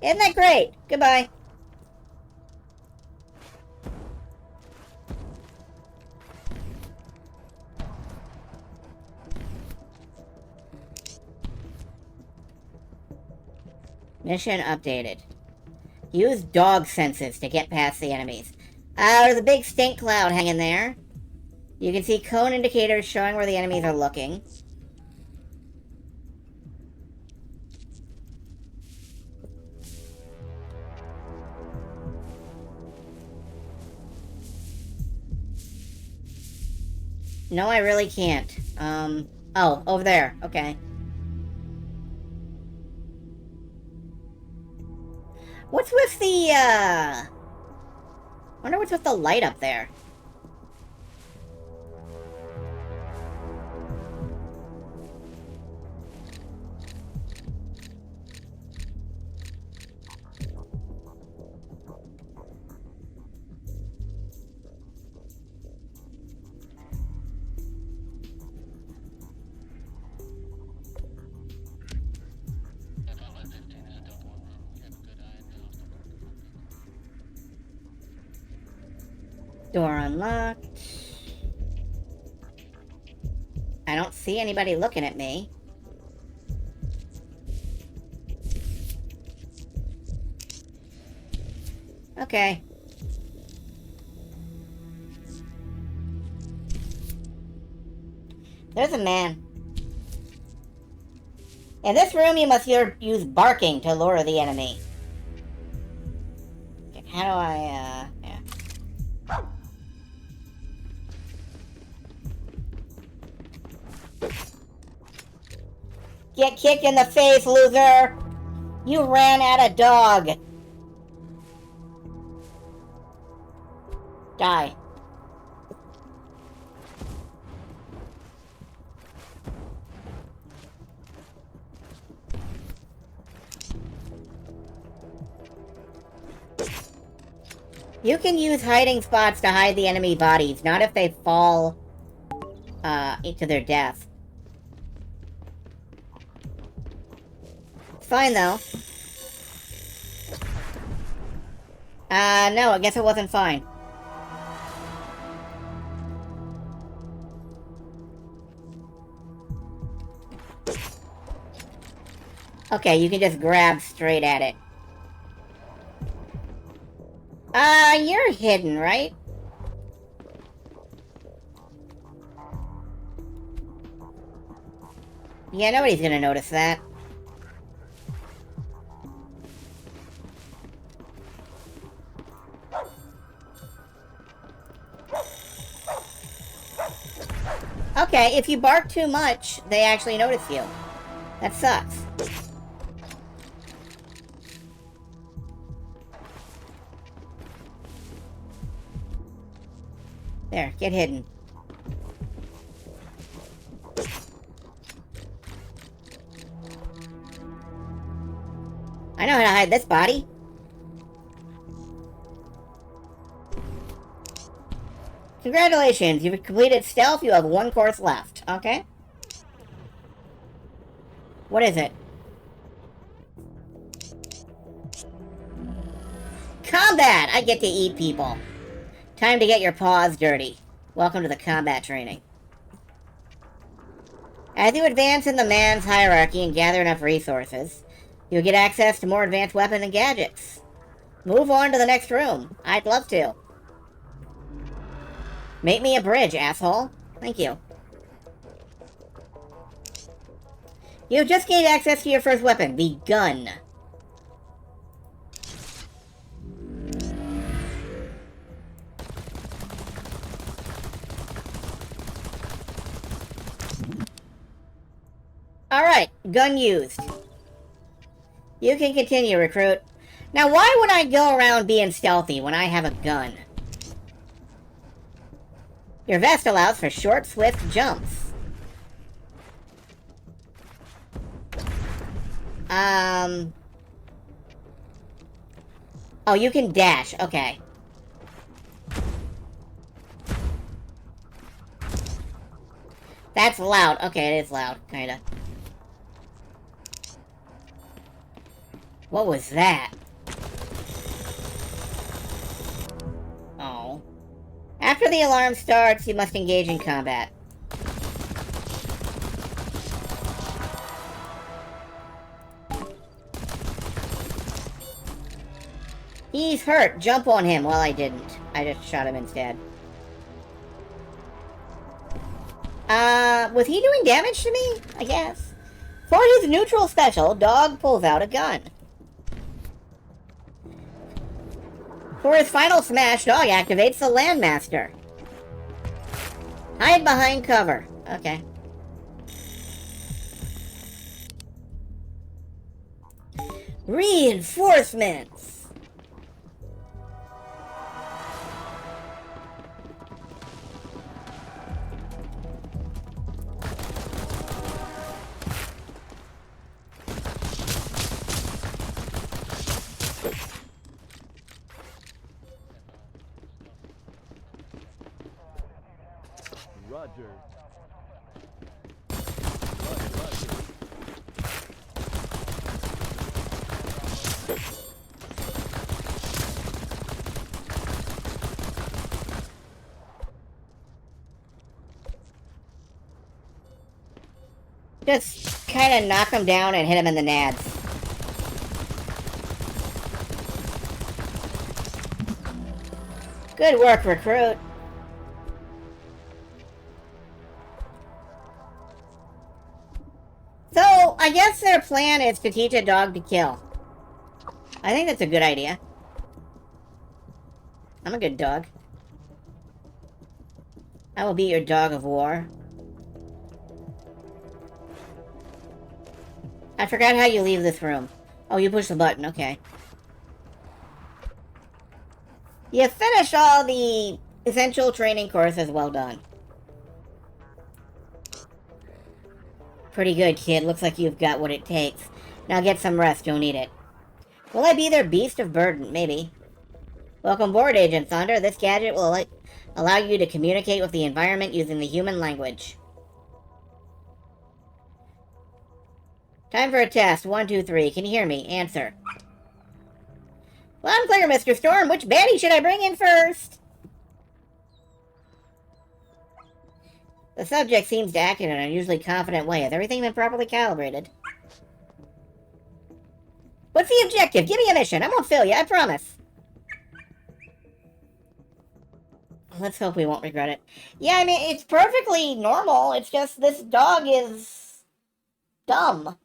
Isn't that great? Goodbye. Mission updated. Use dog senses to get past the enemies. There's a big stink cloud hanging there. You can see cone indicators showing where the enemies are looking. No, I really can't. Oh, over there. Okay. What's with the, wonder what's with the light up there. Door unlocked. I don't see anybody looking at me. Okay. There's a man. In this room, you must use barking to lure the enemy. Okay, how do I, yeah. Get kicked in the face, loser! You ran at a dog! Die. You can use hiding spots to hide the enemy bodies, not if they fall into their death. It's fine, though. No, I guess it wasn't fine. Okay, you can just grab straight at it. You're hidden, right? Yeah, nobody's gonna notice that. Okay, if you bark too much, they actually notice you. That sucks. There, get hidden. I know how to hide this body. Congratulations, you've completed stealth. You have 1 course left. Okay. What is it? Combat! I get to eat people. Time to get your paws dirty. Welcome to the combat training. As you advance in the man's hierarchy and gather enough resources, you'll get access to more advanced weapons and gadgets. Move on to the next room. I'd love to. Make me a bridge, asshole. Thank you. You've just gained access to your first weapon, the gun. Alright, gun used. You can continue, recruit. Now, why would I go around being stealthy when I have a gun? Your vest allows for short, swift jumps. Oh, you can dash. Okay. That's loud. Okay, it is loud. Kinda. What was that? Oh. After the alarm starts, you must engage in combat. He's hurt. Jump on him. Well, I didn't. I just shot him instead. Was he doing damage to me? I guess. For his neutral special, Dog pulls out a gun. For his final smash, Dog activates the Landmaster. Hide behind cover. Okay. Reinforcements! Roger. Just kind of knock him down and hit him in the nads. Good work, recruit. So, I guess their plan is to teach a dog to kill. I think that's a good idea. I'm a good dog. I will be your dog of war. I forgot how you leave this room. Oh, you push the button, okay. You finished all the essential training courses, well done. Pretty good, kid. Looks like you've got what it takes. Now get some rest, you'll need it. Will I be their beast of burden? Maybe. Welcome aboard, Agent Thunder. This gadget will allow you to communicate with the environment using the human language. Time for a test. 1, 2, 3. Can you hear me? Answer. Well, I'm clear, Mr. Storm. Which baddie should I bring in first? The subject seems to act in an unusually confident way. Has everything been properly calibrated? What's the objective? Give me a mission. I won't fail you, I promise. Let's hope we won't regret it. Yeah, I mean, it's perfectly normal. It's just this dog is dumb.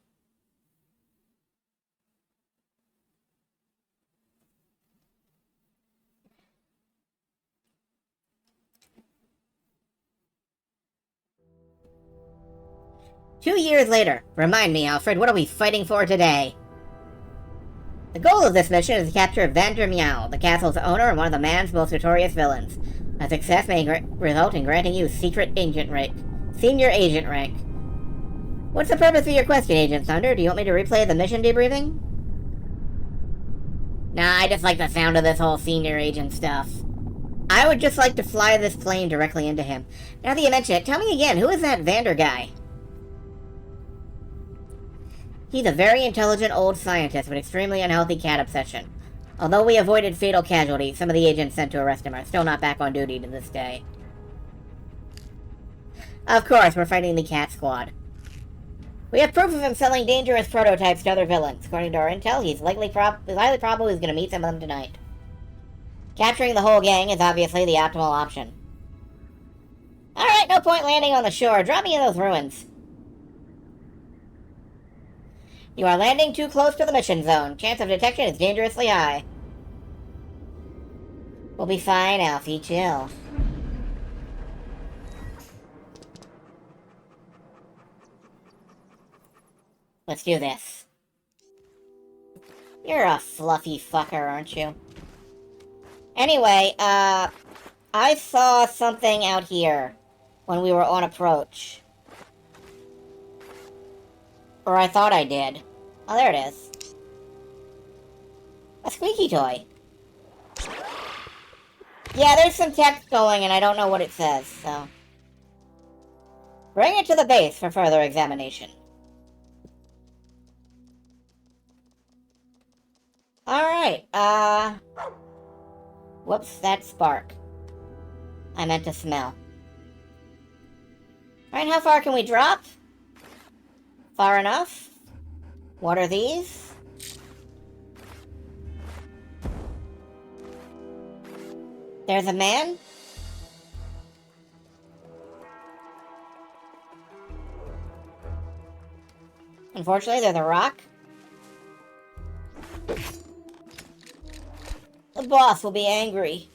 Two years later. Remind me, Alfred, what are we fighting for today? The goal of this mission is to capture Vander Meow, the castle's owner and one of the man's most notorious villains. A success may result in granting you secret agent rank. Senior agent rank. What's the purpose of your question, Agent Thunder? Do you want me to replay the mission debriefing? Nah, I just like the sound of this whole senior agent stuff. I would just like to fly this plane directly into him. Now that you mention it, tell me again, who is that Vander guy? He's a very intelligent old scientist with extremely unhealthy cat obsession. Although we avoided fatal casualties, some of the agents sent to arrest him are still not back on duty to this day. Of course, we're fighting the Cat Squad. We have proof of him selling dangerous prototypes to other villains. According to our intel, he's highly probable he's going to meet some of them tonight. Capturing the whole gang is obviously the optimal option. Alright, no point landing on the shore. Drop me in those ruins. You are landing too close to the mission zone. Chance of detection is dangerously high. We'll be fine, Alfie. Chill. Let's do this. You're a fluffy fucker, aren't you? Anyway, I saw something out here when we were on approach. Or I thought I did. Oh, there it is. A squeaky toy. Yeah, there's some text going and I don't know what it says, so... Bring it to the base for further examination. Alright, whoops, that spark. I meant to smell. Alright, how far can we drop? Far enough? What are these? There's a man? Unfortunately, there's a rock. The boss will be angry.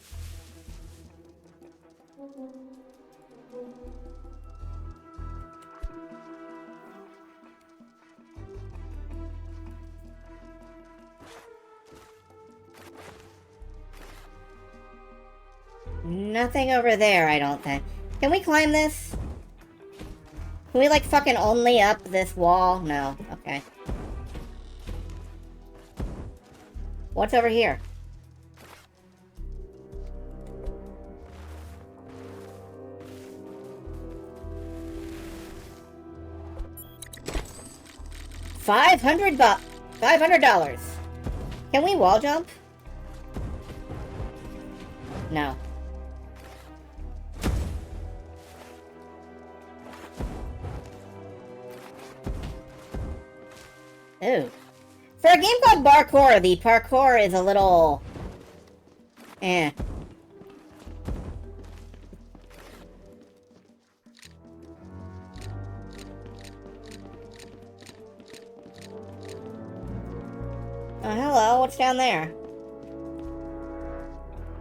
Nothing over there, I don't think. Can we climb this? Can we, like, fucking only up this wall? No. Okay. What's over here? $500. Can we wall jump? No. Ooh. For a game called Barkour, the parkour is a little... eh. Oh, hello. What's down there?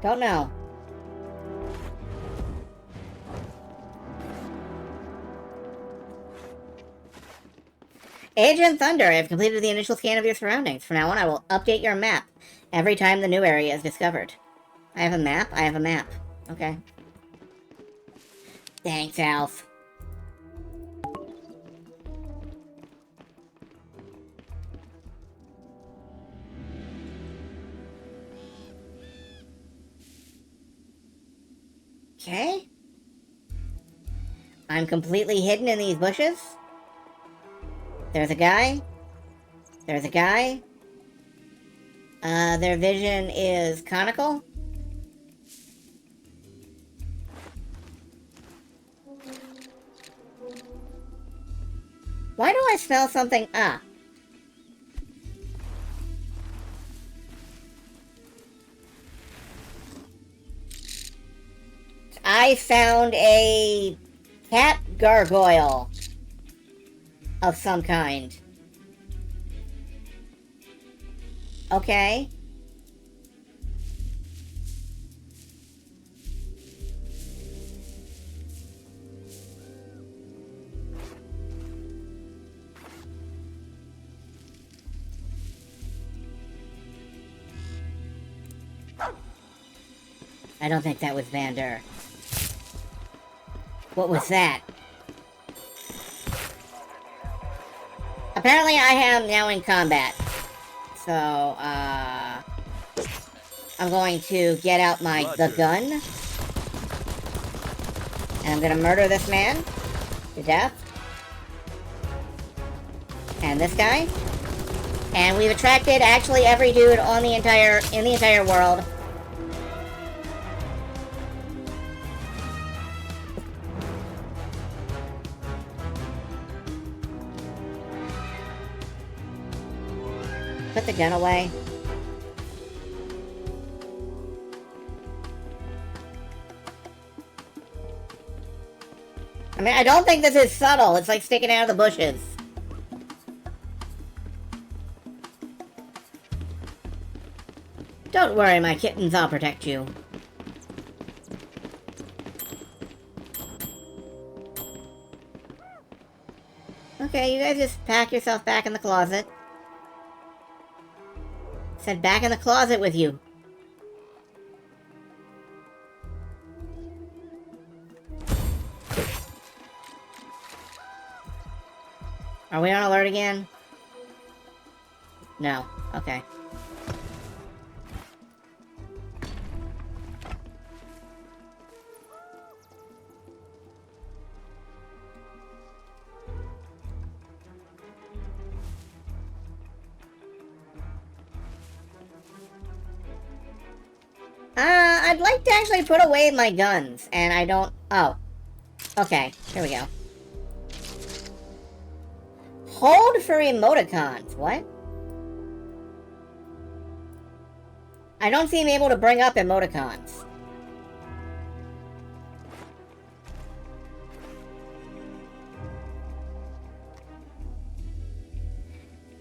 Don't know. Agent Thunder, I have completed the initial scan of your surroundings. From now on, I will update your map every time the new area is discovered. I have a map? I have a map. Okay. Thanks, Alf. I'm completely hidden in these bushes. There's a guy. There's a guy. Their vision is conical. Why do I smell something? Ah. I found a cat gargoyle of some kind. Okay. I don't think that was Vander. What was that? Apparently I am now in combat. So, I'm going to get out the gun. And I'm gonna murder this man to death. And this guy. And we've attracted actually every dude on the entire world. Put the gun away. I mean, I don't think this is subtle. It's like sticking out of the bushes. Don't worry, my kittens, I'll protect you. Okay, you guys just pack yourself back in the closet. Said back in the closet with you. Are we on alert again? No. Okay. I'd like to actually put away my guns, and I don't... Oh. Okay, here we go. Hold for emoticons. What? I don't seem able to bring up emoticons.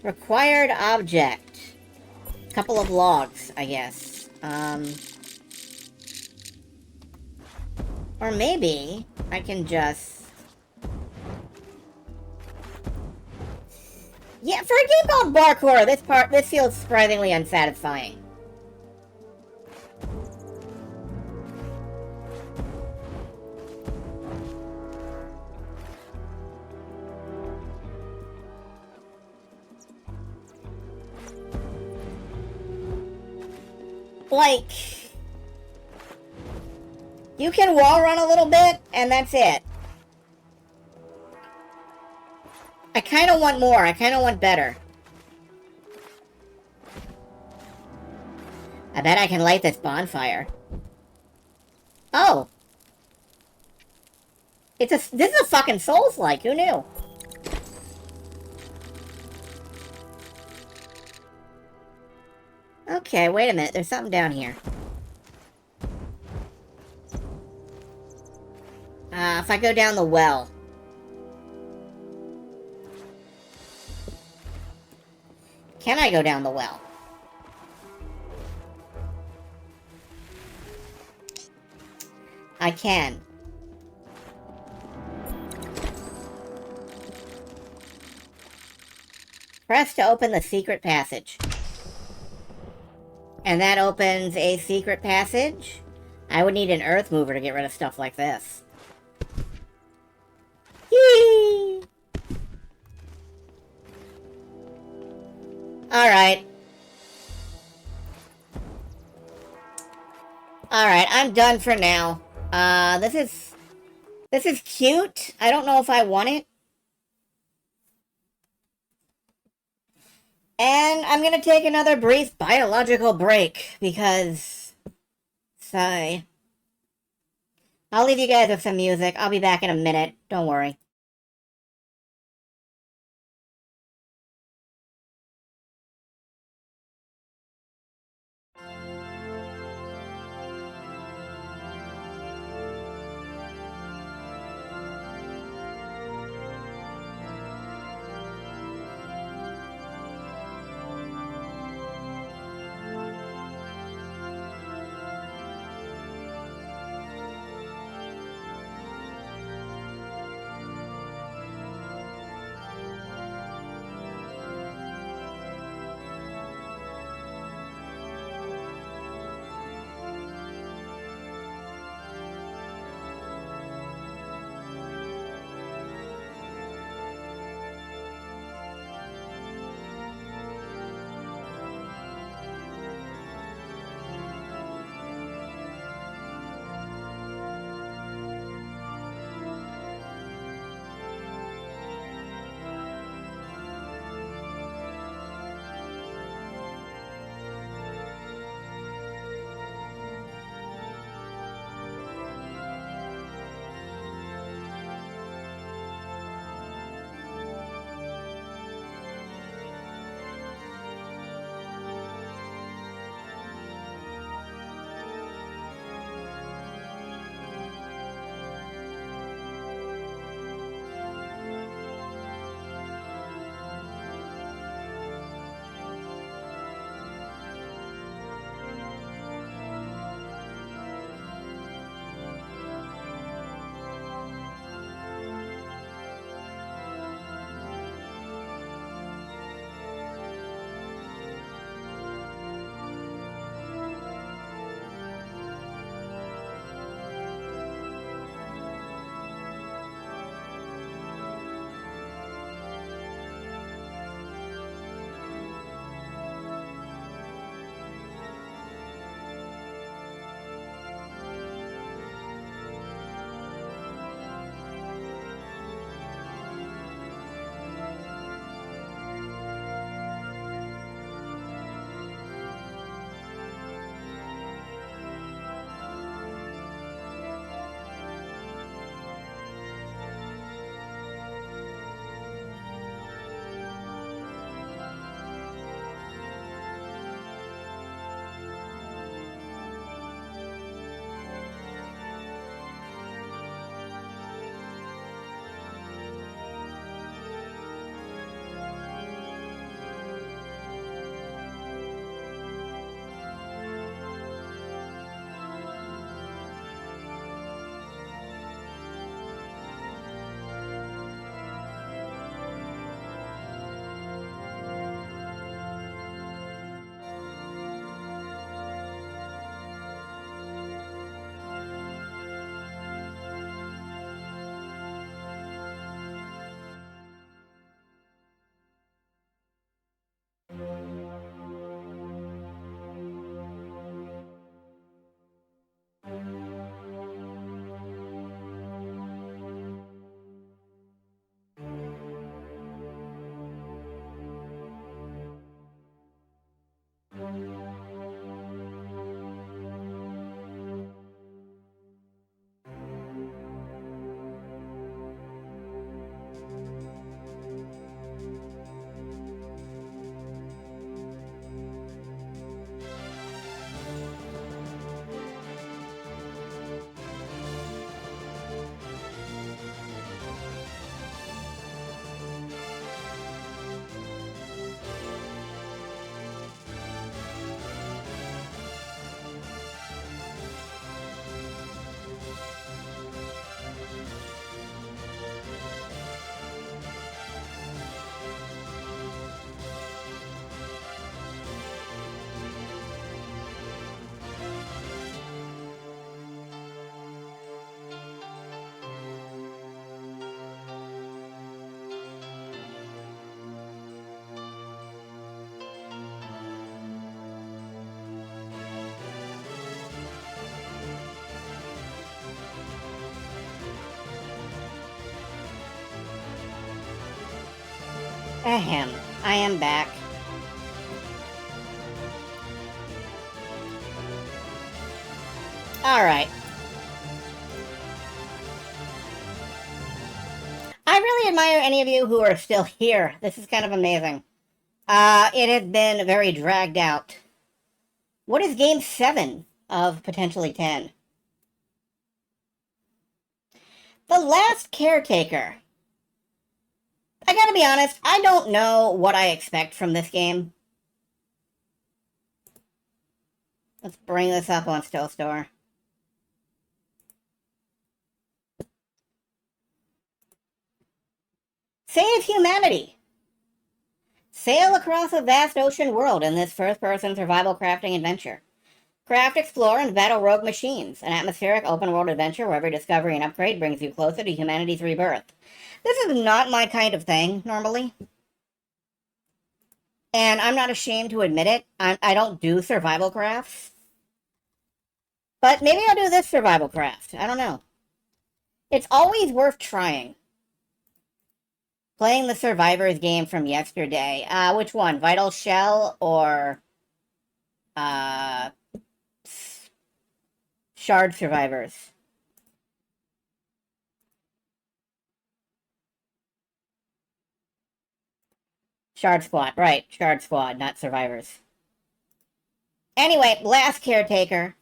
Required object. Couple of logs, I guess. Or maybe I can just... Yeah, for a game called Barkour, this feels surprisingly unsatisfying. Like, you can wall run a little bit, and that's it. I kind of want more. I kind of want better. I bet I can light this bonfire. Oh. This is a fucking Souls-like. Who knew? Okay, wait a minute. There's something down here. If I go down the well. Can I go down the well? I can. Press to open the secret passage. And that opens a secret passage. I would need an earth mover to get rid of stuff like this. Yee! Alright. Alright, I'm done for now. This is This is cute. I don't know if I want it. And I'm gonna take another brief biological break, because... Sigh. I'll leave you guys with some music. I'll be back in a minute. Don't worry. Ahem. I am back. Alright. I really admire any of you who are still here. This is kind of amazing. It has been very dragged out. What is game 7 of potentially 10? The Last Caretaker. I gotta be honest, I don't know what I expect from this game. Let's bring this up on Still Store. Save humanity! Sail across a vast ocean world in this first-person survival crafting adventure. Craft, explore, and battle rogue machines. An atmospheric open-world adventure where every discovery and upgrade brings you closer to humanity's rebirth. This is not my kind of thing, normally. And I'm not ashamed to admit it. I don't do survival crafts. But maybe I'll do this survival craft. I don't know. It's always worth trying. Playing the Survivors game from yesterday. Which one? Vital Shell or... Shard Survivors? Shard Squad. Right. Shard Squad, not Survivors. Anyway, Last Caretaker.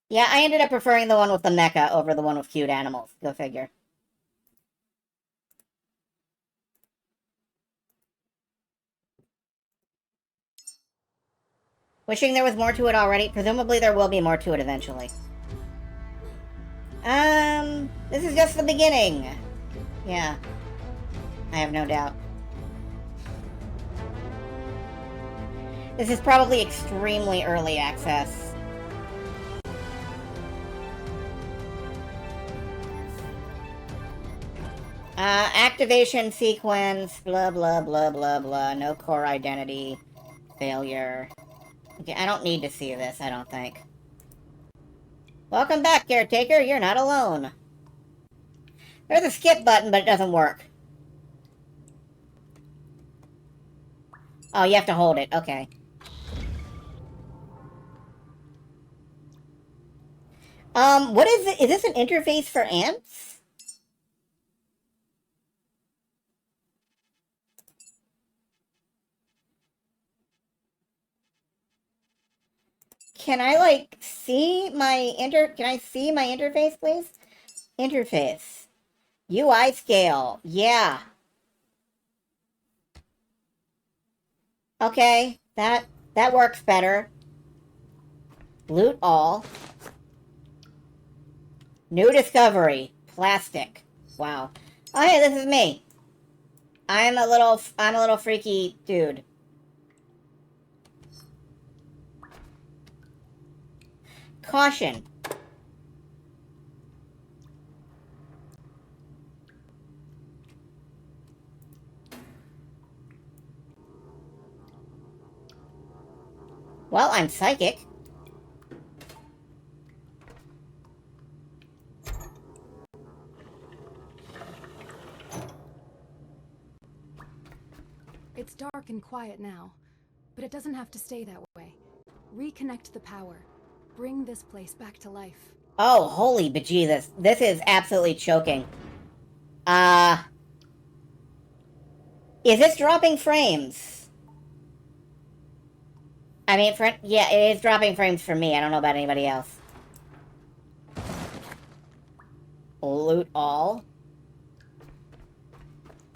Yeah, I ended up preferring the one with the mecha over the one with cute animals. Go figure. Wishing there was more to it already. Presumably there will be more to it eventually. This is just the beginning. Yeah. I have no doubt. This is probably extremely early access. Activation sequence, blah, blah, blah, blah, blah. No core identity. Failure. Okay, I don't need to see this, I don't think. Welcome back, Caretaker. You're not alone. There's a skip button, but it doesn't work. Oh, you have to hold it. Okay. What is it? Is this an interface for ants? Can I, like, see my can I see my interface, please? Interface. UI scale. Yeah. Okay, that works better. Loot all. New discovery. Plastic. Wow. Oh, hey, this is me. I'm a little freaky dude. Caution. Well, I'm psychic. It's dark and quiet now, but it doesn't have to stay that way. Reconnect the power. Bring this place back to life. Oh, holy bejesus. This is absolutely choking. Is this dropping frames? I mean, yeah, it is dropping frames for me. I don't know about anybody else. Loot all.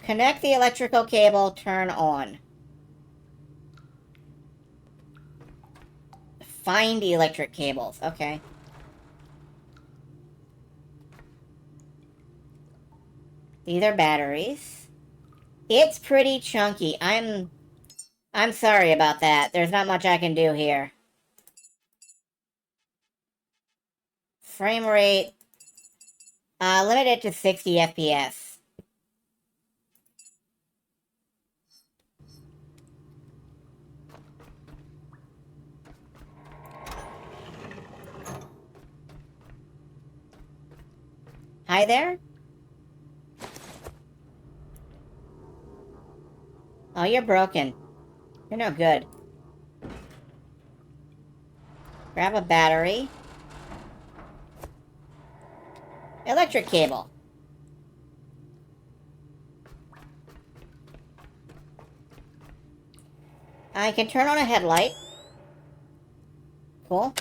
Connect the electrical cable, turn on. Find electric cables, okay. These are batteries. It's pretty chunky. I'm sorry about that. There's not much I can do here. Frame rate. Limit it to 60 FPS. Hi there? Oh, you're broken. You're no good. Grab a battery. Electric cable. I can turn on a headlight. Cool.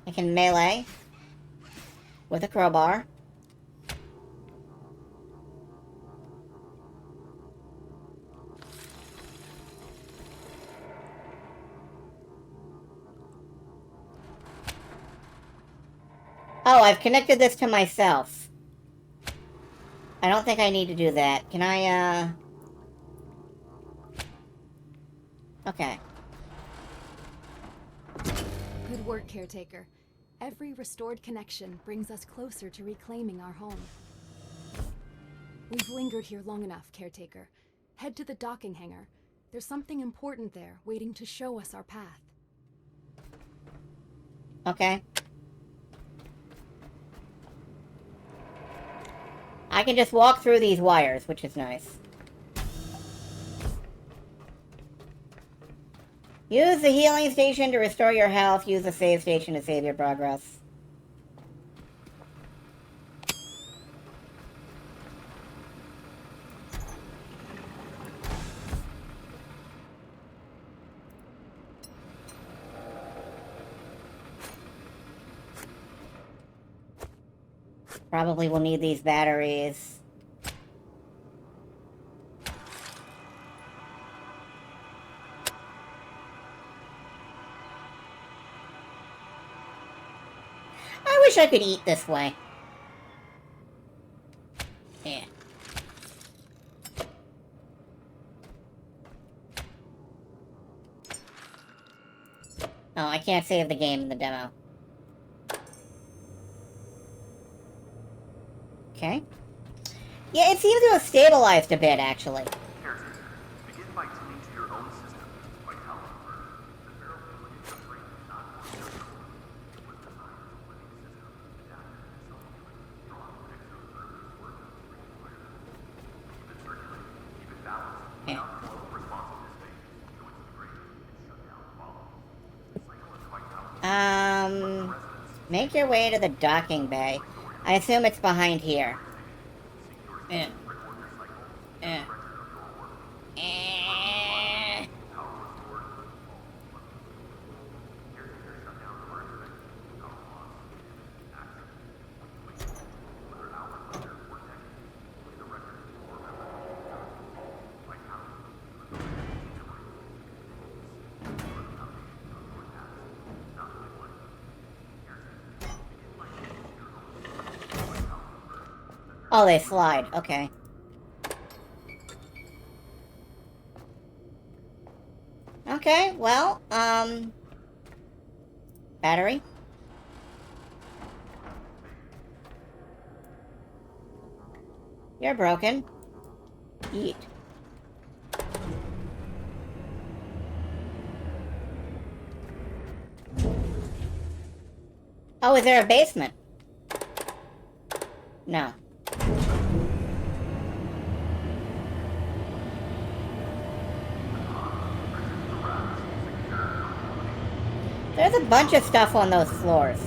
I can melee with a crowbar. Oh, I've connected this to myself. I don't think I need to do that. Can I, Okay. Good work, Caretaker. Every restored connection brings us closer to reclaiming our home. We've lingered here long enough, Caretaker. Head to the docking hangar. There's something important there, waiting to show us our path. Okay. I can just walk through these wires, which is nice. Use the healing station to restore your health. Use the save station to save your progress. Probably will need these batteries. I wish I could eat this way. Yeah. Oh, I can't save the game in the demo. Okay. Yeah, it seems to have stabilized a bit, actually. Begin by tuning to your own system. By caliber, the barrel will hit the brain, not more surgical. It was designed as a living system, adapted to self-healing, drawn connects to observers work in the environment. Keep it circulating, keep it balanced, without flow responsiveness phase. So it's the brain, and shut down follows. The cycle is quite powerful. Make your way to the docking bay. I assume it's behind here. Eh. Eh. Eh. Oh, they slide. Okay. Okay, well, battery. You're broken. Eat. Oh, is there a basement? No. There's a bunch of stuff on those floors.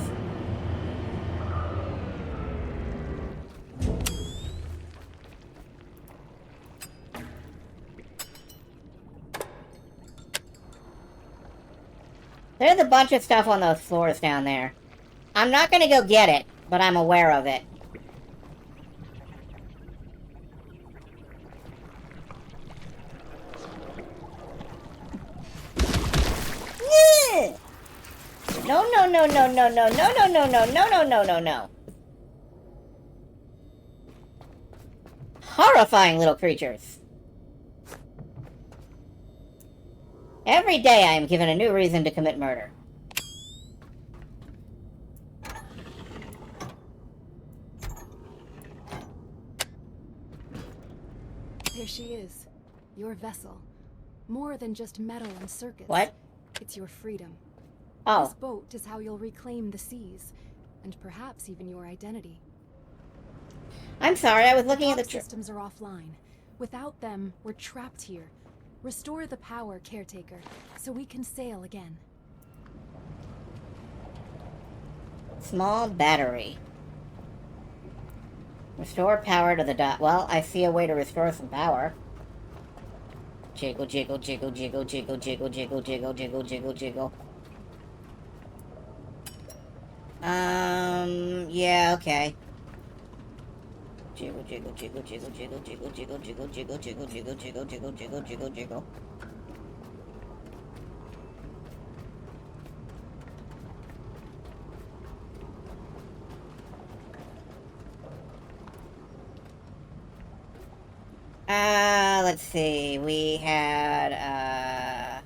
There's a bunch of stuff on those floors down there. I'm not gonna go get it, but I'm aware of it. No, no, no, no, no, no, no, no, no, no, no, no, no, no, no. Horrifying little creatures. Every day I am given a new reason to commit murder. There she is. Your vessel. More than just metal and circuits. What? It's your freedom. Oh. This boat is how you'll reclaim the seas, and perhaps even your identity. I'm sorry, I was looking at the systems are offline. Without them, we're trapped here. Restore the power, Caretaker, so we can sail again. Small battery. Restore power to the dot. Well, I see a way to restore some power. Jiggle, jiggle, jiggle, jiggle, jiggle, jiggle, jiggle, jiggle, jiggle, jiggle, jiggle. Yeah, okay. Jiggle, jiggle, jiggle, jiggle, jiggle, jiggle, jiggle, jiggle, jiggle, jiggle, jiggle, jiggle, jiggle, jiggle, jiggle, jiggle. Let's see. We had,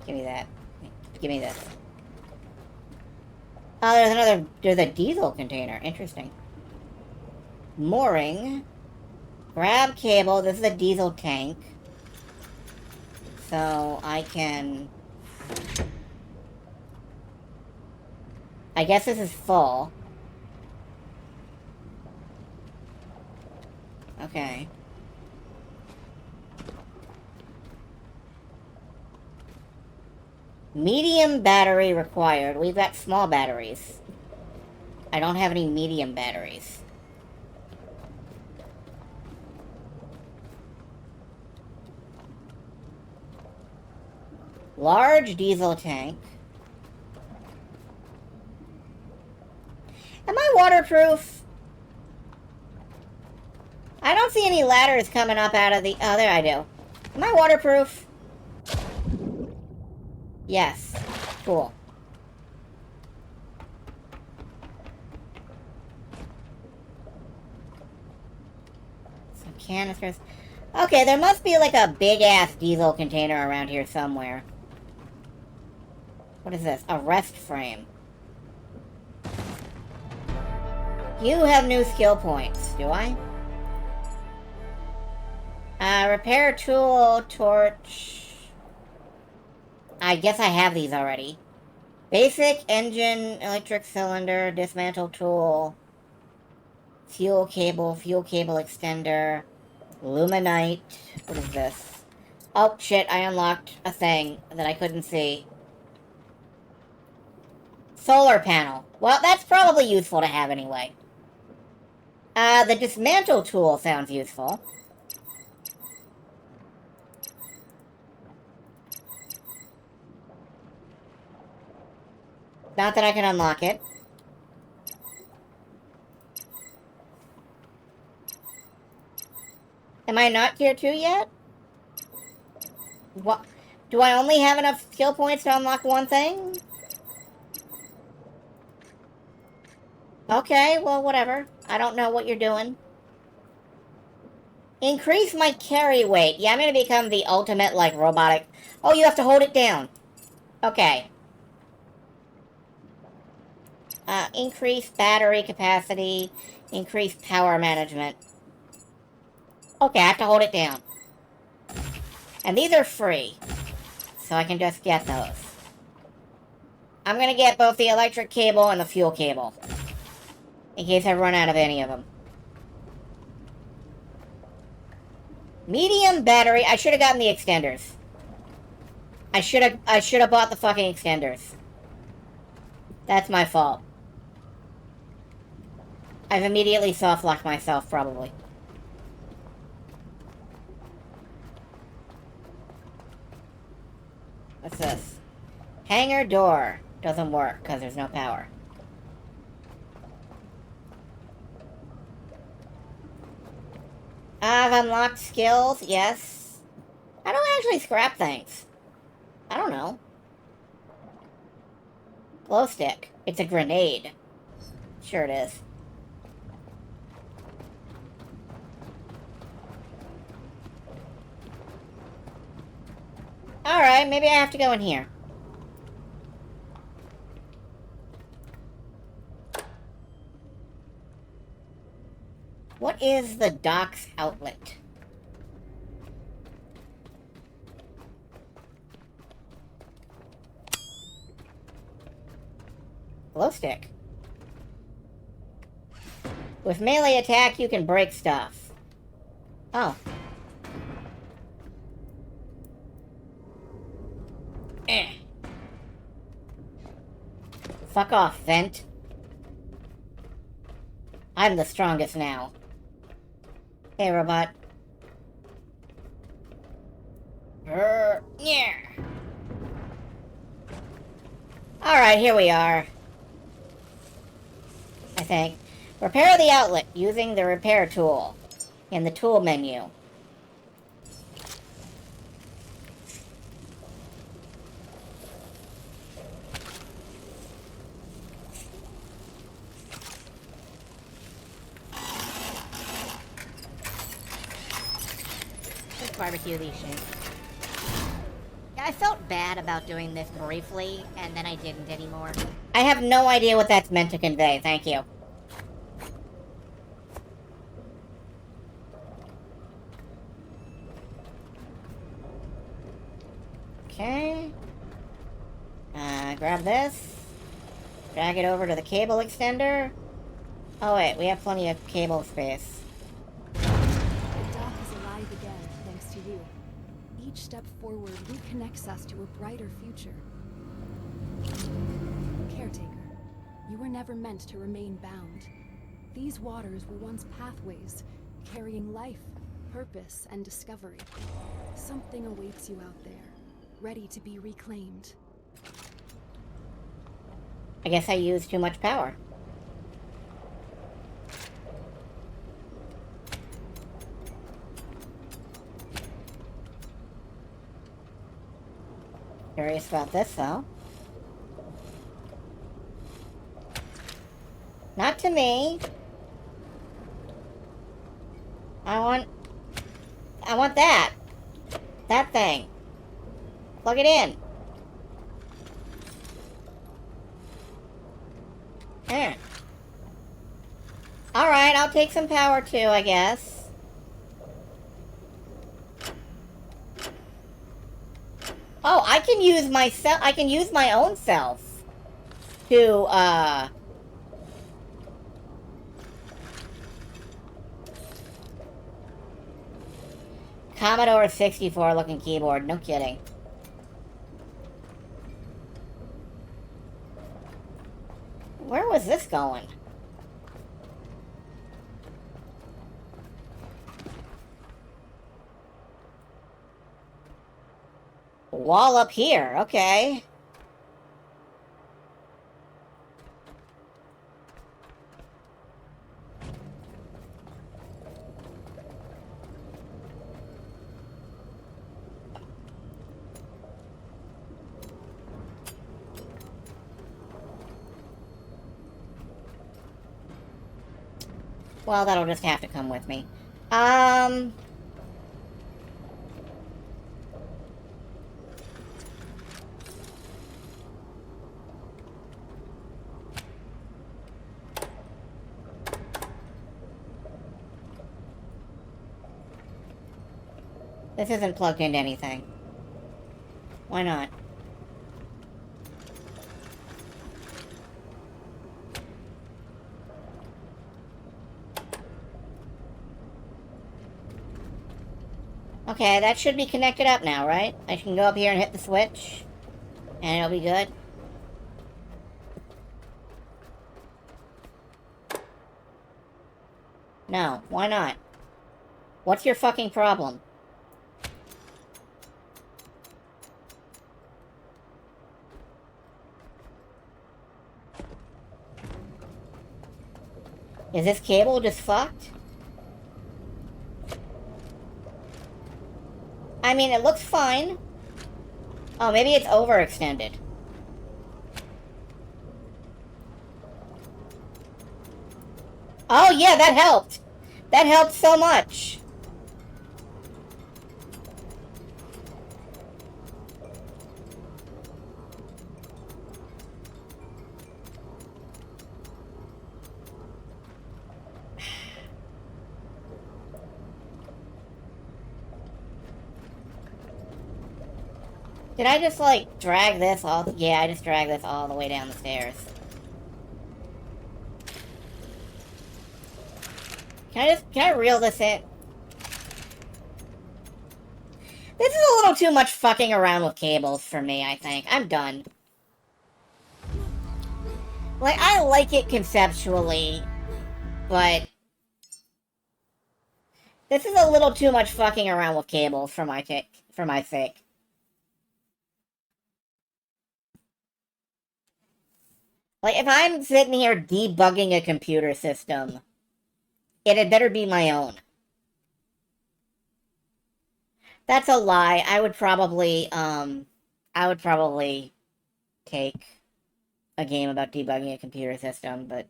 give me that. Give me this. Oh, there's a diesel container. Interesting. Mooring. Grab cable. This is a diesel tank. So, I can... I guess this is full. Okay. Medium battery required. We've got small batteries. I don't have any medium batteries. Large diesel tank. Am I waterproof? I don't see any ladders coming up out of the... Oh, there I do. Am I waterproof? Yes. Cool. Some canisters. Okay, there must be like a big-ass diesel container around here somewhere. What is this? A rest frame. You have new skill points, do I? Repair tool, torch... I guess I have these already. Basic engine, electric cylinder, dismantle tool, fuel cable extender, luminite. What is this? Oh, shit, I unlocked a thing that I couldn't see. Solar panel. Well, that's probably useful to have anyway. The dismantle tool sounds useful. Not that I can unlock it. Am I not tier 2 yet? What? Do I only have enough skill points to unlock one thing? Okay, well, whatever. I don't know what you're doing. Increase my carry weight. Yeah, I'm gonna become the ultimate, like, robotic... Oh, you have to hold it down. Okay. Increase battery capacity. Increase power management. Okay, I have to hold it down. And these are free. So I can just get those. I'm gonna get both the electric cable and the fuel cable. In case I run out of any of them. Medium battery. I should have gotten the extenders. I should have bought the fucking extenders. That's my fault. I've immediately soft-locked myself, probably. What's this? Hangar door. Doesn't work, because there's no power. I've unlocked skills, yes. I don't actually scrap things. I don't know. Glow stick. It's a grenade. Sure it is. Alright, maybe I have to go in here. What is the docks outlet? Glow stick. With melee attack, you can break stuff. Oh. Fuck off, Vent. I'm the strongest now. Hey, robot. Yeah. Alright, here we are. I think. Repair the outlet using the repair tool in the tool menu. Let's barbecue these shit. Yeah, I felt bad about doing this briefly, and then I didn't anymore. I have no idea what that's meant to convey, thank you. Okay. Grab this. Drag it over to the cable extender. Oh wait, we have plenty of cable space. The dock is alive again, thanks to you. Each step forward reconnects us to a brighter future. Caretaker, you were never meant to remain bound. These waters were once pathways, carrying life, purpose, and discovery. Something awaits you out there, ready to be reclaimed. I guess I used too much power. Curious about this, though. Not to me. I want that. That thing. Plug it in. There. Alright, I'll take some power too, I guess. Oh, I can use myself. I can use my own self to, Commodore 64 looking keyboard, no kidding. Where was this going? Wall up here, okay. Well, that'll just have to come with me. This isn't plugged into anything. Why not? Okay, that should be connected up now, right? I can go up here and hit the switch, and it'll be good. No, why not? What's your fucking problem? Is this cable just fucked? I mean, it looks fine. Oh, maybe it's overextended. Oh, yeah, that helped. That helped so much. Did I just, like, drag this all... Yeah, I just dragged this all the way down the stairs. Can I reel this in? This is a little too much fucking around with cables for me, I think. I'm done. Like, I like it conceptually, but this is a little too much fucking around with cables for my sake. Like, if I'm sitting here debugging a computer system, it had better be my own. That's a lie. I would probably take a game about debugging a computer system, but...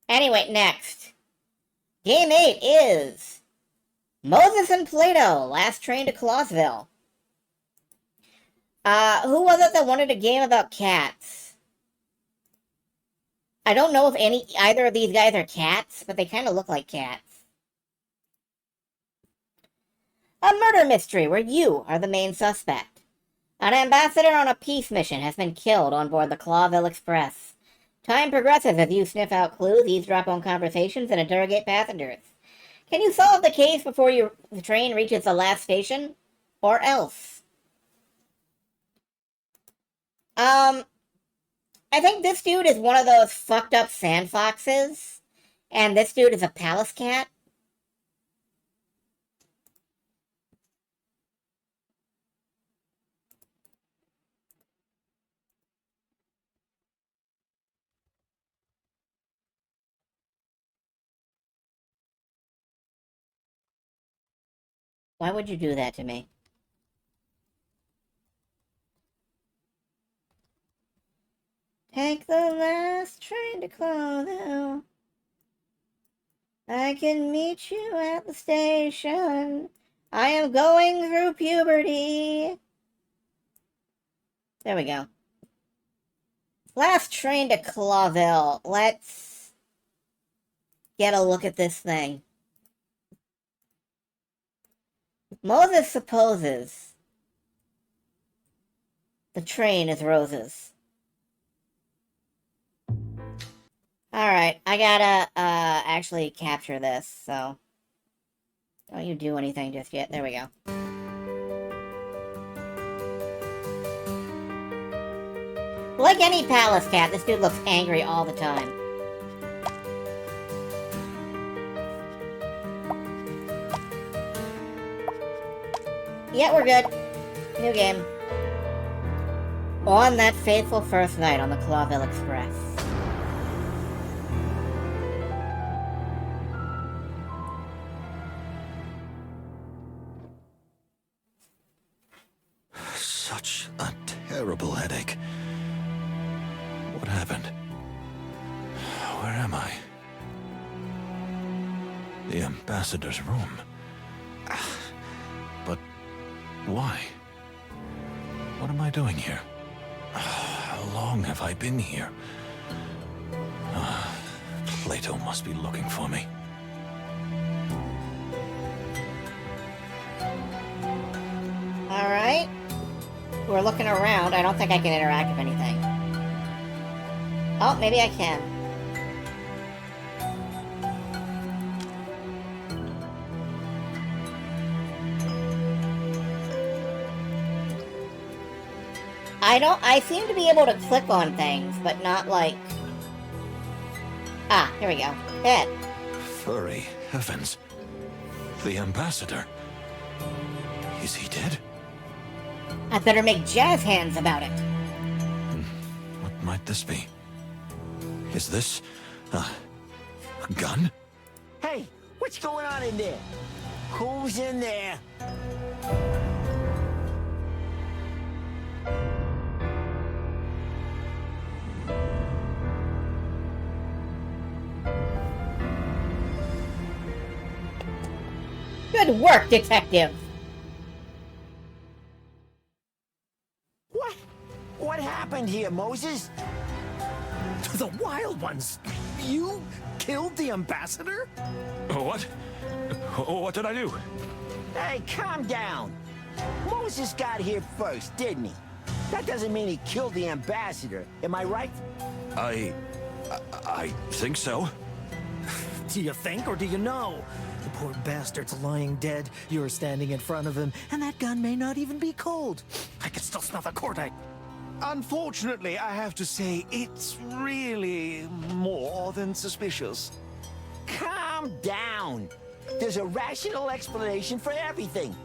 Anyway, next. Game 8 is... Moses and Plato, Last Train to Clawville. Who was it that wanted a game about cats? I don't know if either of these guys are cats, but they kind of look like cats. A murder mystery where you are the main suspect. An ambassador on a peace mission has been killed on board the Clawville Express. Time progresses as you sniff out clues, eavesdrop on conversations, and interrogate passengers. Can you solve the case before the train reaches the last station? Or else? I think this dude is one of those fucked up sand foxes, and this dude is a palace cat. Why would you do that to me? Take the last train to Clawville. I can meet you at the station. I am going through puberty. There we go. Last train to Clawville. Let's get a look at this thing. Moses supposes the train is roses. Alright, I gotta actually capture this, so don't you do anything just yet. There we go. Like any palace cat, this dude looks angry all the time. Yeah, we're good. New game. On that fateful first night on the Clawville Express. Such a terrible headache. What happened? Where am I? The ambassador's room. But why? What am I doing here? How long have I been here? Plato must be looking for me. Alright. We're looking around. I don't think I can interact with anything. Oh, maybe I can. I seem to be able to click on things, but not like... Ah, here we go. That. Furry heavens. The ambassador. Is he dead? I better make jazz hands about it. What might this be? Is this a gun? Hey, what's going on in there? Who's in there? Good work, detective. What happened here, Moses? The Wild Ones! You killed the ambassador? What? What did I do? Hey, calm down. Moses got here first, didn't he? That doesn't mean he killed the ambassador. Am I right? I think so. Do you think or do you know? The poor bastard's lying dead. You're standing in front of him, and that gun may not even be cold. I can still smell the cordite. Unfortunately, I have to say, it's really more than suspicious. Calm down. There's a rational explanation for everything.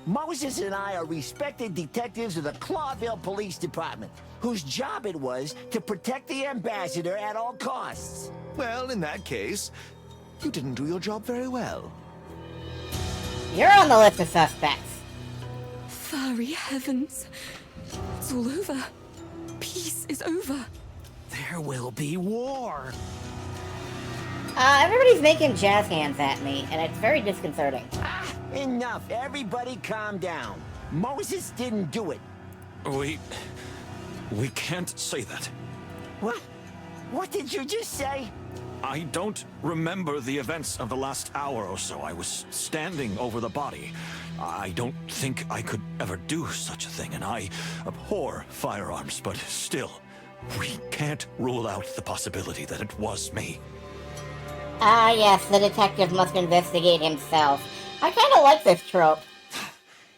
Moses and I are respected detectives of the Clawville Police Department, whose job it was to protect the ambassador at all costs. Well, in that case, you didn't do your job very well. You're on the list of suspects. Furry heavens. It's all over. Peace is over. There will be war. Everybody's making jazz hands at me, and it's very disconcerting. Enough. Everybody calm down. Moses didn't do it. We can't say that. What? What did you just say? I don't remember the events of the last hour or so. I was standing over the body. I don't think I could ever do such a thing, and I abhor firearms, but still, we can't rule out the possibility that it was me. Yes, the detective must investigate himself. I kinda like this trope.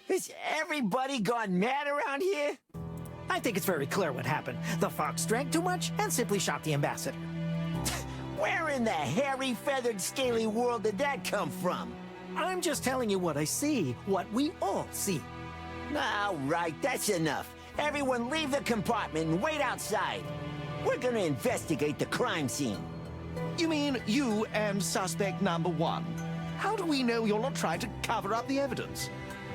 Has everybody gone mad around here? I think it's very clear what happened. The fox drank too much and simply shot the ambassador. Where in the hairy, feathered, scaly world did that come from? I'm just telling you what I see, what we all see. All right, that's enough. Everyone leave the compartment and wait outside. We're gonna investigate the crime scene. You mean you and suspect number one? How do we know you're not trying to cover up the evidence?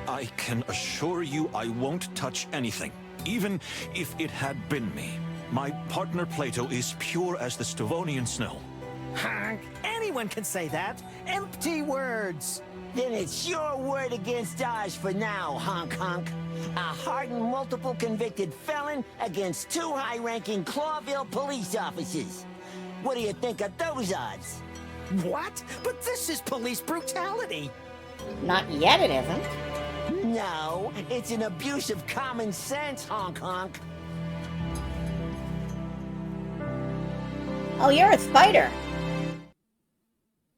I can assure you I won't touch anything, even if it had been me. My partner Plato is pure as the Stavonian snow. Honk! Anyone can say that. Empty words. Then it's your word against ours for now, honk honk. A hardened multiple convicted felon against two high-ranking Clawville police officers. What do you think of those odds? What? But this is police brutality. Not yet, it isn't. No, it's an abuse of common sense, honk honk. Oh, you're a spider.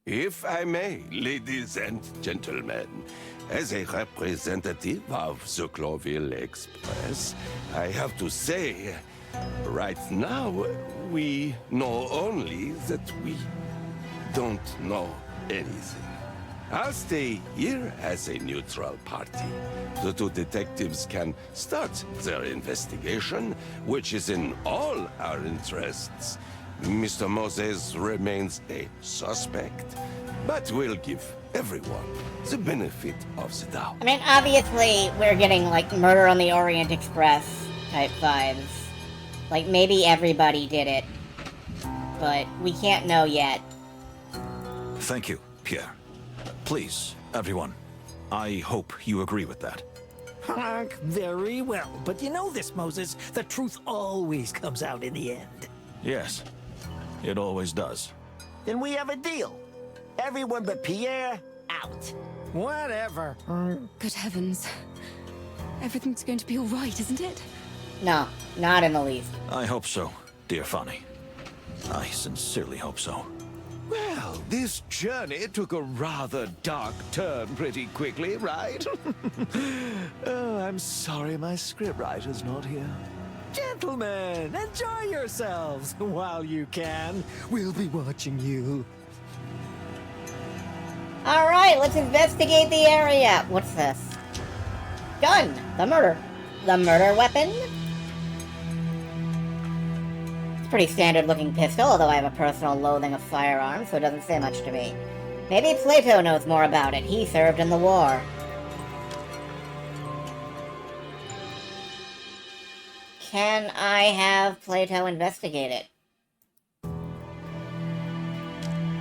If I may, ladies and gentlemen, as a representative of the Clawville Express, I have to say, right now, we know only that we don't know anything. I'll stay here as a neutral party. The two detectives can start their investigation, which is in all our interests. Mr. Moses remains a suspect, but we'll give everyone the benefit of the doubt. I mean, obviously, we're getting, like, Murder on the Orient Express type vibes. Like, maybe everybody did it, but we can't know yet. Thank you, Pierre. Please, everyone, I hope you agree with that. Honk, very well. But you know this, Moses. The truth always comes out in the end. Yes, it always does. Then we have a deal. Everyone but Pierre, out. Whatever. Good heavens. Everything's going to be all right, isn't it? No, not in the least. I hope so, dear Fanny. I sincerely hope so. Well, this journey took a rather dark turn pretty quickly, right? Oh, I'm sorry my scriptwriter's not here. Gentlemen, enjoy yourselves while you can. We'll be watching you. Alright, let's investigate the area. What's this? Gun! The murder. The murder weapon? It's a pretty standard looking pistol, although I have a personal loathing of firearms, so it doesn't say much to me. Maybe Plato knows more about it. He served in the war. Can I have Plato investigate it?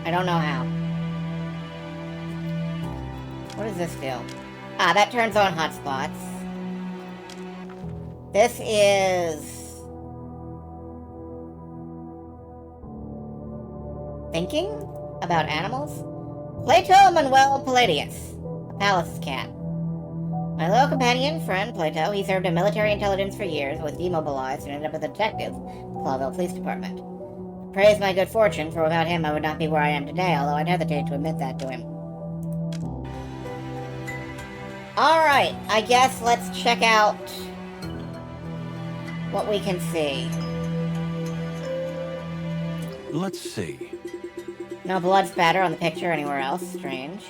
I don't know how. What does this do? Ah, that turns on hotspots. This is... thinking? About animals? Plato Manuel Palladius, a palace cat. My loyal companion, friend Plato, he served in military intelligence for years, was demobilized, and ended up as a detective, Clawville Police Department. Praise my good fortune, for without him I would not be where I am today, although I'd hesitate to admit that to him. Alright, I guess let's check out what we can see. Let's see. No blood spatter on the picture anywhere else. Strange.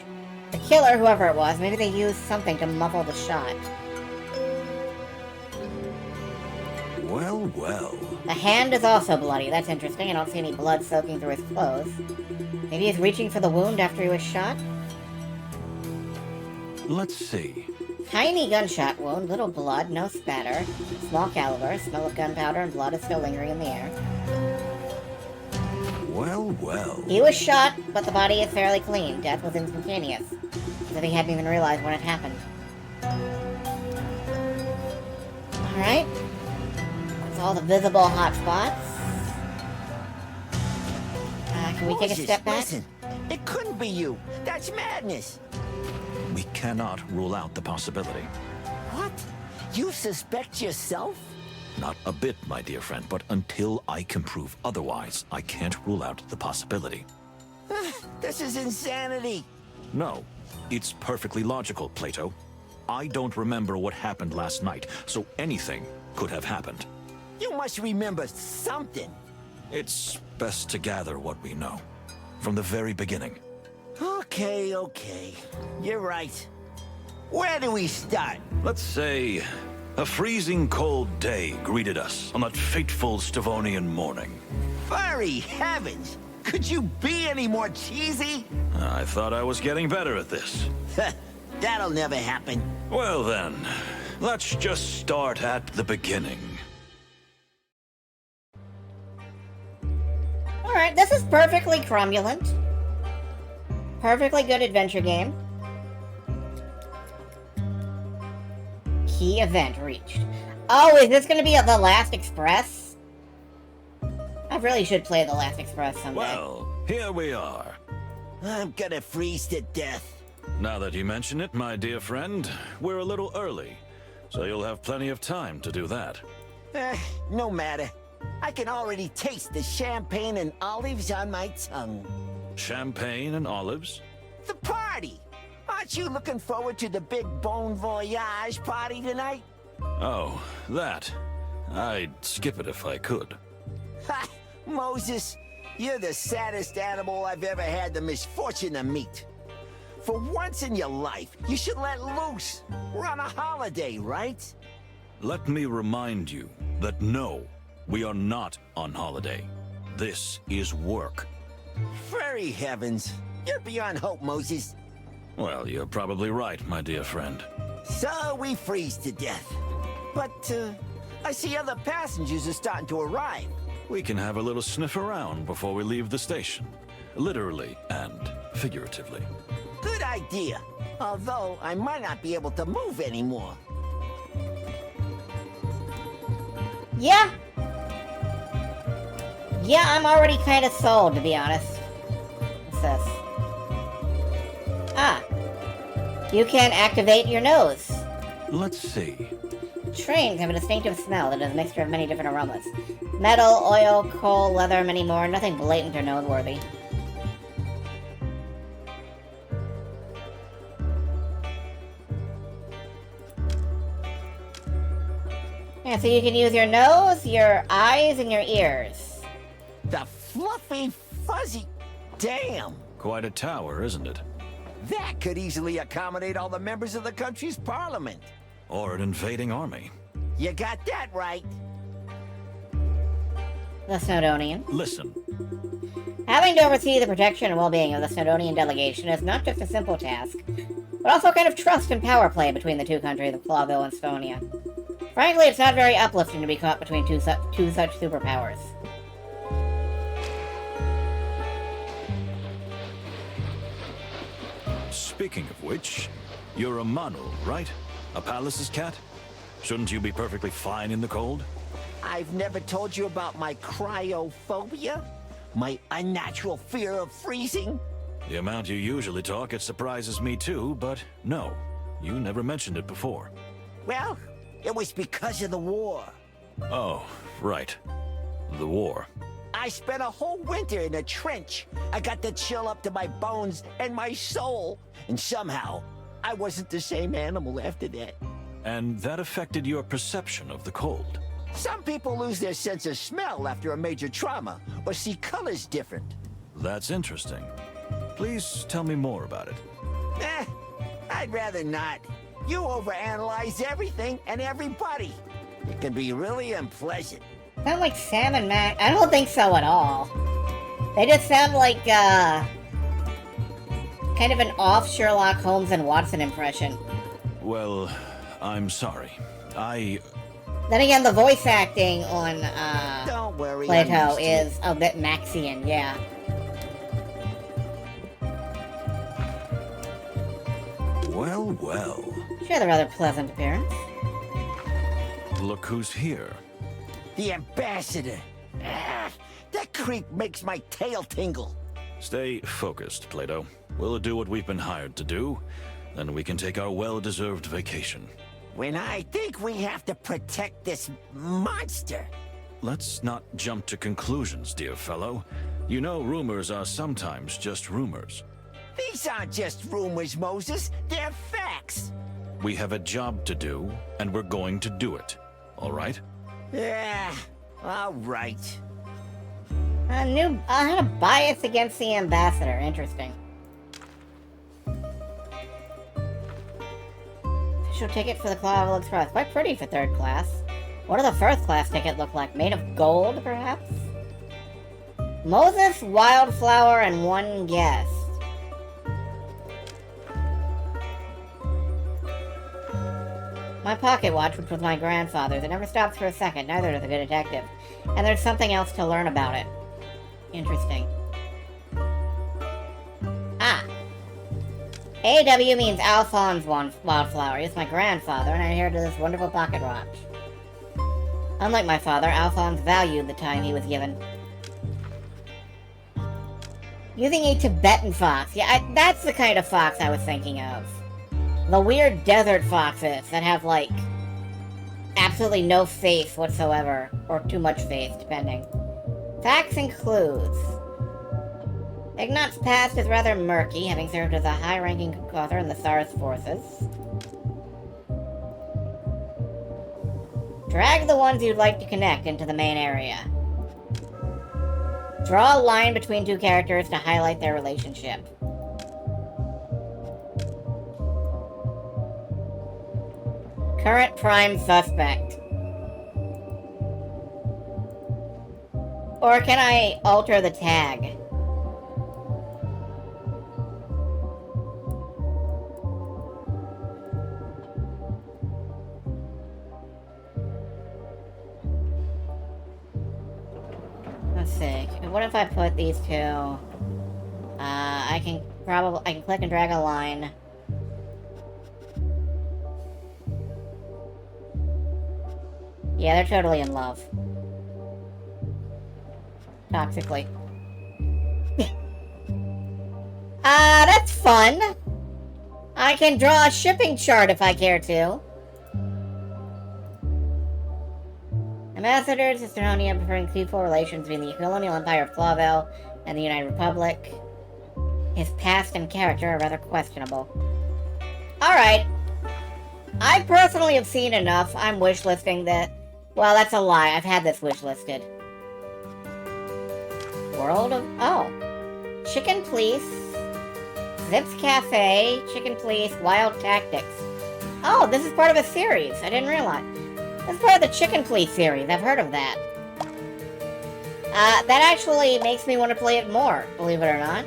The killer, whoever it was, maybe they used something to muffle the shot. Well, well. The hand is also bloody. That's interesting. I don't see any blood soaking through his clothes. Maybe he's reaching for the wound after he was shot? Let's see. Tiny gunshot wound, little blood, no spatter. Small caliber, smell of gunpowder and blood is still lingering in the air. Well, well. He was shot, but the body is fairly clean. Death was instantaneous. As if he hadn't even realized when it happened. Alright. That's all the visible hot spots. Can we take a step back? Listen, it couldn't be you. That's madness. We cannot rule out the possibility. What? You suspect yourself? Not a bit, my dear friend, but until I can prove otherwise, I can't rule out the possibility. This is insanity. No, it's perfectly logical, Plato. I don't remember what happened last night, so anything could have happened. You must remember something. It's best to gather what we know. From the very beginning. Okay. You're right. Where do we start? Let's say a freezing cold day greeted us on that fateful Stavonian morning. Furry heavens! Could you be any more cheesy? I thought I was getting better at this. That'll never happen. Well then, let's just start at the beginning. Alright, this is perfectly cromulent. Perfectly good adventure game. Key event reached. Oh, is this gonna be the Last Express? I really should play the Last Express someday. Well, here we are. I'm gonna freeze to death. Now that you mention it, my dear friend, we're a little early, so you'll have plenty of time to do that. No matter. I can already taste the champagne and olives on my tongue. Champagne and olives? The party! Aren't you looking forward to the big Bon Voyage party tonight? Oh, that. I'd skip it if I could. Ha! Moses, you're the saddest animal I've ever had the misfortune to meet. For once in your life, you should let loose. We're on a holiday, right? Let me remind you that no, we are not on holiday. This is work. Furry heavens. You're beyond hope, Moses. Well, you're probably right, my dear friend. So we freeze to death. But, I see other passengers are starting to arrive. We can have a little sniff around before we leave the station. Literally and figuratively. Good idea. Although, I might not be able to move anymore. Yeah, I'm already kind of sold, to be honest. What's this? Ah. You can activate your nose. Let's see. Trains have a distinctive smell that is a mixture of many different aromas. Metal, oil, coal, leather, many more. Nothing blatant or noteworthy. Yeah, so you can use your nose, your eyes, and your ears. The fluffy, fuzzy... Damn! Quite a tower, isn't it? That could easily accommodate all the members of the country's parliament. Or an invading army. You got that right. The Snowdonian. Listen. Having to oversee the protection and well-being of the Snowdonian delegation is not just a simple task, but also a kind of trust and power play between the two countries of Clawville and Sthonia. Frankly, it's not very uplifting to be caught between two such superpowers. Speaking of which, you're a Manor, right? A palace's cat? Shouldn't you be perfectly fine in the cold? I've never told you about my cryophobia? My unnatural fear of freezing? The amount you usually talk, it surprises me too, but no. You never mentioned it before. Well, it was because of the war. Oh, right. The war. I spent a whole winter in a trench. I got the chill up to my bones and my soul. And somehow, I wasn't the same animal after that. And that affected your perception of the cold. Some people lose their sense of smell after a major trauma, or see colors different. That's interesting. Please tell me more about it. I'd rather not. You overanalyze everything and everybody. It can be really unpleasant. Sound like Sam and Mac? I don't think so at all. They just sound like, kind of an off Sherlock Holmes and Watson impression. Well, I'm sorry. Then again, the voice acting on, Don't worry, Plato is a bit Maxian, yeah. Well, well. She had a rather pleasant appearance. Look who's here. The ambassador. That creep makes my tail tingle. Stay focused, Plato. We'll do what we've been hired to do, then we can take our well-deserved vacation. When I think we have to protect this monster. Let's not jump to conclusions, dear fellow. You know rumors are sometimes just rumors. These aren't just rumors, Moses. They're facts. We have a job to do, and we're going to do it. All right? Yeah, all right. I had a bias against the ambassador. Interesting. Official ticket for the Clawville Express. Quite pretty for third class. What does the first class ticket look like? Made of gold, perhaps? Moses, Wildflower, and one guest. My pocket watch, which was my grandfather's, it never stops for a second, neither does a good detective. And there's something else to learn about it. Interesting. Ah! AW means Alphonse Wildflower. He's my grandfather, and I inherited this wonderful pocket watch. Unlike my father, Alphonse valued the time he was given. Using a Tibetan fox. Yeah, that's the kind of fox I was thinking of. The weird desert foxes that have, like, absolutely no face whatsoever. Or too much face, depending. Facts includes... Ignat's past is rather murky, having served as a high-ranking officer in the SARS forces. Drag the ones you'd like to connect into the main area. Draw a line between two characters to highlight their relationship. Current prime suspect. Or can I alter the tag? Let's see. What if I put these two? I can click and drag a line. Yeah, they're totally in love. Toxically. That's fun! I can draw a shipping chart if I care to. Ambassador to Estonia preferring peaceful relations between the colonial empire of Clawville and the United Republic. His past and character are rather questionable. Alright. I personally have seen enough. I'm wishlisting that. Well, that's a lie. I've had this wishlisted. World of... Oh. Chicken Police. Zips Cafe. Chicken Police. Wild Tactics. Oh, this is part of a series. I didn't realize. This is part of the Chicken Police series. I've heard of that. That actually makes me want to play it more, believe it or not.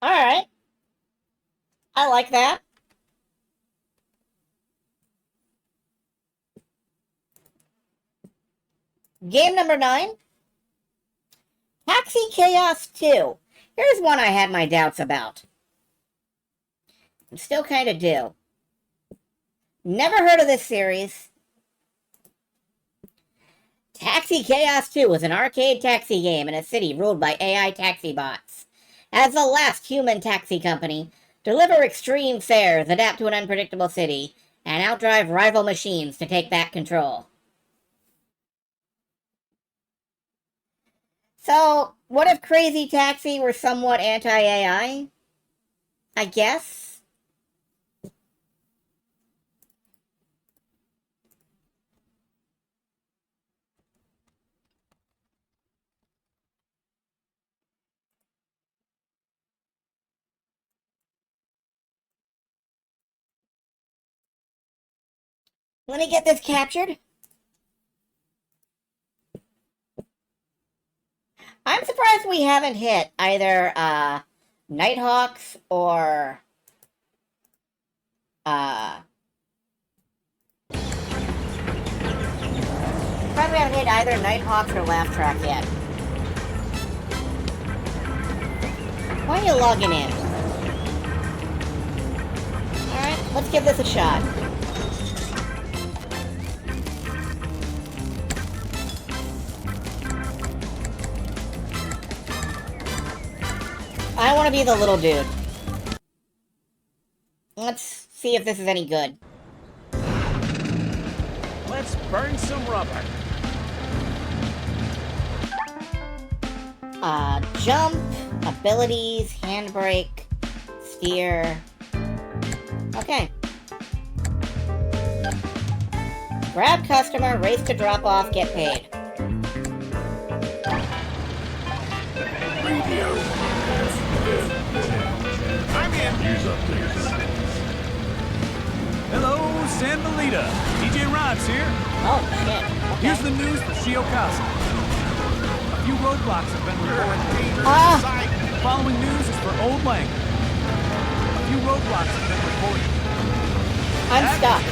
Alright. I like that. Game number 9. Taxi Chaos 2. Here's one I had my doubts about. And still kind of do. Never heard of this series. Taxi Chaos 2 was an arcade taxi game in a city ruled by AI taxi bots. As the last human taxi company, deliver extreme fares, adapt to an unpredictable city, and outdrive rival machines to take back control. So, what if Crazy Taxi were somewhat anti-AI? I guess? Let me get this captured. I'm surprised we haven't hit either, Nighthawks or, probably haven't hit either Nighthawks or Laugh Track yet. Why are you logging in? Alright, let's give this a shot. I want to be the little dude. Let's see if this is any good. Let's burn some rubber. Jump, abilities, handbrake, steer. Okay. Grab customer, race to drop off, get paid. Radio. I'm in. News updates. Hello, San Melita. DJ Rhymes here. Oh, shit. Okay. Here's the news for Shiokasa. A few roadblocks have been reported. Following news is for Old Lang. A few roadblocks have been reported. I'm stuck.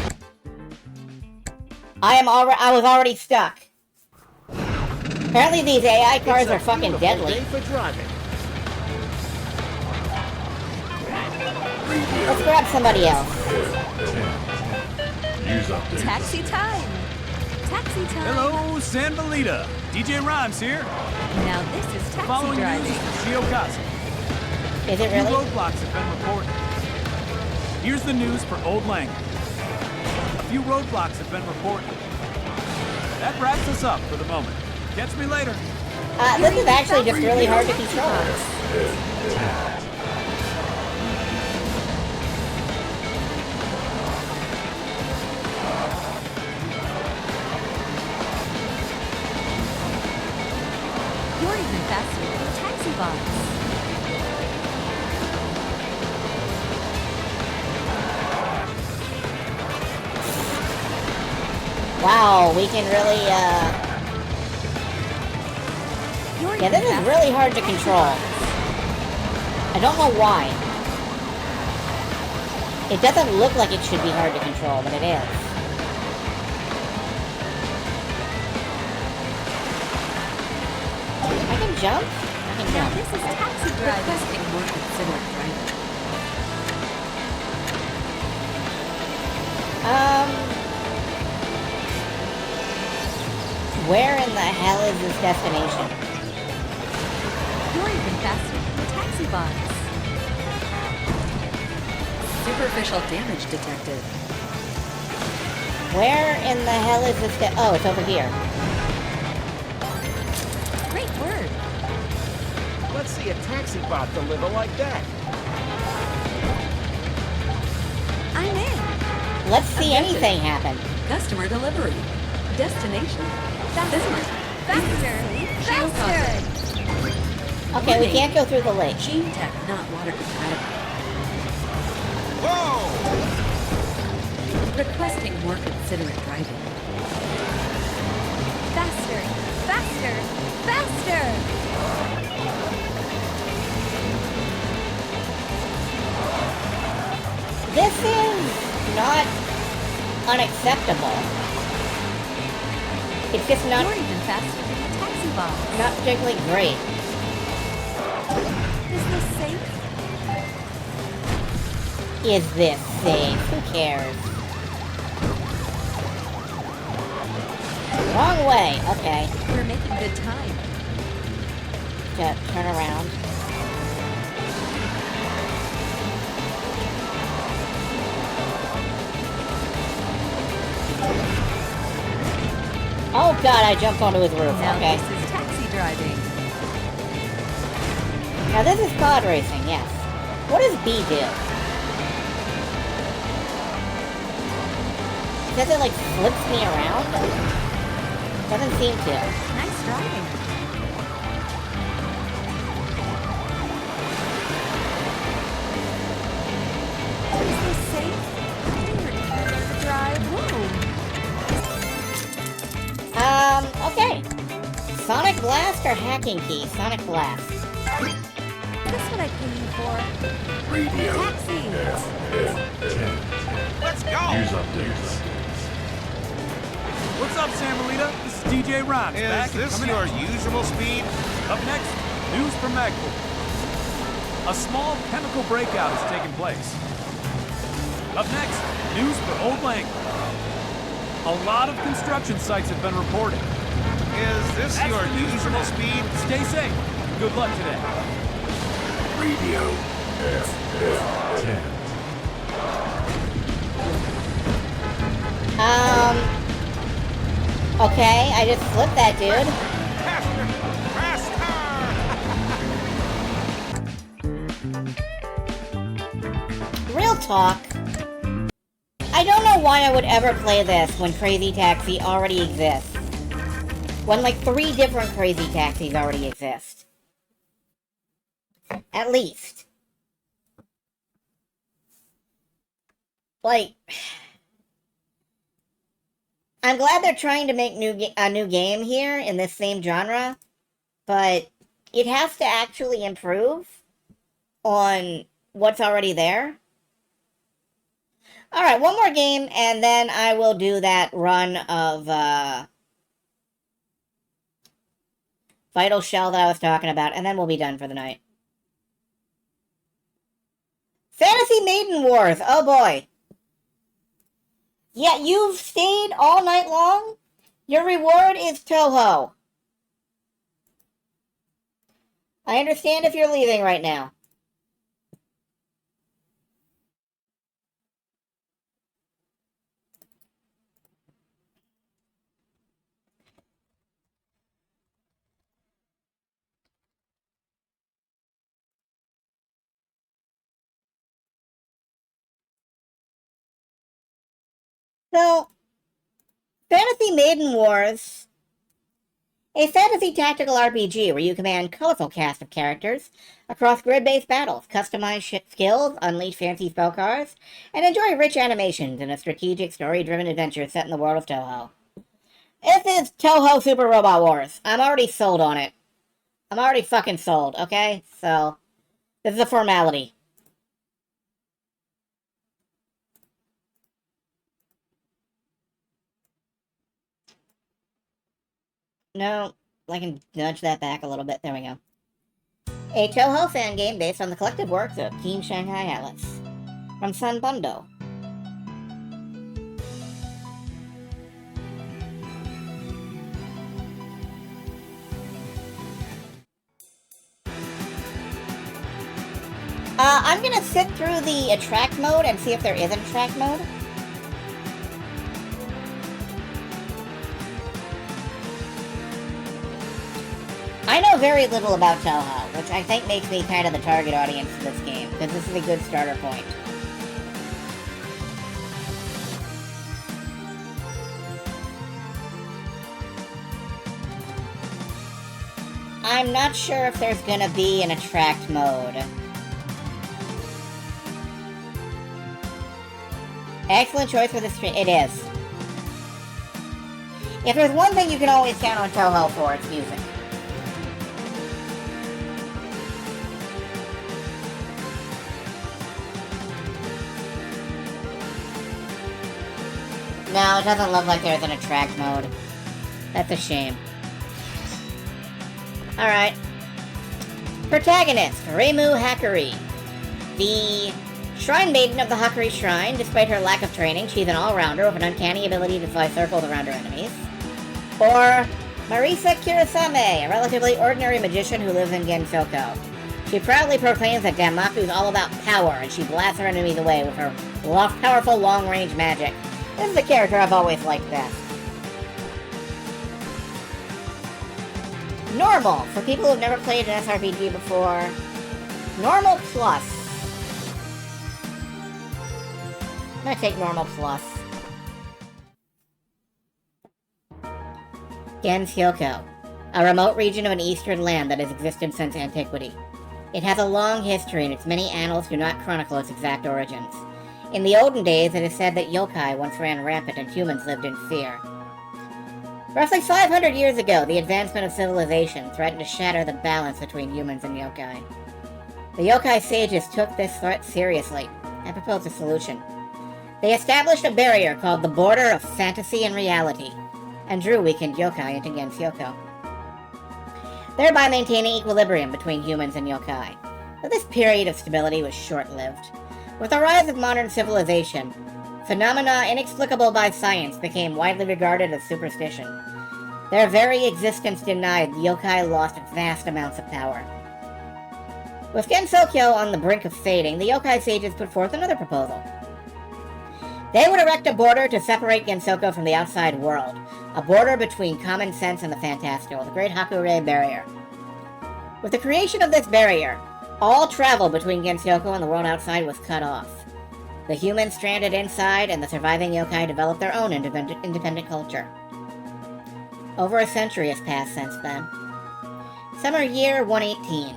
I was already stuck. Apparently these AI cars are fucking deadly. For driving. Let's grab somebody else. News updates. Taxi time! Taxi time! Hello, San Melita. DJ Rhymes here. Now this is taxi Following driving. news is for Shiokasa. Is it A few really? roadblocks have been reported. Here's the news for Old Lang. A few roadblocks have been reported. That wraps us up for the moment. Catch me later. This is actually just really hard to control. You're even faster than the taxi bots. Wow, we can really, yeah, this is really hard to control. I don't know why. It doesn't look like it should be hard to control, but it is. I can jump? I can jump. This is taxi driving. Requesting more considerate driving. Where in the hell is this destination? You're even faster than the taxi bots. Superficial damage detected. Where in the hell is this oh, it's over here. Great word. Let's see a taxi bot deliver like that. I'm in. Let's see anything happen. Customer delivery. Destination. Faster. Faster. Faster. Okay, we can't go through the lake. Gene tech not water compatible. Whoa! Requesting more considerate driving. Faster. Faster. Faster. This is not unacceptable. It's just not. You're even faster than the taxi bots. Not particularly great. Is this safe? Is this safe? Who cares? Wrong way. Okay. We're making good time. Turn around. Oh god, I jumped onto his roof. Now Okay. this is taxi driving. Now this is pod racing, yes. What does B do? Does it like flips me around? Doesn't seem to. Nice driving. Is this safe? Drive. Whoa. Okay. Sonic Blast or Hacking Key? Sonic Blast. That's what I came here for. Radio. Taxi! Let's go! News updates. What's up, Samuelita? This is DJ Ron. Is this your usual speed? Up next, news from Magpul. A small chemical breakout has taken place. Up next, news for Old Lang. A lot of construction sites have been reported. Is this your usual speed? Stay safe. Good luck today. Radio FF10. Okay, I just flipped that dude. Real talk. I don't know why I would ever play this when Crazy Taxi already exists. When like 3 different Crazy Taxis already exist. At least. Like, I'm glad they're trying to make a new game here in this same genre, but it has to actually improve on what's already there. Alright, one more game, and then I will do that run of Vital Shell that I was talking about, and then we'll be done for the night. Fantasy Maiden Wars, oh boy. Yeah, you've stayed all night long? Your reward is Toho. I understand if you're leaving right now. So, Fantasy Maiden Wars, a fantasy tactical RPG where you command colorful cast of characters across grid-based battles, customize skills, unleash fancy spell cards, and enjoy rich animations in a strategic, story-driven adventure set in the world of Toho. This is Toho Super Robot Wars. I'm already sold on it. I'm already fucking sold, okay? So, this is a formality. No, I can nudge that back a little bit. There we go. A Toho fan game based on the collective works of Team Shanghai Atlas. From San Bundo. I'm gonna sit through the attract mode and see if there is an attract mode. I know very little about Toho, which I think makes me kind of the target audience for this game, because this is a good starter point. I'm not sure if there's gonna be an attract mode. Excellent choice for the stream. It is. If there's one thing you can always count on Toho for, it's music. No, it doesn't look like there's an attract mode. That's a shame. Alright. Protagonist, Reimu Hakari. The Shrine Maiden of the Hakari Shrine. Despite her lack of training, she's an all-rounder with an uncanny ability to fly circles around her enemies. Or Marisa Kurasame, a relatively ordinary magician who lives in Gensoko. She proudly proclaims that Danmaku is all about power, and she blasts her enemies away with her powerful long-range magic. This is a character I've always liked best. Normal, for people who've never played an SRPG before. Normal Plus. I'm gonna take Normal Plus. Gensoko, a remote region of an eastern land that has existed since antiquity. It has a long history, and its many annals do not chronicle its exact origins. In the olden days, it is said that yokai once ran rampant and humans lived in fear. Roughly 500 years ago, the advancement of civilization threatened to shatter the balance between humans and yokai. The yokai sages took this threat seriously and proposed a solution. They established a barrier called the Border of Fantasy and Reality, and drew weakened yokai into Gensyoko, thereby maintaining equilibrium between humans and yokai. But this period of stability was short-lived. With the rise of modern civilization, phenomena inexplicable by science became widely regarded as superstition. Their very existence denied, the yokai lost vast amounts of power. With Gensokyo on the brink of fading, the yokai sages put forth another proposal. They would erect a border to separate Gensoko from the outside world, a border between common sense and the fantastical, the Great Hakurei Barrier. With the creation of this barrier, all travel between Gensoko and the world outside was cut off. The humans stranded inside, and the surviving yokai developed their own independent culture. Over a century has passed since then. Summer year 118,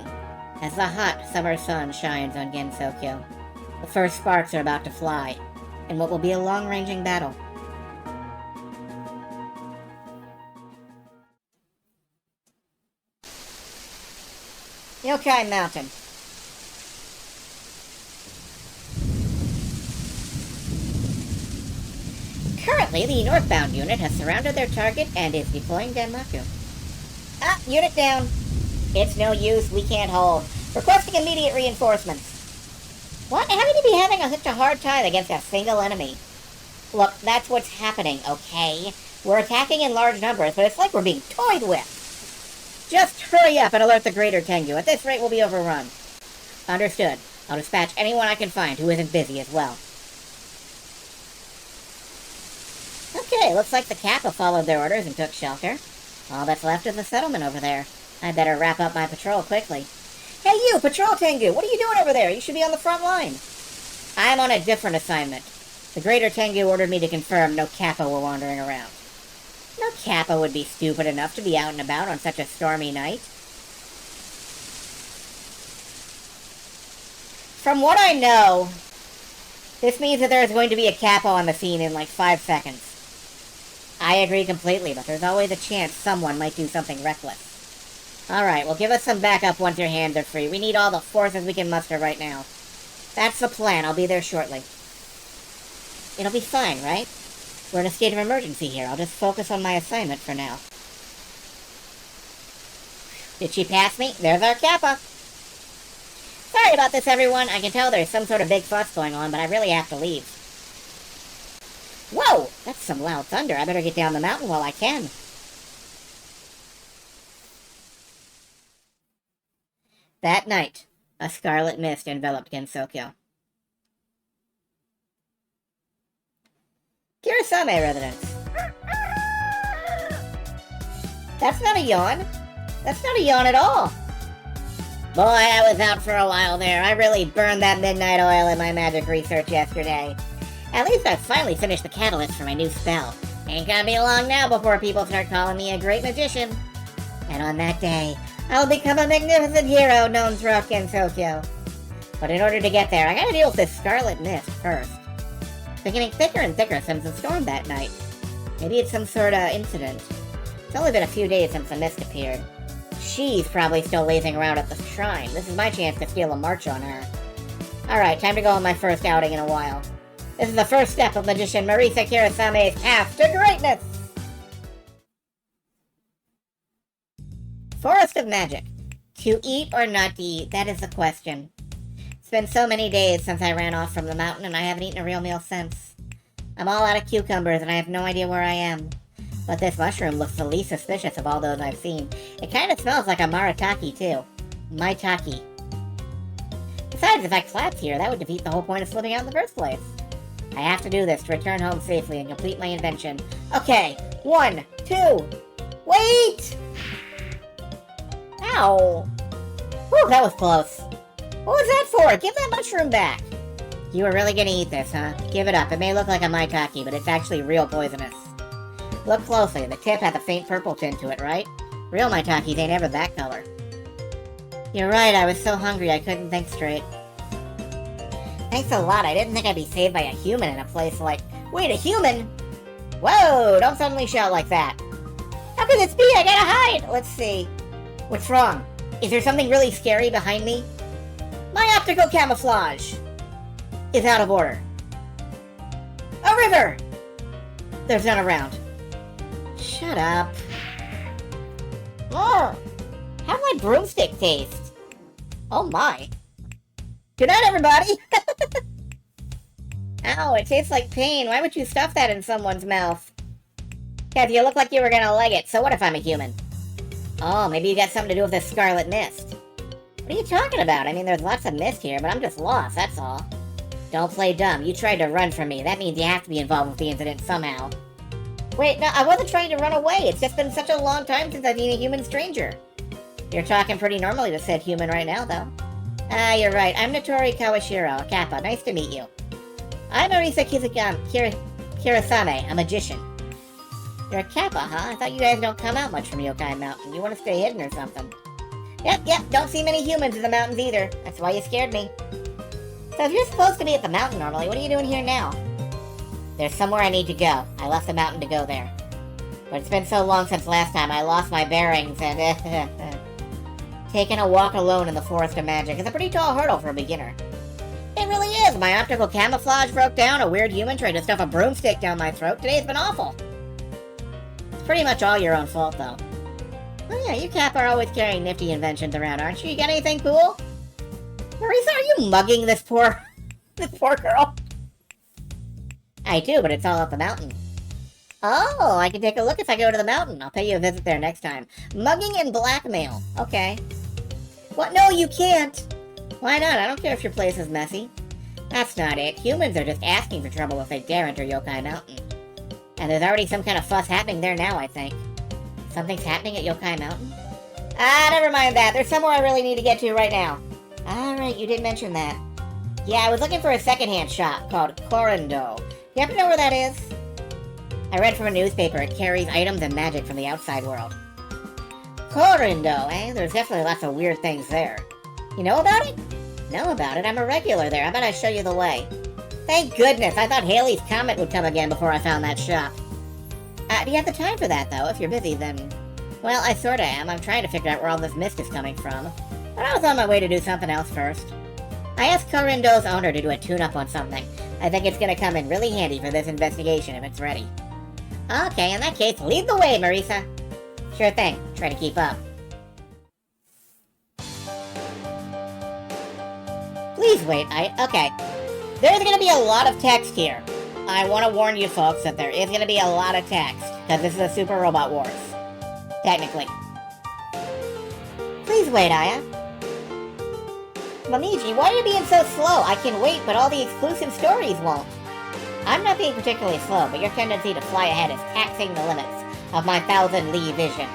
as the hot summer sun shines on Gensokyo. The first sparks are about to fly, in what will be a long-ranging battle. Yokai Mountain. Currently, the northbound unit has surrounded their target and is deploying Danmaku. Ah, unit down. It's no use, we can't hold. Requesting immediate reinforcements. What? How can you be having such a hard time against a single enemy? Look, that's what's happening, okay? We're attacking in large numbers, but it's like we're being toyed with. Just hurry up and alert the Greater Tengu. At this rate, we'll be overrun. Understood. I'll dispatch anyone I can find who isn't busy as well. Okay, looks like the Kappa followed their orders and took shelter. All that's left is the settlement over there. I better wrap up my patrol quickly. Hey you, Patrol Tengu, what are you doing over there? You should be on the front line. I'm on a different assignment. The Greater Tengu ordered me to confirm no Kappa were wandering around. No Kappa would be stupid enough to be out and about on such a stormy night. From what I know, this means that there is going to be a Kappa on the scene in like 5 seconds. I agree completely, but there's always a chance someone might do something reckless. Alright, well give us some backup once your hands are free. We need all the forces we can muster right now. That's the plan. I'll be there shortly. It'll be fine, right? We're in a state of emergency here. I'll just focus on my assignment for now. Did she pass me? There's our Kappa. Sorry about this, everyone. I can tell there's some sort of big fuss going on, but I really have to leave. Whoa! That's some loud thunder. I better get down the mountain while I can. That night, a scarlet mist enveloped Gensokyo. Kirasame residence. That's not a yawn. That's not a yawn at all. Boy, I was out for a while there. I really burned that midnight oil in my magic research yesterday. At least I've finally finished the catalyst for my new spell. Ain't gonna be long now before people start calling me a great magician. And on that day, I'll become a magnificent hero known throughout Gensokyo. But in order to get there, I gotta deal with this scarlet mist first. It's getting thicker and thicker since the storm that night. Maybe it's some sort of incident. It's only been a few days since the mist appeared. She's probably still lazing around at the shrine. This is my chance to steal a march on her. Alright, time to go on my first outing in a while. This is the first step of magician Marisa Kirasame's path to greatness! Forest of Magic. To eat or not to eat, that is the question. It's been so many days since I ran off from the mountain and I haven't eaten a real meal since. I'm all out of cucumbers and I have no idea where I am. But this mushroom looks the least suspicious of all those I've seen. It kind of smells like a maritake too. Maitake. Besides, if I collapse here, that would defeat the whole point of slipping out in the first place. I have to do this to return home safely and complete my invention. Okay, 1, 2, wait! Ow! Whew, that was close. What was that for? Give that mushroom back! You were really gonna eat this, huh? Give it up. It may look like a maitake, but it's actually real poisonous. Look closely. The tip has a faint purple tint to it, right? Real maitakes ain't ever that color. You're right, I was so hungry I couldn't think straight. Thanks a lot. I didn't think I'd be saved by a human in a place like... Wait, a human? Whoa! Don't suddenly shout like that. How can this be? I gotta hide! Let's see. What's wrong? Is there something really scary behind me? My optical camouflage is out of order. A river! There's none around. Shut up. Oh, how'd my broomstick taste? Oh my. Good night, everybody! Ow, it tastes like pain. Why would you stuff that in someone's mouth? Kev, you look like you were gonna like it, so what if I'm a human? Oh, maybe you got something to do with this scarlet mist. What are you talking about? I mean, there's lots of mist here, but I'm just lost, that's all. Don't play dumb. You tried to run from me. That means you have to be involved with the incident somehow. Wait, no, I wasn't trying to run away. It's just been such a long time since I've seen a human stranger. You're talking pretty normally to said human right now, though. Ah, you're right. I'm Notori Kawashiro, a kappa. Nice to meet you. I'm Arisa Kirasame, a magician. You're a kappa, huh? I thought you guys don't come out much from Yokai Mountain. You want to stay hidden or something. Yep, don't see many humans in the mountains either. That's why you scared me. So if you're supposed to be at the mountain normally, what are you doing here now? There's somewhere I need to go. I left the mountain to go there. But it's been so long since last time, I lost my bearings and... Taking a walk alone in the Forest of Magic is a pretty tall hurdle for a beginner. It really is! My optical camouflage broke down, a weird human tried to stuff a broomstick down my throat. Today's been awful. It's pretty much all your own fault, though. Oh yeah, you Kappa are always carrying nifty inventions around, aren't you? You got anything cool? Marisa, are you mugging this poor girl? I do, but it's all up the mountain. Oh, I can take a look if I go to the mountain. I'll pay you a visit there next time. Mugging and blackmail. Okay. What? No, you can't. Why not? I don't care if your place is messy. That's not it. Humans are just asking for trouble if they dare enter Yokai Mountain. And there's already some kind of fuss happening there now, I think. Something's happening at Yokai Mountain? Ah, never mind that. There's somewhere I really need to get to right now. Alright, you did mention that. Yeah, I was looking for a secondhand shop called Corando. You happen to know where that is? I read from a newspaper it carries items and magic from the outside world. Corando, eh? There's definitely lots of weird things there. You know about it? Know about it? I'm a regular there. How about I show you the way? Thank goodness! I thought Halley's Comet would come again before I found that shop. Do you have the time for that, though? If you're busy, then... Well, I sorta am. I'm trying to figure out where all this mist is coming from. But I was on my way to do something else first. I asked Corindo's owner to do a tune-up on something. I think it's gonna come in really handy for this investigation if it's ready. Okay, in that case, lead the way, Marisa. Sure thing. Try to keep up. Please wait, okay. There's gonna be a lot of text here. I want to warn you folks that there is gonna be a lot of text, because this is a Super Robot Wars. Technically. Please wait, Aya. Momiji, why are you being so slow? I can wait, but all the exclusive stories won't. I'm not being particularly slow, but your tendency to fly ahead is taxing the limits of my 1,000-li vision.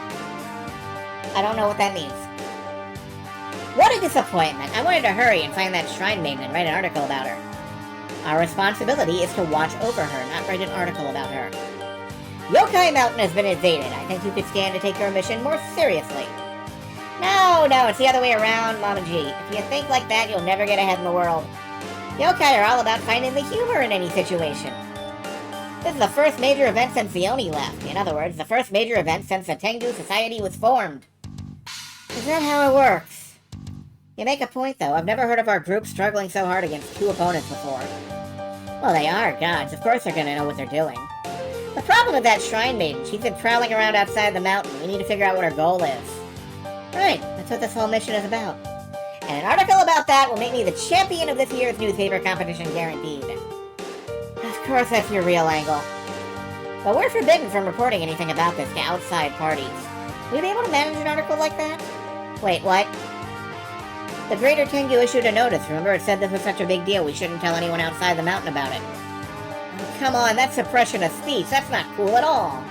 I don't know what that means. What a disappointment. I wanted to hurry and find that Shrine Maiden and write an article about her. Our responsibility is to watch over her, not write an article about her. Yokai Mountain has been invaded. I think you could stand to take your mission more seriously. No, it's the other way around, Mama G. If you think like that, you'll never get ahead in the world. Yokai are all about finding the humor in any situation. This is the first major event since Zioni left. In other words, the first major event since the Tengu Society was formed. Is that how it works? You make a point, though. I've never heard of our group struggling so hard against two opponents before. Well, they are gods. Of course they're gonna know what they're doing. The problem with that Shrine Maiden, she's been prowling around outside the mountain. We need to figure out what her goal is. Right, that's what this whole mission is about. And an article about that will make me the champion of this year's newspaper competition, guaranteed. Of course that's your real angle. But we're forbidden from reporting anything about this to outside parties. Will you be able to manage an article like that? Wait, what? The Greater Tengu issued a notice, remember? It said this was such a big deal we shouldn't tell anyone outside the mountain about it. Oh, come on, that's suppression of speech. That's not cool at all.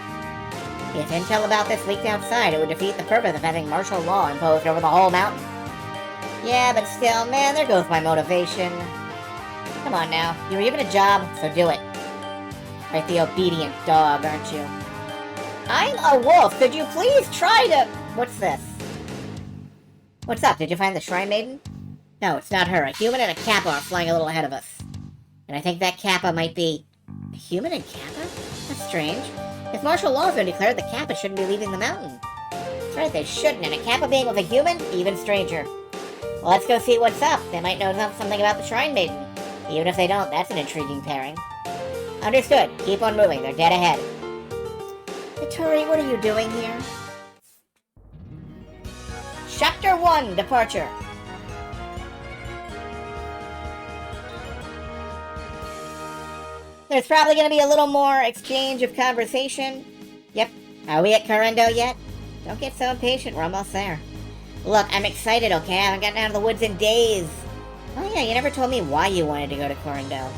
If intel about this leaked outside, it would defeat the purpose of having martial law imposed over the whole mountain. Yeah, but still, man, there goes my motivation. Come on now, you were given a job, so do it. Like the obedient dog, aren't you? I'm a wolf, could you please try to... What's this? What's up, did you find the Shrine Maiden? No, it's not her. A human and a Kappa are flying a little ahead of us. And I think that Kappa might be... A human and Kappa? That's strange. If martial law has been declared, the Kappa shouldn't be leaving the mountain. That's right, they shouldn't, and a Kappa being with a human, even stranger. Well, let's go see what's up. They might know something about the Shrine Maiden. Even if they don't, that's an intriguing pairing. Understood. Keep on moving. They're dead ahead. Vittori, what are you doing here? Chapter 1, Departure. There's probably going to be a little more exchange of conversation. Yep. Are we at Corendo yet? Don't get so impatient. We're almost there. Look, I'm excited, okay? I haven't gotten out of the woods in days. Oh yeah, you never told me why you wanted to go to Corendo.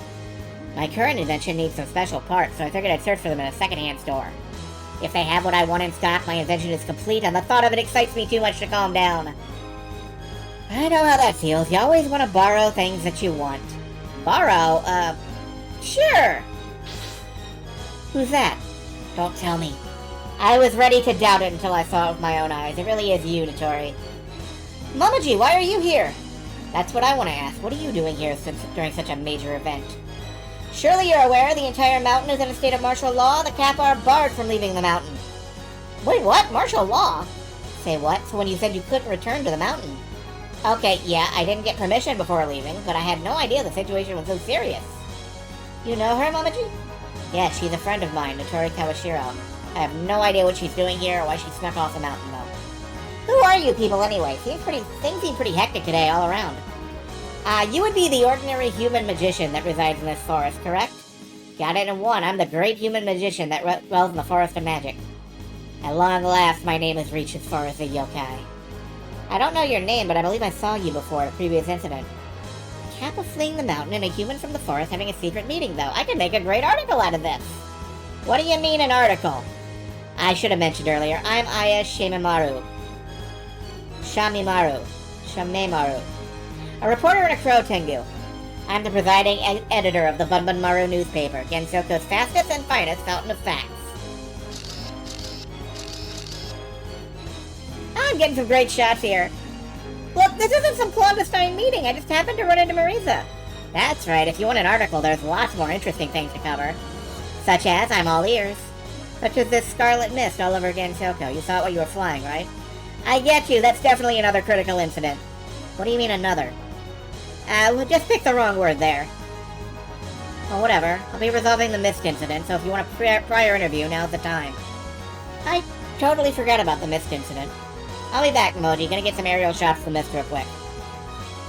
My current invention needs some special parts, so I figured I'd search for them in a secondhand store. If they have what I want in stock, my invention is complete, and the thought of it excites me too much to calm down. I know how that feels. You always want to borrow things that you want. Borrow? Sure! Who's that? Don't tell me. I was ready to doubt it until I saw it with my own eyes. It really is you, Notori. Momoji, why are you here? That's what I want to ask. What are you doing here during such a major event? Surely you're aware the entire mountain is in a state of martial law. The Kappa are barred from leaving the mountain. Wait, what? Martial law? Say what? So when you said you couldn't return to the mountain? Okay, yeah, I didn't get permission before leaving, but I had no idea the situation was so serious. You know her, Momoji? Yeah, she's a friend of mine, Notori Kawashiro. I have no idea what she's doing here or why she snuck off the mountain, though. Who are you people, anyway? Things seem pretty hectic today all around. You would be the ordinary human magician that resides in this forest, correct? Got it in one. I'm the great human magician that dwells in the Forest of Magic. At long last, my name has reached as far as the yokai. I don't know your name, but I believe I saw you before at a previous incident. Kappa fleeing the mountain and a human from the forest having a secret meeting, though. I could make a great article out of this. What do you mean, an article? I should have mentioned earlier, I'm Aya Shamimaru. A reporter in a crow tengu. I'm the presiding editor of the Bunbun Maru newspaper, Gensoko's fastest and finest fountain of facts. I'm getting some great shots here. Look, this isn't some clandestine meeting. I just happened to run into Marisa. That's right. If you want an article, there's lots more interesting things to cover. Such as, I'm all ears. Such as this scarlet mist all over Gensoko. You saw it while you were flying, right? I get you. That's definitely another critical incident. What do you mean another? Just picked the wrong word there. Well, whatever. I'll be resolving the mist incident, so if you want a prior interview, now's the time. I totally forgot about the mist incident. I'll be back, Moji. Gonna get some aerial shots of the mist real quick.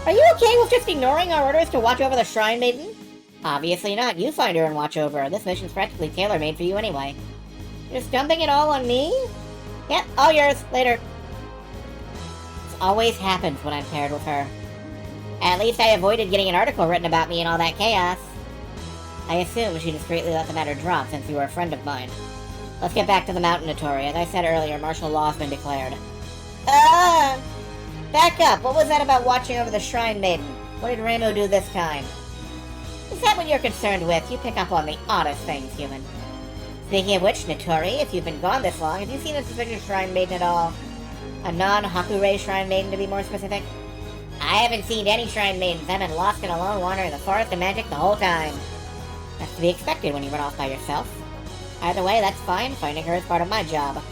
Are you okay with just ignoring our orders to watch over the Shrine Maiden? Obviously not. You find her and watch over her. This mission's practically tailor-made for you anyway. You're just dumping it all on me? Yep, all yours. Later. This always happens when I'm paired with her. At least I avoided getting an article written about me and all that chaos. I assume she discreetly let the matter drop since you were a friend of mine. Let's get back to the mountain, Notori. As I said earlier, martial law has been declared. Back up. What was that about watching over the Shrine Maiden? What did Reimu do this time? Is that what you're concerned with? You pick up on the oddest things, human. Speaking of which, Notori, if you've been gone this long, have you seen a suspicious Shrine Maiden at all? A non-Hakurei Shrine Maiden, to be more specific? I haven't seen any Shrine Maidens. I've been lost and alone wandering in the Forest of Magic the whole time. That's to be expected when you run off by yourself. Either way, that's fine. Finding her is part of my job.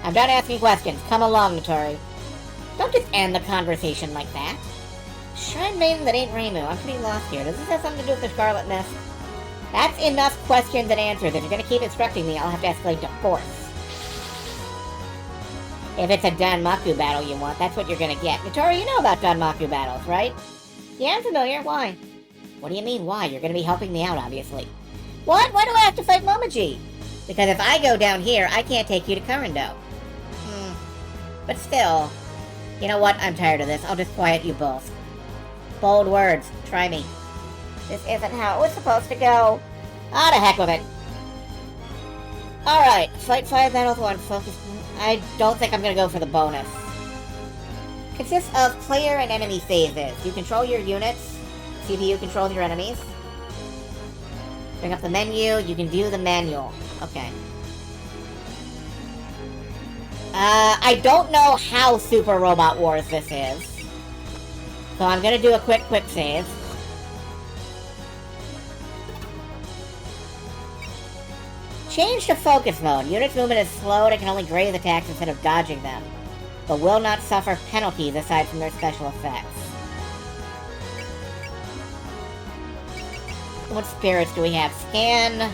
I'm done asking questions. Come along, Notori. Don't just end the conversation like that. Shrine Maiden that ain't Reimu. I'm pretty lost here. Does this have something to do with the Scarlet Mist? That's enough questions and answers. If you're gonna keep instructing me, I'll have to escalate to force. If it's a Danmaku battle you want, that's what you're gonna get. Notori, you know about Danmaku battles, right? Yeah, I'm familiar. Why? What do you mean, why? You're gonna be helping me out, obviously. What? Why do I have to fight Momoji? Because if I go down here, I can't take you to Corendo. But still, you know what? I'm tired of this. I'll just quiet you both. Bold words. Try me. This isn't how it was supposed to go. Ah, the heck with it. Alright, fight 5 battles 1, focus. I don't think I'm gonna go for the bonus. Consists of player and enemy phases. You control your units. CPU controls your enemies. Bring up the menu. You can view the manual. Okay. I don't know how Super Robot Wars this is. So I'm gonna do a quick save. Change to focus mode. Unit's movement is slowed and can only graze attacks instead of dodging them, but will not suffer penalties aside from their special effects. What spirits do we have? Scan,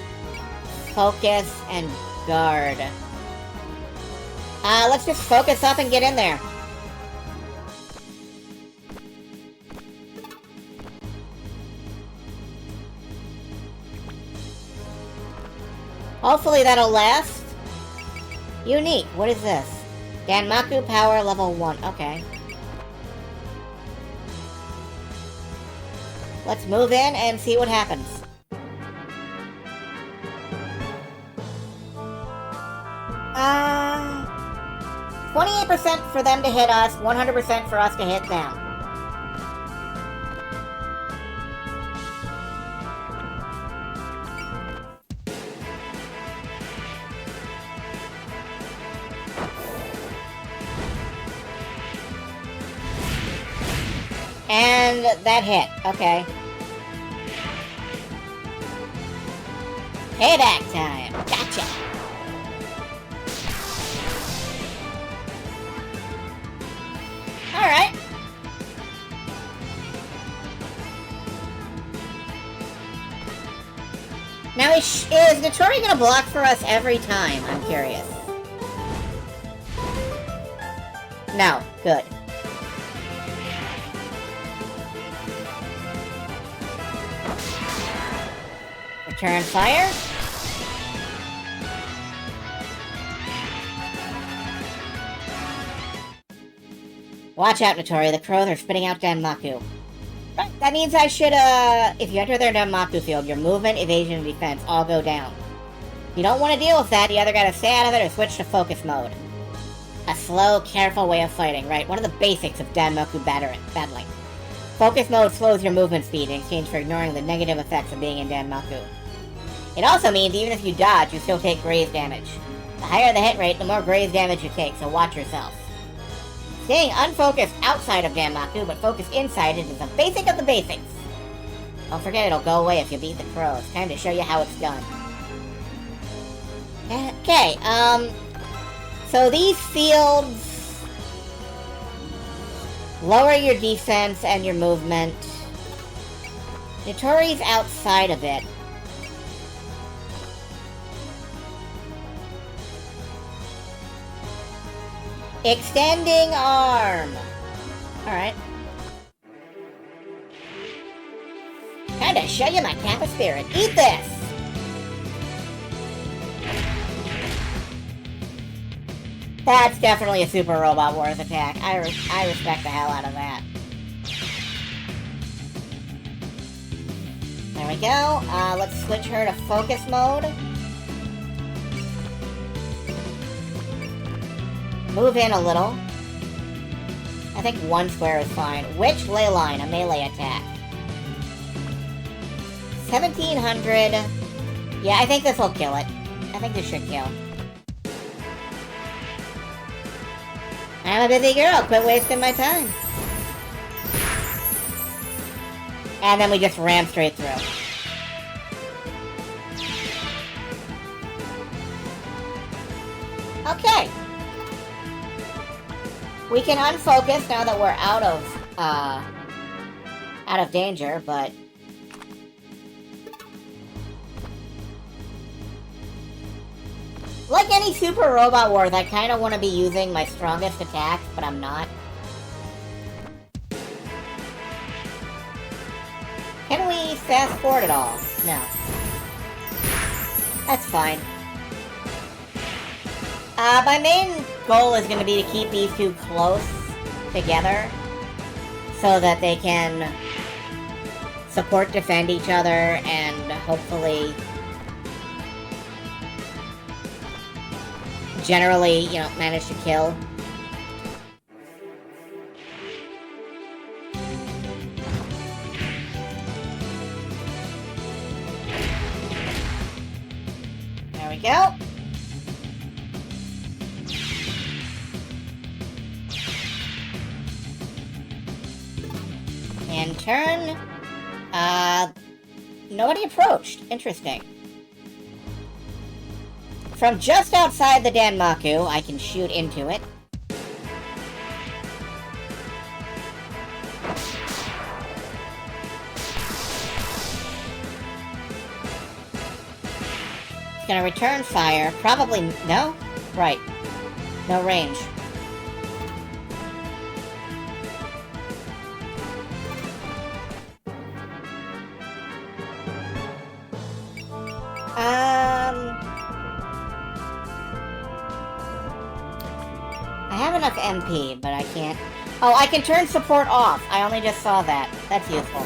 focus, and guard. Let's just focus up and get in there. Hopefully that'll last. Unique. What is this? Danmaku power level 1. Okay. Let's move in and see what happens. 28% for them to hit us, 100% for us to hit them. And that hit. Okay. Payback time. Gotcha. Alright. Now, is Notori gonna block for us every time? I'm curious. No. Good. Return fire. Watch out, Notori. The crows are spitting out Danmaku. Right, that means I should, if you enter their Danmaku field, your movement, evasion, and defense all go down. If you don't want to deal with that, you either gotta stay out of it or switch to focus mode. A slow, careful way of fighting, right? One of the basics of Danmaku battling. Focus mode slows your movement speed in exchange for ignoring the negative effects of being in Danmaku. It also means even if you dodge, you still take graze damage. The higher the hit rate, the more graze damage you take, so watch yourself. Staying unfocused outside of Danmaku, but focused inside it is a basic of the basics. Don't forget it'll go away if you beat the crows. Time to show you how it's done. Okay, so these fields lower your defense and your movement. Notori's outside of it. Extending arm. Alright. Time to show you my Kappa spirit. Eat this! That's definitely a Super Robot Wars attack. I respect the hell out of that. There we go. Let's switch her to focus mode. Move in a little. I think one square is fine. Witch Ley Line, a melee attack. 1700. Yeah, I think this will kill it. I think this should kill. I'm a busy girl, quit wasting my time. And then we just ram straight through. Okay. We can unfocus now that we're out of danger, but like any Super Robot Wars, I kind of want to be using my strongest attacks, but I'm not. Can we fast forward at all? No. That's fine. My main goal is going to be to keep these two close together so that they can support, defend each other, and hopefully generally, you know, manage to kill. There we go. And turn. Nobody approached. Interesting. From just outside the Danmaku, I can shoot into it. It's gonna return fire. Probably... no? Right. No range. I have enough MP, but I can't... oh, I can turn support off. I only just saw that. That's useful.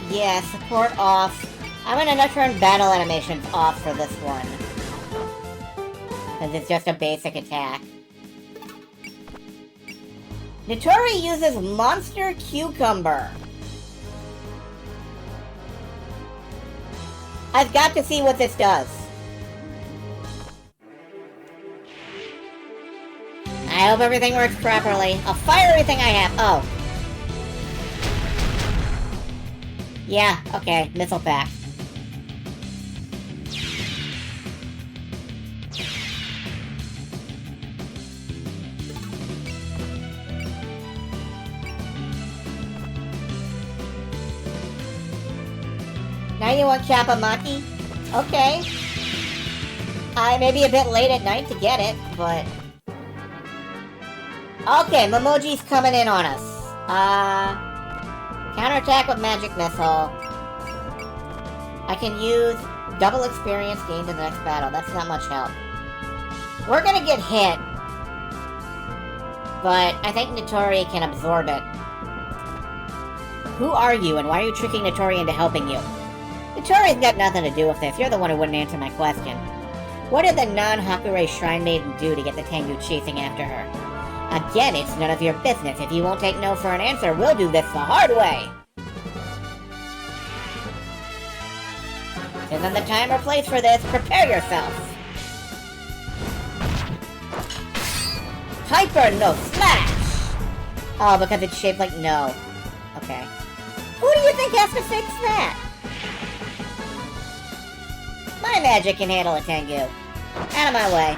Yeah, support off. I'm gonna turn battle animations off for this one. Because it's just a basic attack. Nitori uses Monster Cucumber. I've got to see what this does. I hope everything works properly. I'll fire everything I have. Oh. Yeah, okay, missile pack. Now you want Kapamaki? Okay. I may be a bit late at night to get it, but... okay, Momoji's coming in on us. Counterattack with Magic Missile. I can use double experience gained in the next battle. That's not much help. We're gonna get hit. But I think Nitori can absorb it. Who are you, and why are you tricking Nitori into helping you? Nitori's got nothing to do with this. You're the one who wouldn't answer my question. What did the non-Hakure Shrine Maiden do to get the Tengu chasing after her? Again, it's none of your business. If you won't take no for an answer, we'll do this the hard way. This isn't the time or place for this. Prepare yourself. Hyper no slash! Oh, because it's shaped like no. Okay. Who do you think has to fix that? My magic can handle a Tengu. Out of my way.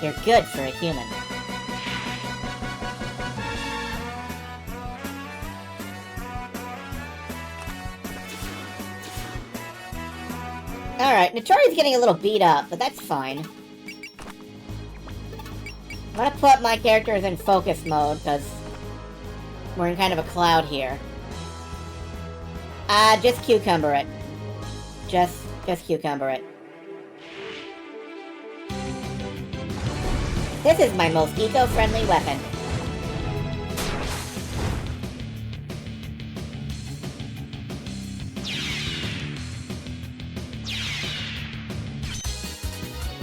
You're good for a human. Alright, Nitori's getting a little beat up, but that's fine. I'm gonna put my characters in focus mode, because we're in kind of a cloud here. Just cucumber it. Just cucumber it. This is my most eco-friendly weapon.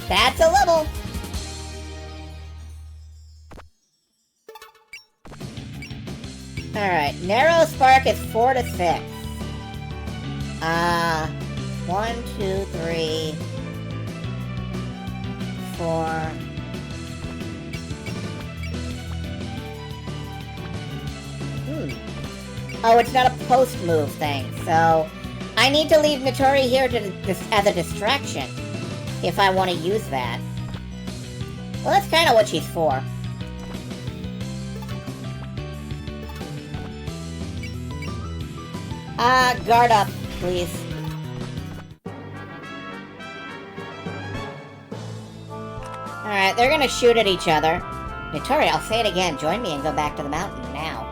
That's a level! Alright, narrow spark is 4 to 6. 1, 2, 3, 4. Oh, it's not a post-move thing, so I need to leave Nitori here as a distraction if I want to use that. Well, that's kind of what she's for. Guard up, please. Alright, they're gonna shoot at each other. Nitori, I'll say it again. Join me and go back to the mountain now.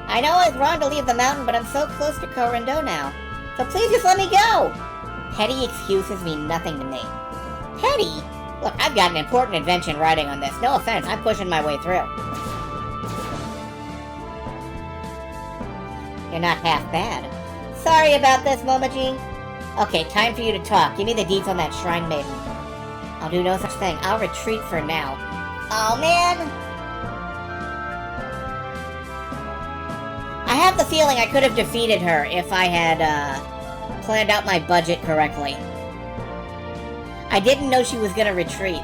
I know I was wrong to leave the mountain, but I'm so close to Korindo now. So please just let me go! Petty excuses mean nothing to me. Petty? Look, I've got an important invention riding on this. No offense, I'm pushing my way through. You're not half bad. Sorry about this, Momoji. Okay, time for you to talk. Give me the deets on that Shrine Maiden. I'll do no such thing. I'll retreat for now. Oh, man! feeling I could have defeated her if I had, planned out my budget correctly. I didn't know she was gonna retreat.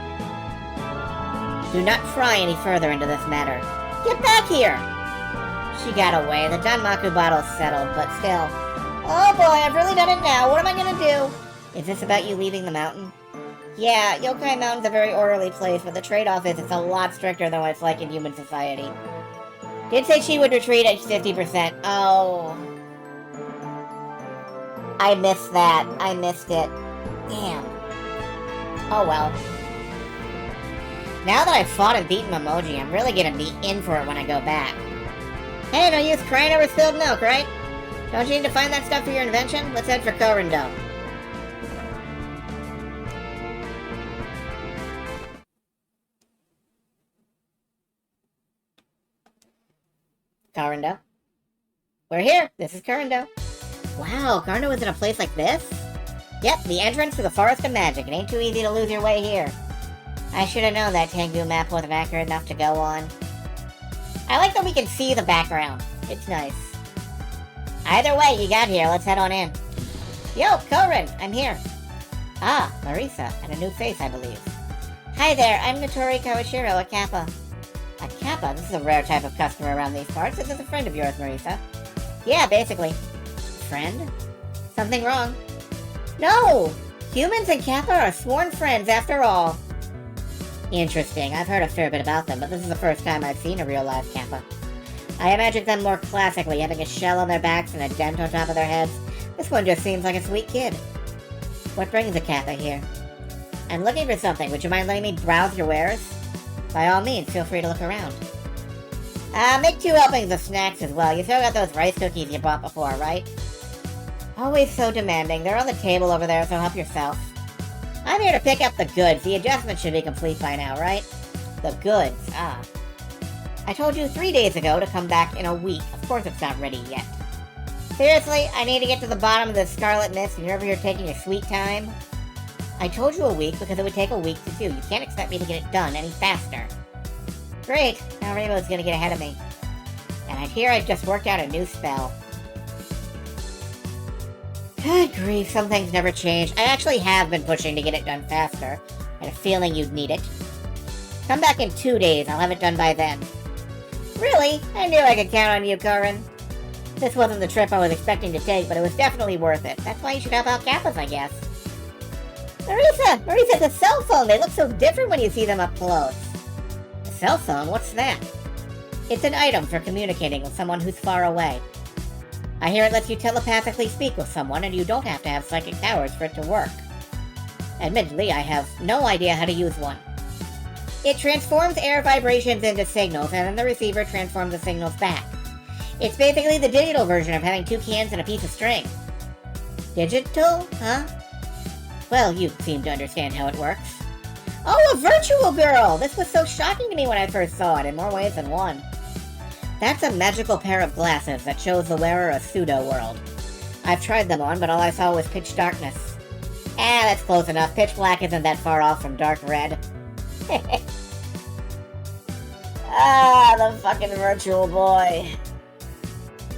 Do not pry any further into this matter. Get back here! She got away. The Danmaku battle's settled, but still. Oh boy, I've really done it now. What am I gonna do? Is this about you leaving the mountain? Yeah, Yokai Mountain's a very orderly place, but the trade-off is it's a lot stricter than what it's like in human society. Did say she would retreat at 50%. Oh. I missed that. I missed it. Damn. Oh well. Now that I've fought and beaten Memoji, I'm really gonna be in for it when I go back. Hey, no use crying over spilled milk, right? Don't you need to find that stuff for your invention? Let's head for Korendo. Korendo. We're here. This is Korendo. Wow, Korendo is in a place like this? Yep, the entrance to the Forest of Magic. It ain't too easy to lose your way here. I should have known that Tengu map wasn't accurate enough to go on. I like that we can see the background. It's nice. Either way, you got here. Let's head on in. Yo, Korin, I'm here. Ah, Marisa, and a new face, I believe. Hi there, I'm Notori Kawashiro, a Kappa. A Kappa? This is a rare type of customer around these parts. This is a friend of yours, Marisa. Yeah, basically. Friend? Something wrong? No! Humans and Kappa are sworn friends after all. Interesting. I've heard a fair bit about them, but this is the first time I've seen a real-life Kappa. I imagine them more classically, having a shell on their backs and a dent on top of their heads. This one just seems like a sweet kid. What brings a Kappa here? I'm looking for something. Would you mind letting me browse your wares? By all means, feel free to look around. Make 2 helpings of snacks as well. You still got those rice cookies you bought before, right? Always so demanding. They're on the table over there, so help yourself. I'm here to pick up the goods. The adjustment should be complete by now, right? The goods, ah. I told you 3 days ago to come back in a week. Of course it's not ready yet. Seriously, I need to get to the bottom of this Scarlet Mist and you're over here taking your sweet time? I told you a week because it would take a week to do. You can't expect me to get it done any faster. Great, now Rainbow's gonna get ahead of me. And I hear I've just worked out a new spell. Good grief, some things never change. I actually have been pushing to get it done faster. I had a feeling you'd need it. Come back in 2 days, I'll have it done by then. Really? I knew I could count on you, Korin. This wasn't the trip I was expecting to take, but it was definitely worth it. That's why you should help out Kappas, I guess. Marisa! Marisa's a cell phone! They look so different when you see them up close. A cell phone? What's that? It's an item for communicating with someone who's far away. I hear it lets you telepathically speak with someone, and you don't have to have psychic powers for it to work. Admittedly, I have no idea how to use one. It transforms air vibrations into signals, and then the receiver transforms the signals back. It's basically the digital version of having 2 cans and a piece of string. Digital? Huh? Well, you seem to understand how it works. Oh, a virtual girl! This was so shocking to me when I first saw it, in more ways than one. That's a magical pair of glasses that shows the wearer a pseudo-world. I've tried them on, but all I saw was pitch darkness. That's close enough. Pitch black isn't that far off from dark red. The fucking virtual boy.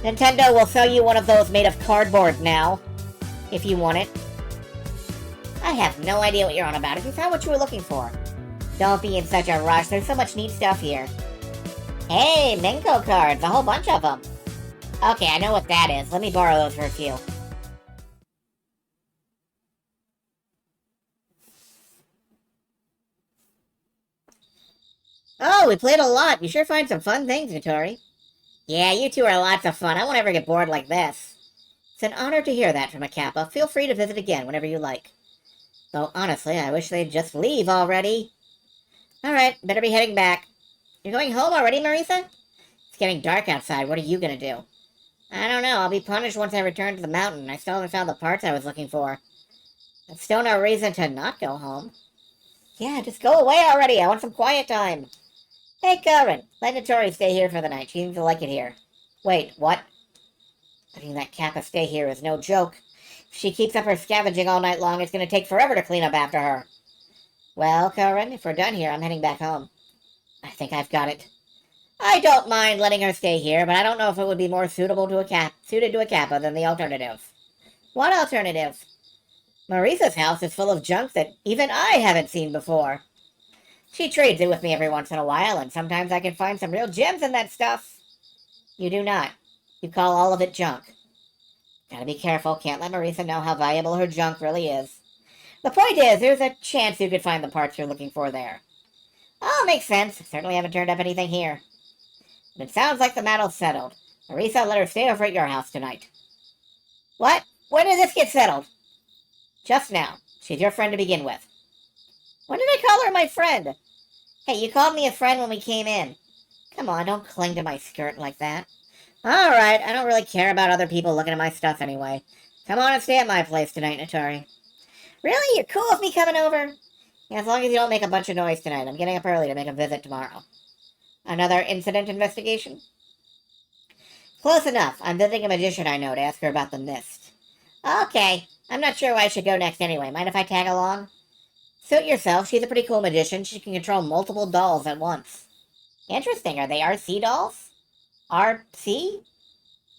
Nintendo will sell you one of those made of cardboard now, if you want it. I have no idea what you're on about. If you found what you were looking for. Don't be in such a rush. There's so much neat stuff here. Hey, Minko cards. A whole bunch of them. Okay, I know what that is. Let me borrow those for a few. Oh, we played a lot. You sure find some fun things, Notori. Yeah, you two are lots of fun. I won't ever get bored like this. It's an honor to hear that from a Kappa. Feel free to visit again whenever you like. Though, honestly, I wish they'd just leave already. Alright, better be heading back. You're going home already, Marisa? It's getting dark outside. What are you gonna do? I don't know. I'll be punished once I return to the mountain. I still haven't found the parts I was looking for. There's still no reason to not go home. Yeah, just go away already. I want some quiet time. Hey, Korin. Let Notori stay here for the night. She seems to like it here. Wait, what? Letting that Kappa stay here is no joke. If she keeps up her scavenging all night long, it's going to take forever to clean up after her. Well, Korin, if we're done here, I'm heading back home. I think I've got it. I don't mind letting her stay here, but I don't know if it would be more suited to a Kappa than the alternative. What alternative? Marissa's house is full of junk that even I haven't seen before. She trades it with me every once in a while, and sometimes I can find some real gems in that stuff. You do not. You call all of it junk. Gotta be careful, can't let Marissa know how valuable her junk really is. The point is, there's a chance you could find the parts you're looking for there. Oh, makes sense. Certainly haven't turned up anything here. But it sounds like the matt's settled. Marissa, let her stay over at your house tonight. What? When did this get settled? Just now. She's your friend to begin with. When did I call her my friend? Hey, you called me a friend when we came in. Come on, don't cling to my skirt like that. Alright, I don't really care about other people looking at my stuff anyway. Come on and stay at my place tonight, Natari. Really? You're cool with me coming over? Yeah, as long as you don't make a bunch of noise tonight. I'm getting up early to make a visit tomorrow. Another incident investigation? Close enough. I'm visiting a magician I know to ask her about the mist. Okay. I'm not sure where I should go next anyway. Mind if I tag along? Suit yourself. She's a pretty cool magician. She can control multiple dolls at once. Interesting. Are they RC dolls? RC?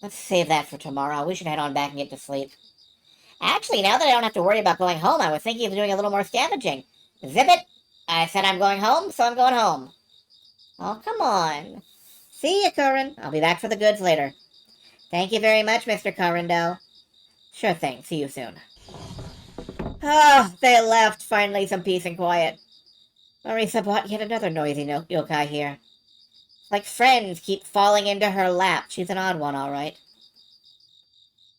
Let's save that for tomorrow. We should head on back and get to sleep. Actually, now that I don't have to worry about going home, I was thinking of doing a little more scavenging. Zip it! I said I'm going home, so I'm going home. Oh, come on. See ya, Curran. I'll be back for the goods later. Thank you very much, Mr. Currando. Sure thing. See you soon. Ah, they left. Finally, some peace and quiet. Marissa bought yet another noisy yokai here. Like friends keep falling into her lap. She's an odd one, all right.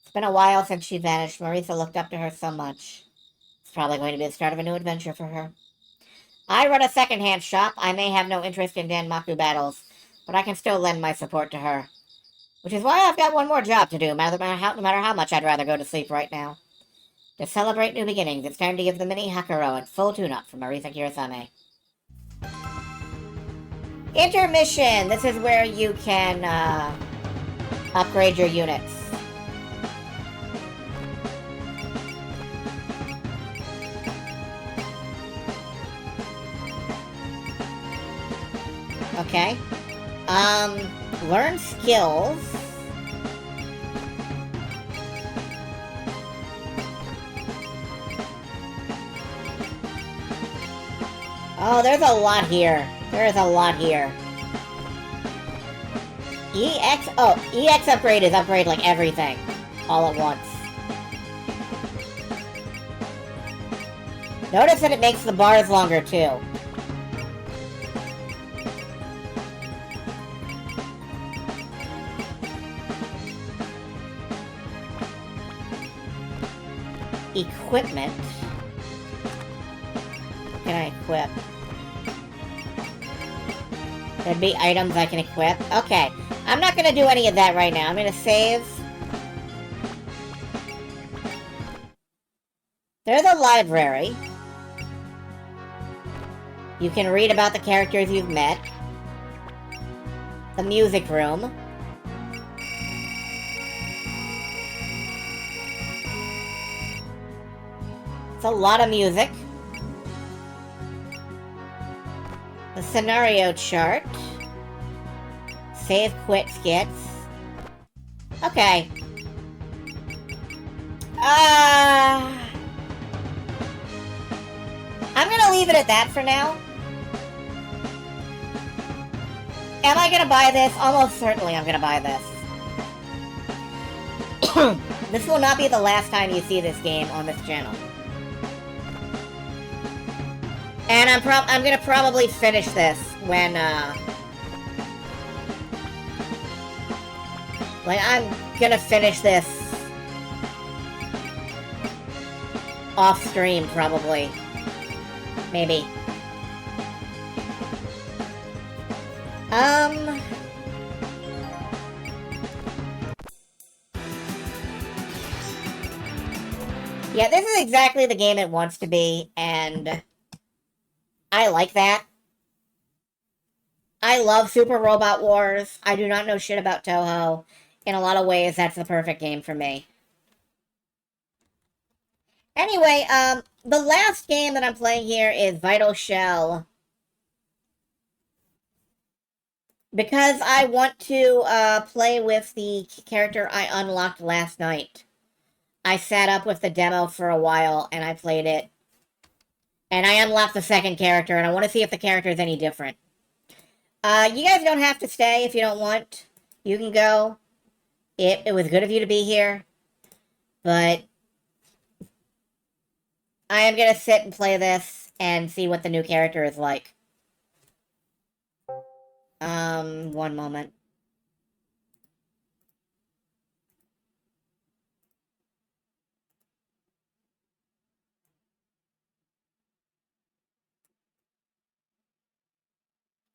It's been a while since she vanished. Marissa looked up to her so much. It's probably going to be the start of a new adventure for her. I run a second-hand shop. I may have no interest in Danmaku battles, but I can still lend my support to her. Which is why I've got one more job to do, no matter how much I'd rather go to sleep right now. To celebrate new beginnings, it's time to give the mini Hakuro a full tune-up from Marisa Kirasame. Intermission! This is where you can, upgrade your units. Okay. Learn skills. Oh, there's a lot here. There's a lot here. EX upgrade is upgrade like everything. All at once. Notice that it makes the bars longer too. Equipment. What can I equip? There'd be items I can equip. Okay. I'm not gonna do any of that right now. I'm gonna save. There's a library. You can read about the characters you've met. The music room. It's a lot of music. The scenario chart. Save quit skits. Okay. I'm gonna leave it at that for now. Am I gonna buy this? Almost certainly I'm gonna buy this. This will not be the last time you see this game on this channel. And I'm gonna probably finish this when, like, I'm gonna finish this off stream, probably. Maybe. Yeah, this is exactly the game it wants to be, and I like that. I love Super Robot Wars. I do not know shit about Toho. In a lot of ways, that's the perfect game for me. Anyway, the last game that I'm playing here is Vital Shell. Because I want to play with the character I unlocked last night. I sat up with the demo for a while, and I played it. And I unlocked the second character, and I want to see if the character is any different. You guys don't have to stay if you don't want. You can go. It was good of you to be here. But I am going to sit and play this and see what the new character is like. One moment.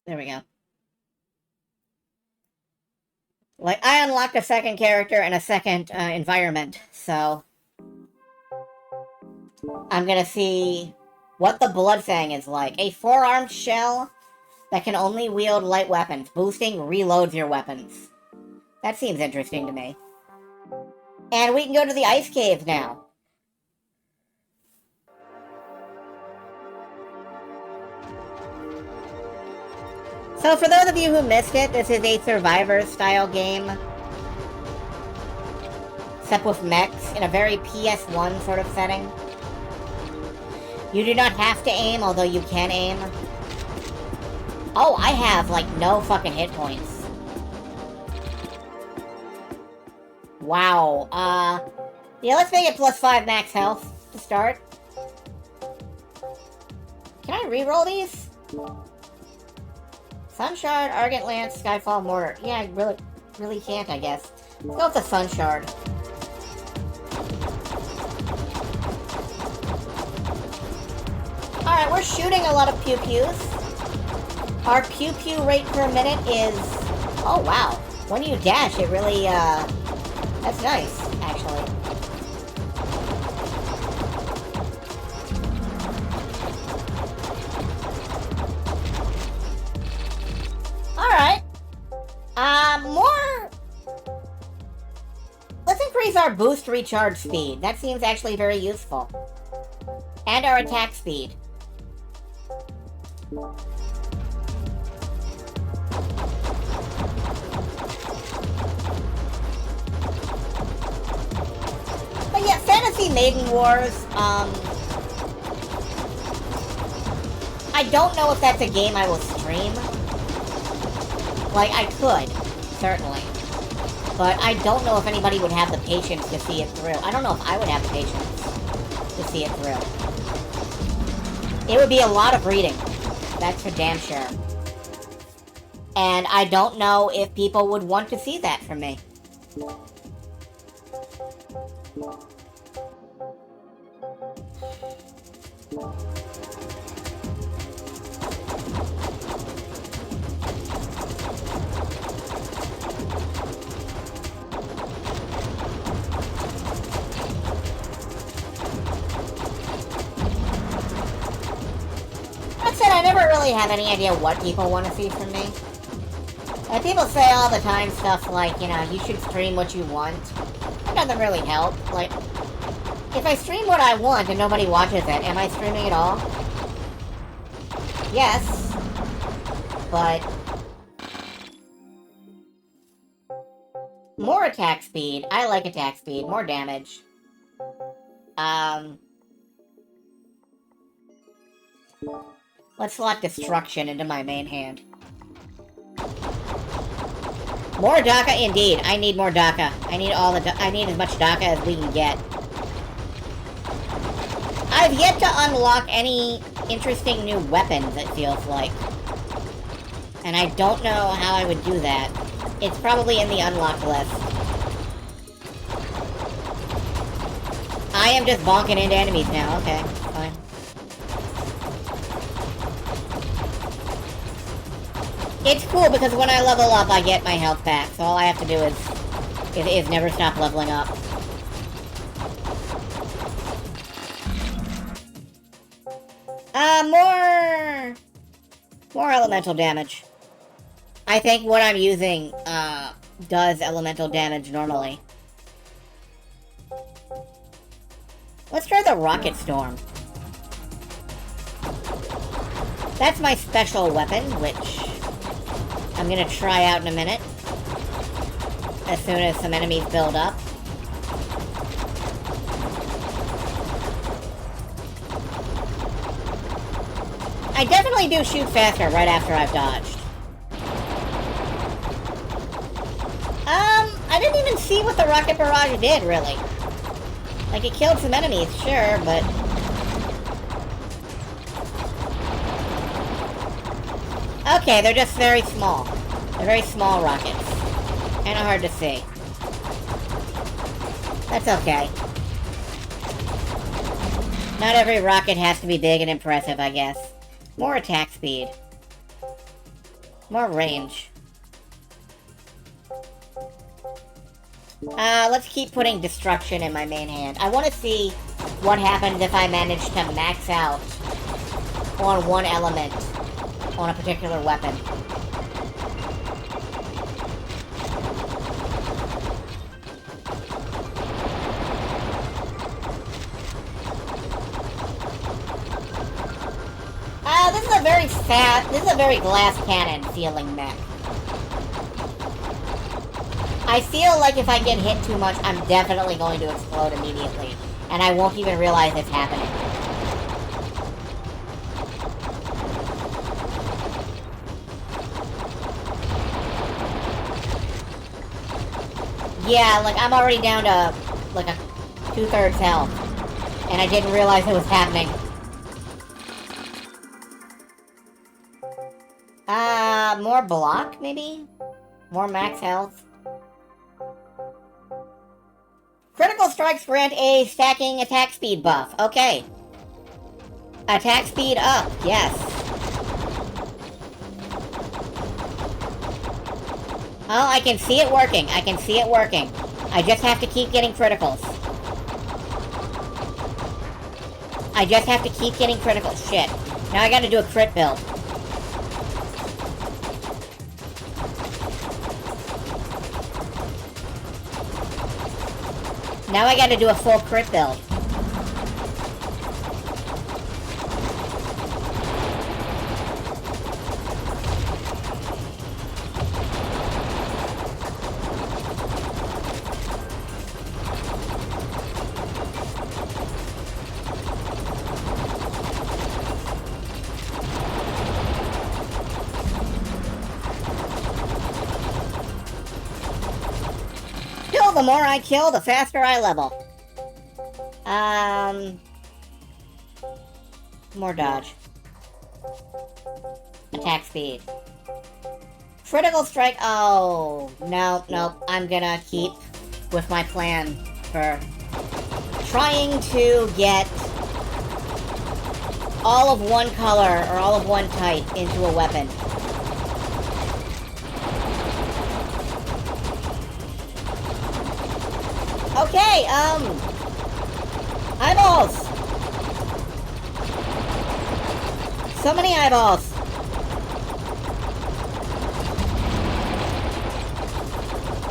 There we go. Like, I unlocked a second character and a second environment, so I'm gonna see what the Bloodfang is like. A four-armed shell that can only wield light weapons. Boosting reloads your weapons. That seems interesting to me. And we can go to the ice caves now. So for those of you who missed it, this is a Survivor-style game. Except with mechs, in a very PS1 sort of setting. You do not have to aim, although you can aim. Oh, I have, like, no fucking hit points. Wow, yeah, let's make it +5 max health to start. Can I reroll these? Sunshard, Argent Lance, Skyfall, Mortar. Yeah, I really can't, I guess. Let's go with the Sunshard. Alright, we're shooting a lot of pew-pews. Our pew-pew rate per minute is... Oh, wow. When you dash, it really, That's nice, actually. Alright. More... Let's increase our boost recharge speed. That seems actually very useful. And our attack speed. But yeah, Fantasy Maiden Wars, I don't know if that's a game I will stream. Like, I could, certainly. But I don't know if anybody would have the patience to see it through. I don't know if I would have the patience to see it through. It would be a lot of reading. That's for damn sure. And I don't know if people would want to see that from me. That said, I never really have any idea what people want to see from me. Like, people say all the time stuff like, you know, you should stream what you want. That doesn't really help. Like, if I stream what I want and nobody watches it, am I streaming at all? Yes. But... more attack speed. I like attack speed. More damage. Let's slot Destruction into my main hand. More DACA, indeed. I need more DACA. I need I need as much DACA as we can get. I've yet to unlock any interesting new weapons, it feels like. And I don't know how I would do that. It's probably in the unlocked list. I am just bonking into enemies now. Okay, fine. It's cool because when I level up, I get my health back. So all I have to do is never stop leveling up. More elemental damage. I think what I'm using, does elemental damage normally. Let's try the Rocket Storm. That's my special weapon, which I'm gonna try out in a minute. As soon as some enemies build up. I definitely do shoot faster right after I've dodged. I didn't even see what the rocket barrage did, really. Like, it killed some enemies, sure, but... Okay, they're just very small. They're very small rockets. Kinda hard to see. That's okay. Not every rocket has to be big and impressive, I guess. More attack speed. More range. Let's keep putting destruction in my main hand. I want to see what happens if I manage to max out on one element on a particular weapon. This is a very fast, this is a very glass cannon feeling mech. I feel like if I get hit too much, I'm definitely going to explode immediately, and I won't even realize it's happening. Yeah, like, I'm already down to, like, a 2/3 health, and I didn't realize it was happening. More block, maybe? More max health? Critical strikes grant a stacking attack speed buff. Okay. Attack speed up, yes. Oh, I can see it working. I can see it working. I just have to keep getting criticals. I just have to keep getting criticals. Shit. Now I gotta do a crit build. Now I gotta do a full crit build. The more I kill, the faster I level. More dodge. Attack speed. Critical strike. Oh, no, no. I'm gonna keep with my plan for trying to get all of one color or all of one type into a weapon. Okay, eyeballs! So many eyeballs!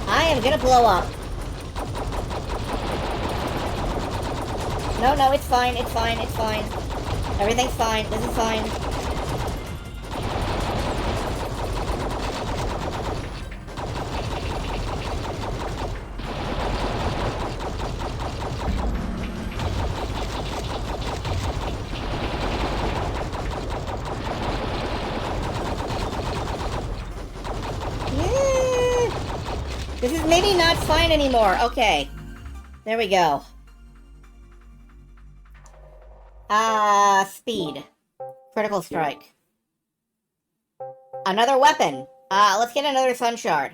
I am gonna blow up. No, no, it's fine, it's fine, it's fine. Everything's fine, this is fine. This is maybe not fine anymore. Okay. There we go. Speed. Critical strike. Another weapon. Let's get another sun shard.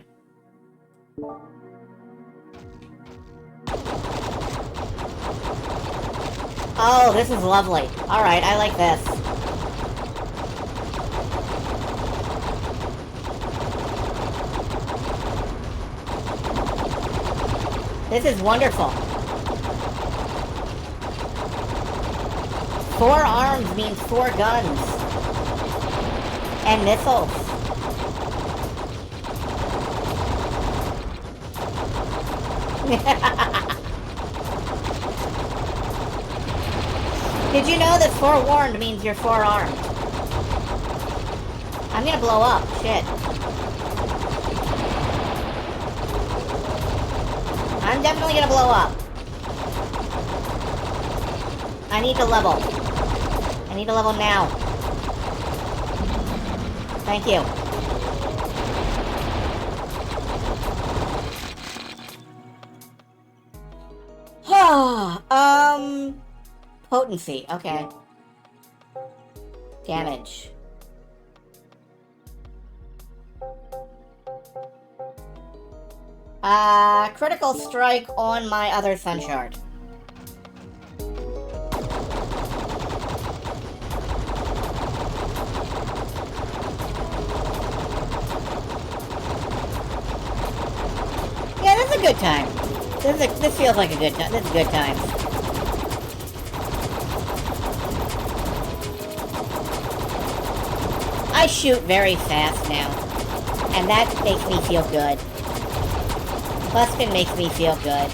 Oh, this is lovely. Alright, I like this. This is wonderful. 4 arms means 4 guns. And missiles. Did you know that forewarned means you're forearmed? I'm gonna blow up. Shit. I'm definitely gonna blow up. I need to level. I need to level now. Thank you. Potency. Okay. Damage. Critical strike on my other Sun Shard. Yeah, that's a good time. This feels like a good time. This is a good time. I shoot very fast now, and that makes me feel good. Buskin makes me feel good.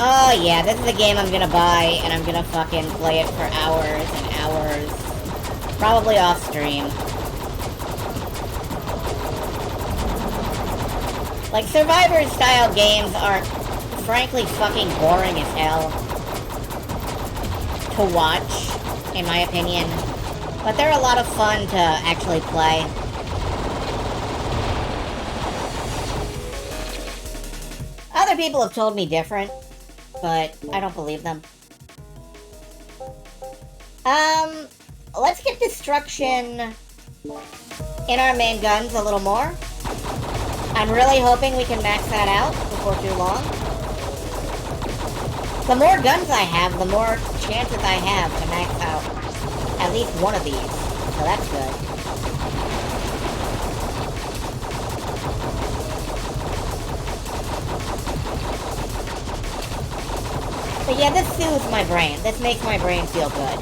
Oh yeah, this is a game I'm gonna buy, and I'm gonna fucking play it for hours and hours. Probably off stream. Like, Survivor-style games are frankly fucking boring as hell to watch, in my opinion. But they're a lot of fun to actually play. Other people have told me different, but I don't believe them. Let's get destruction in our main guns a little more. I'm really hoping we can max that out before too long. The more guns I have, the more chances I have to max out at least one of these. So that's good. But yeah, this soothes my brain. This makes my brain feel good.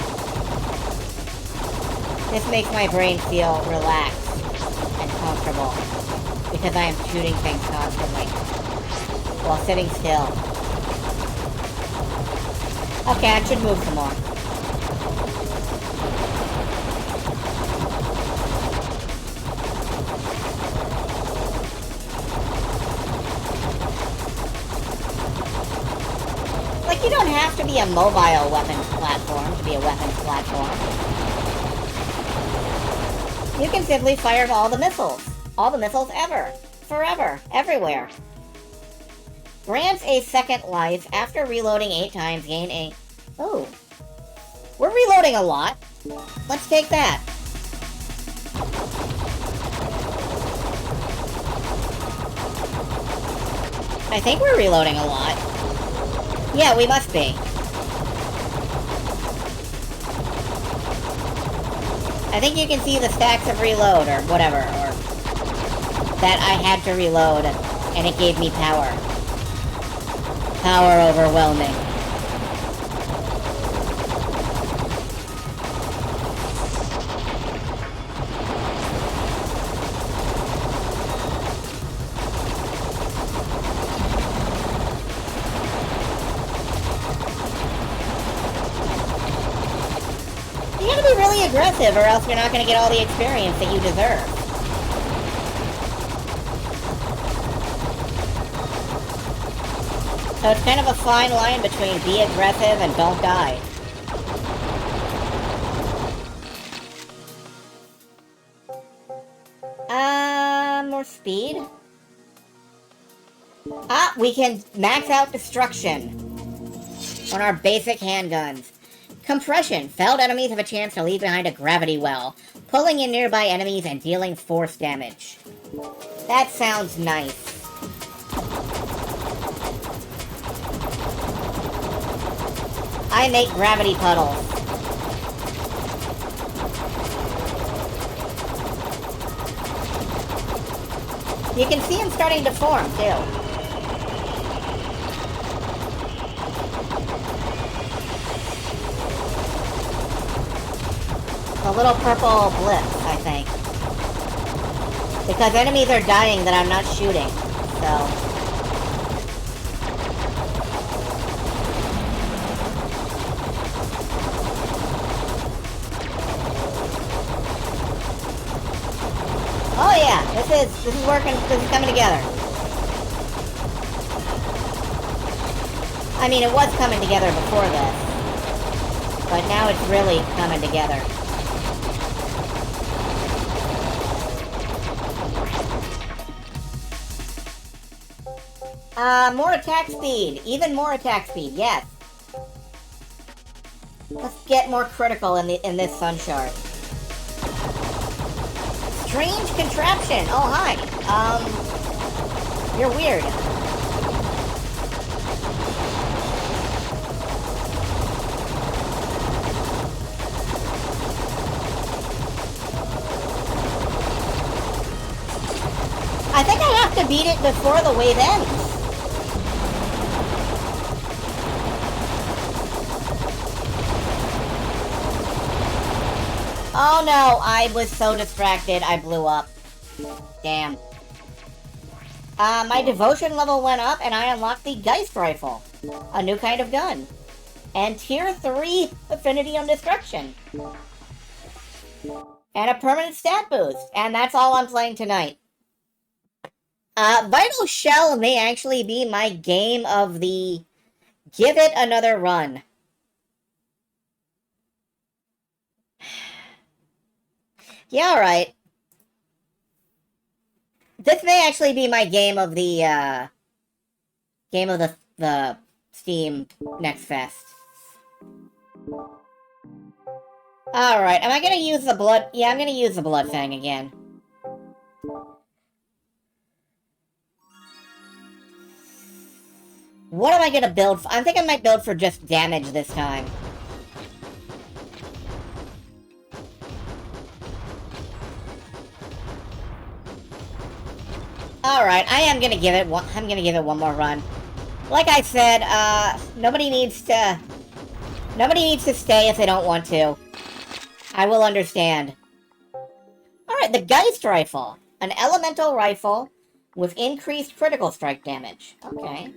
This makes my brain feel relaxed and comfortable. Because I am shooting things constantly. While sitting still. Okay, I should move some more. Like, you don't have to be a mobile weapons platform to be a weapons platform. You can simply fire all the missiles. All the missiles ever. Forever. Everywhere. Grants a second life after reloading 8 times. Gain a... Oh. We're reloading a lot. Let's take that. I think we're reloading a lot. Yeah, we must be. I think you can see the stacks of reload or whatever, or that I had to reload, and it gave me power. Power overwhelming. You gotta be really aggressive, or else you're not gonna get all the experience that you deserve. So it's kind of a fine line between be aggressive and don't die. More speed. Ah, we can max out destruction on our basic handguns. Compression. Felled enemies have a chance to leave behind a gravity well, pulling in nearby enemies and dealing force damage. That sounds nice. I make gravity puddles. You can see them starting to form, too. A little purple blips, I think. Because enemies are dying that I'm not shooting, so... This is working. This is coming together. I mean, it was coming together before this, but now it's really coming together. More attack speed. Even more attack speed, yes. Let's get more critical in this sun shard. Strange contraption. Oh, hi. You're weird. I think I have to beat it before the wave ends. Oh no, I was so distracted, I blew up. Damn. My devotion level went up and I unlocked the Geist Rifle. A new kind of gun. And Tier 3 Affinity on Destruction. And a permanent stat boost. And that's all I'm playing tonight. Vital Shell may actually be my game of the give it another run. Yeah, alright. This may actually be my game of the Steam Next Fest. Alright, am I gonna use the blood? Yeah, I'm gonna use the Blood Fang again. What am I gonna build for? I think I might build for just damage this time. Alright, I'm gonna give it one more run. Like I said, nobody needs to stay if they don't want to. I will understand. Alright, the Geist Rifle. An elemental rifle with increased critical strike damage. Okay.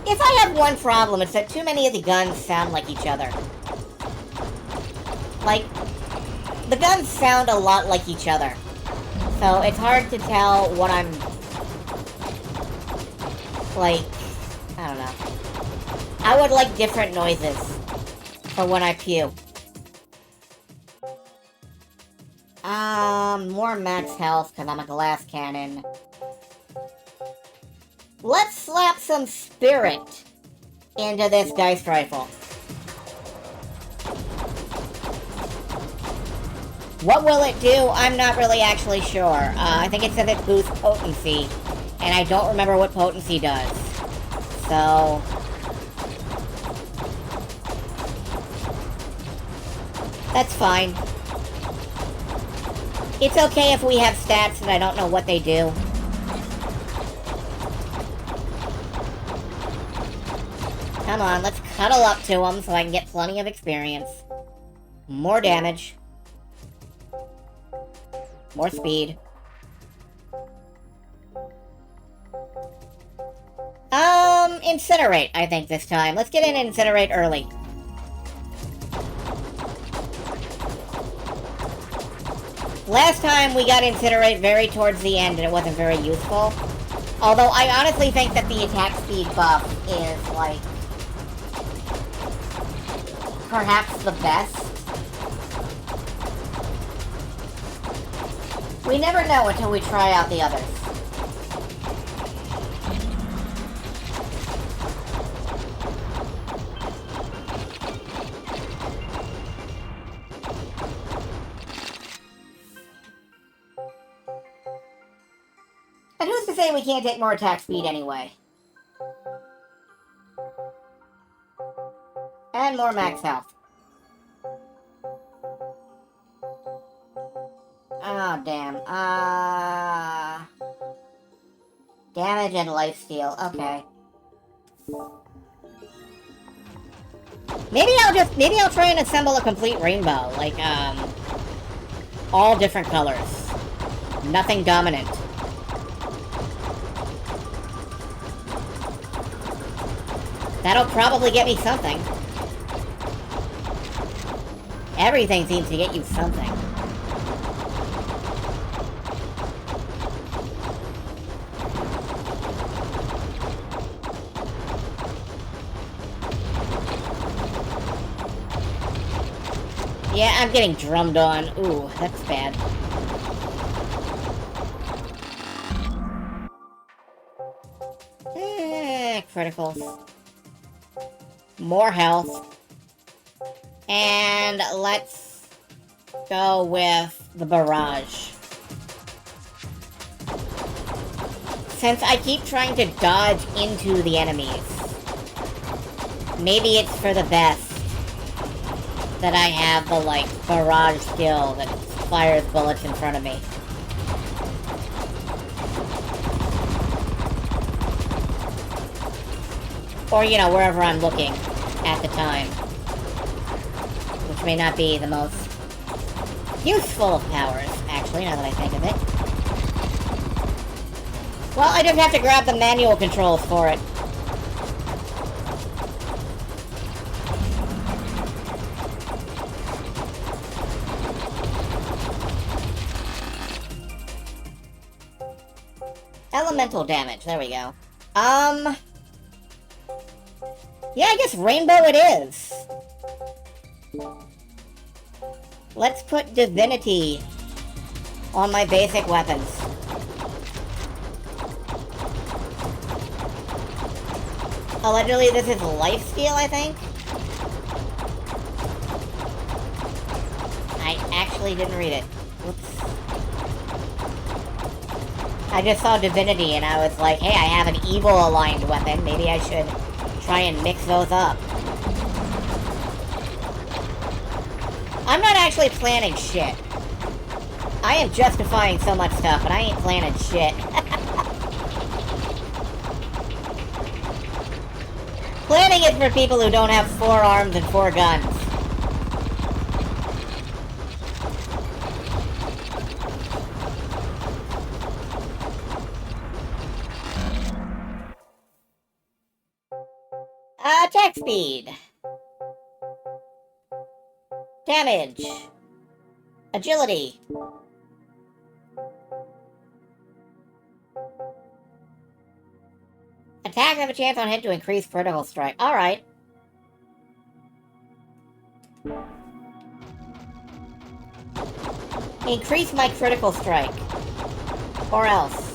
If I have one problem, it's that too many of the guns sound like each other. Like, the guns sound a lot like each other. So it's hard to tell what I'm... like, I don't know. I would like different noises for when I pew. More max health, because I'm a glass cannon. Let's slap some spirit into this Geist Rifle. What will it do? I'm not really actually sure. I think it says it boosts potency, and I don't remember what potency does. So... that's fine. It's okay if we have stats and I don't know what they do. Come on, let's cuddle up to them so I can get plenty of experience. More damage. More speed. Incinerate, I think, this time. Let's get in and Incinerate early. Last time we got Incinerate very towards the end and it wasn't very useful. Although I honestly think that the attack speed buff is, like, perhaps the best. We never know until we try out the others. And who's to say we can't take more attack speed anyway? And more max health. Oh, damn. Damage and lifesteal. Okay. Maybe I'll try and assemble a complete rainbow. Like, all different colors. Nothing dominant. That'll probably get me something. Everything seems to get you something. Yeah, I'm getting drummed on. Ooh, that's bad. Criticals. More health. And let's go with the barrage. Since I keep trying to dodge into the enemies, maybe it's for the best that I have the, like, barrage skill that fires bullets in front of me. Or, you know, wherever I'm looking at the time. Which may not be the most useful of powers, actually, now that I think of it. Well, I just have to grab the manual controls for it. Elemental damage, there we go. Yeah, I guess rainbow it is. Let's put divinity on my basic weapons. Allegedly, this is lifesteal, I think. I actually didn't read it. Whoops. I just saw divinity and I was like, hey, I have an evil aligned weapon. Maybe I should try and mix those up. I'm not actually planning shit. I am justifying so much stuff, but I ain't planning shit. Planning is for people who don't have 4 arms and 4 guns. Attack speed. Damage. Agility. Attacks have a chance on hit to increase critical strike. Alright. Increase my critical strike. Or else.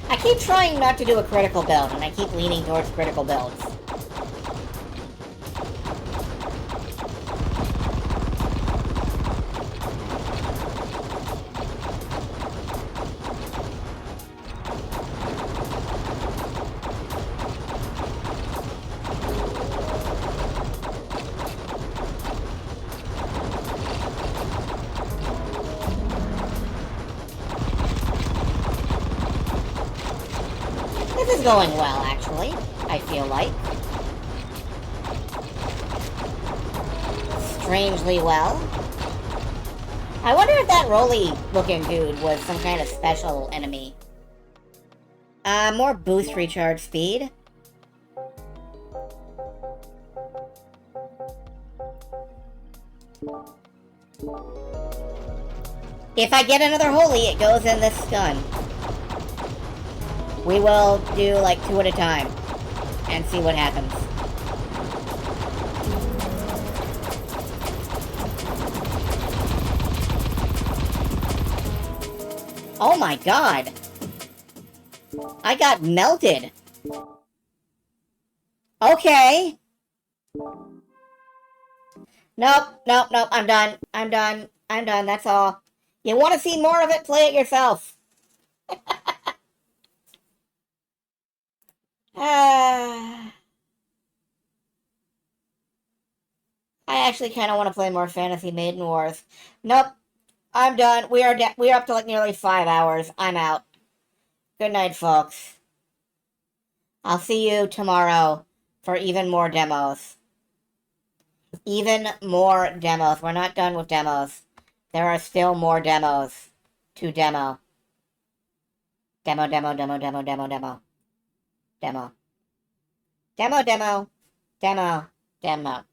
I keep trying not to do a critical build, and I keep leaning towards critical builds. This is going well, actually. I feel like. Strangely well. I wonder if that roly-looking dude was some kind of special enemy. More boost recharge speed. If I get another holy, it goes in this gun. We will do like 2 at a time and see what happens. Oh my god! I got melted! Okay! Nope, nope, nope, I'm done. I'm done. I'm done, that's all. You want to see more of it? Play it yourself. I actually kind of want to play more Fantasy Maiden Wars. Nope. I'm done. We are up to like nearly 5 hours. I'm out. Good night, folks. I'll see you tomorrow for even more demos. Even more demos. We're not done with demos. There are still more demos to demo. Demo, demo, demo, demo, demo, demo. Demo. Demo, demo, demo, demo.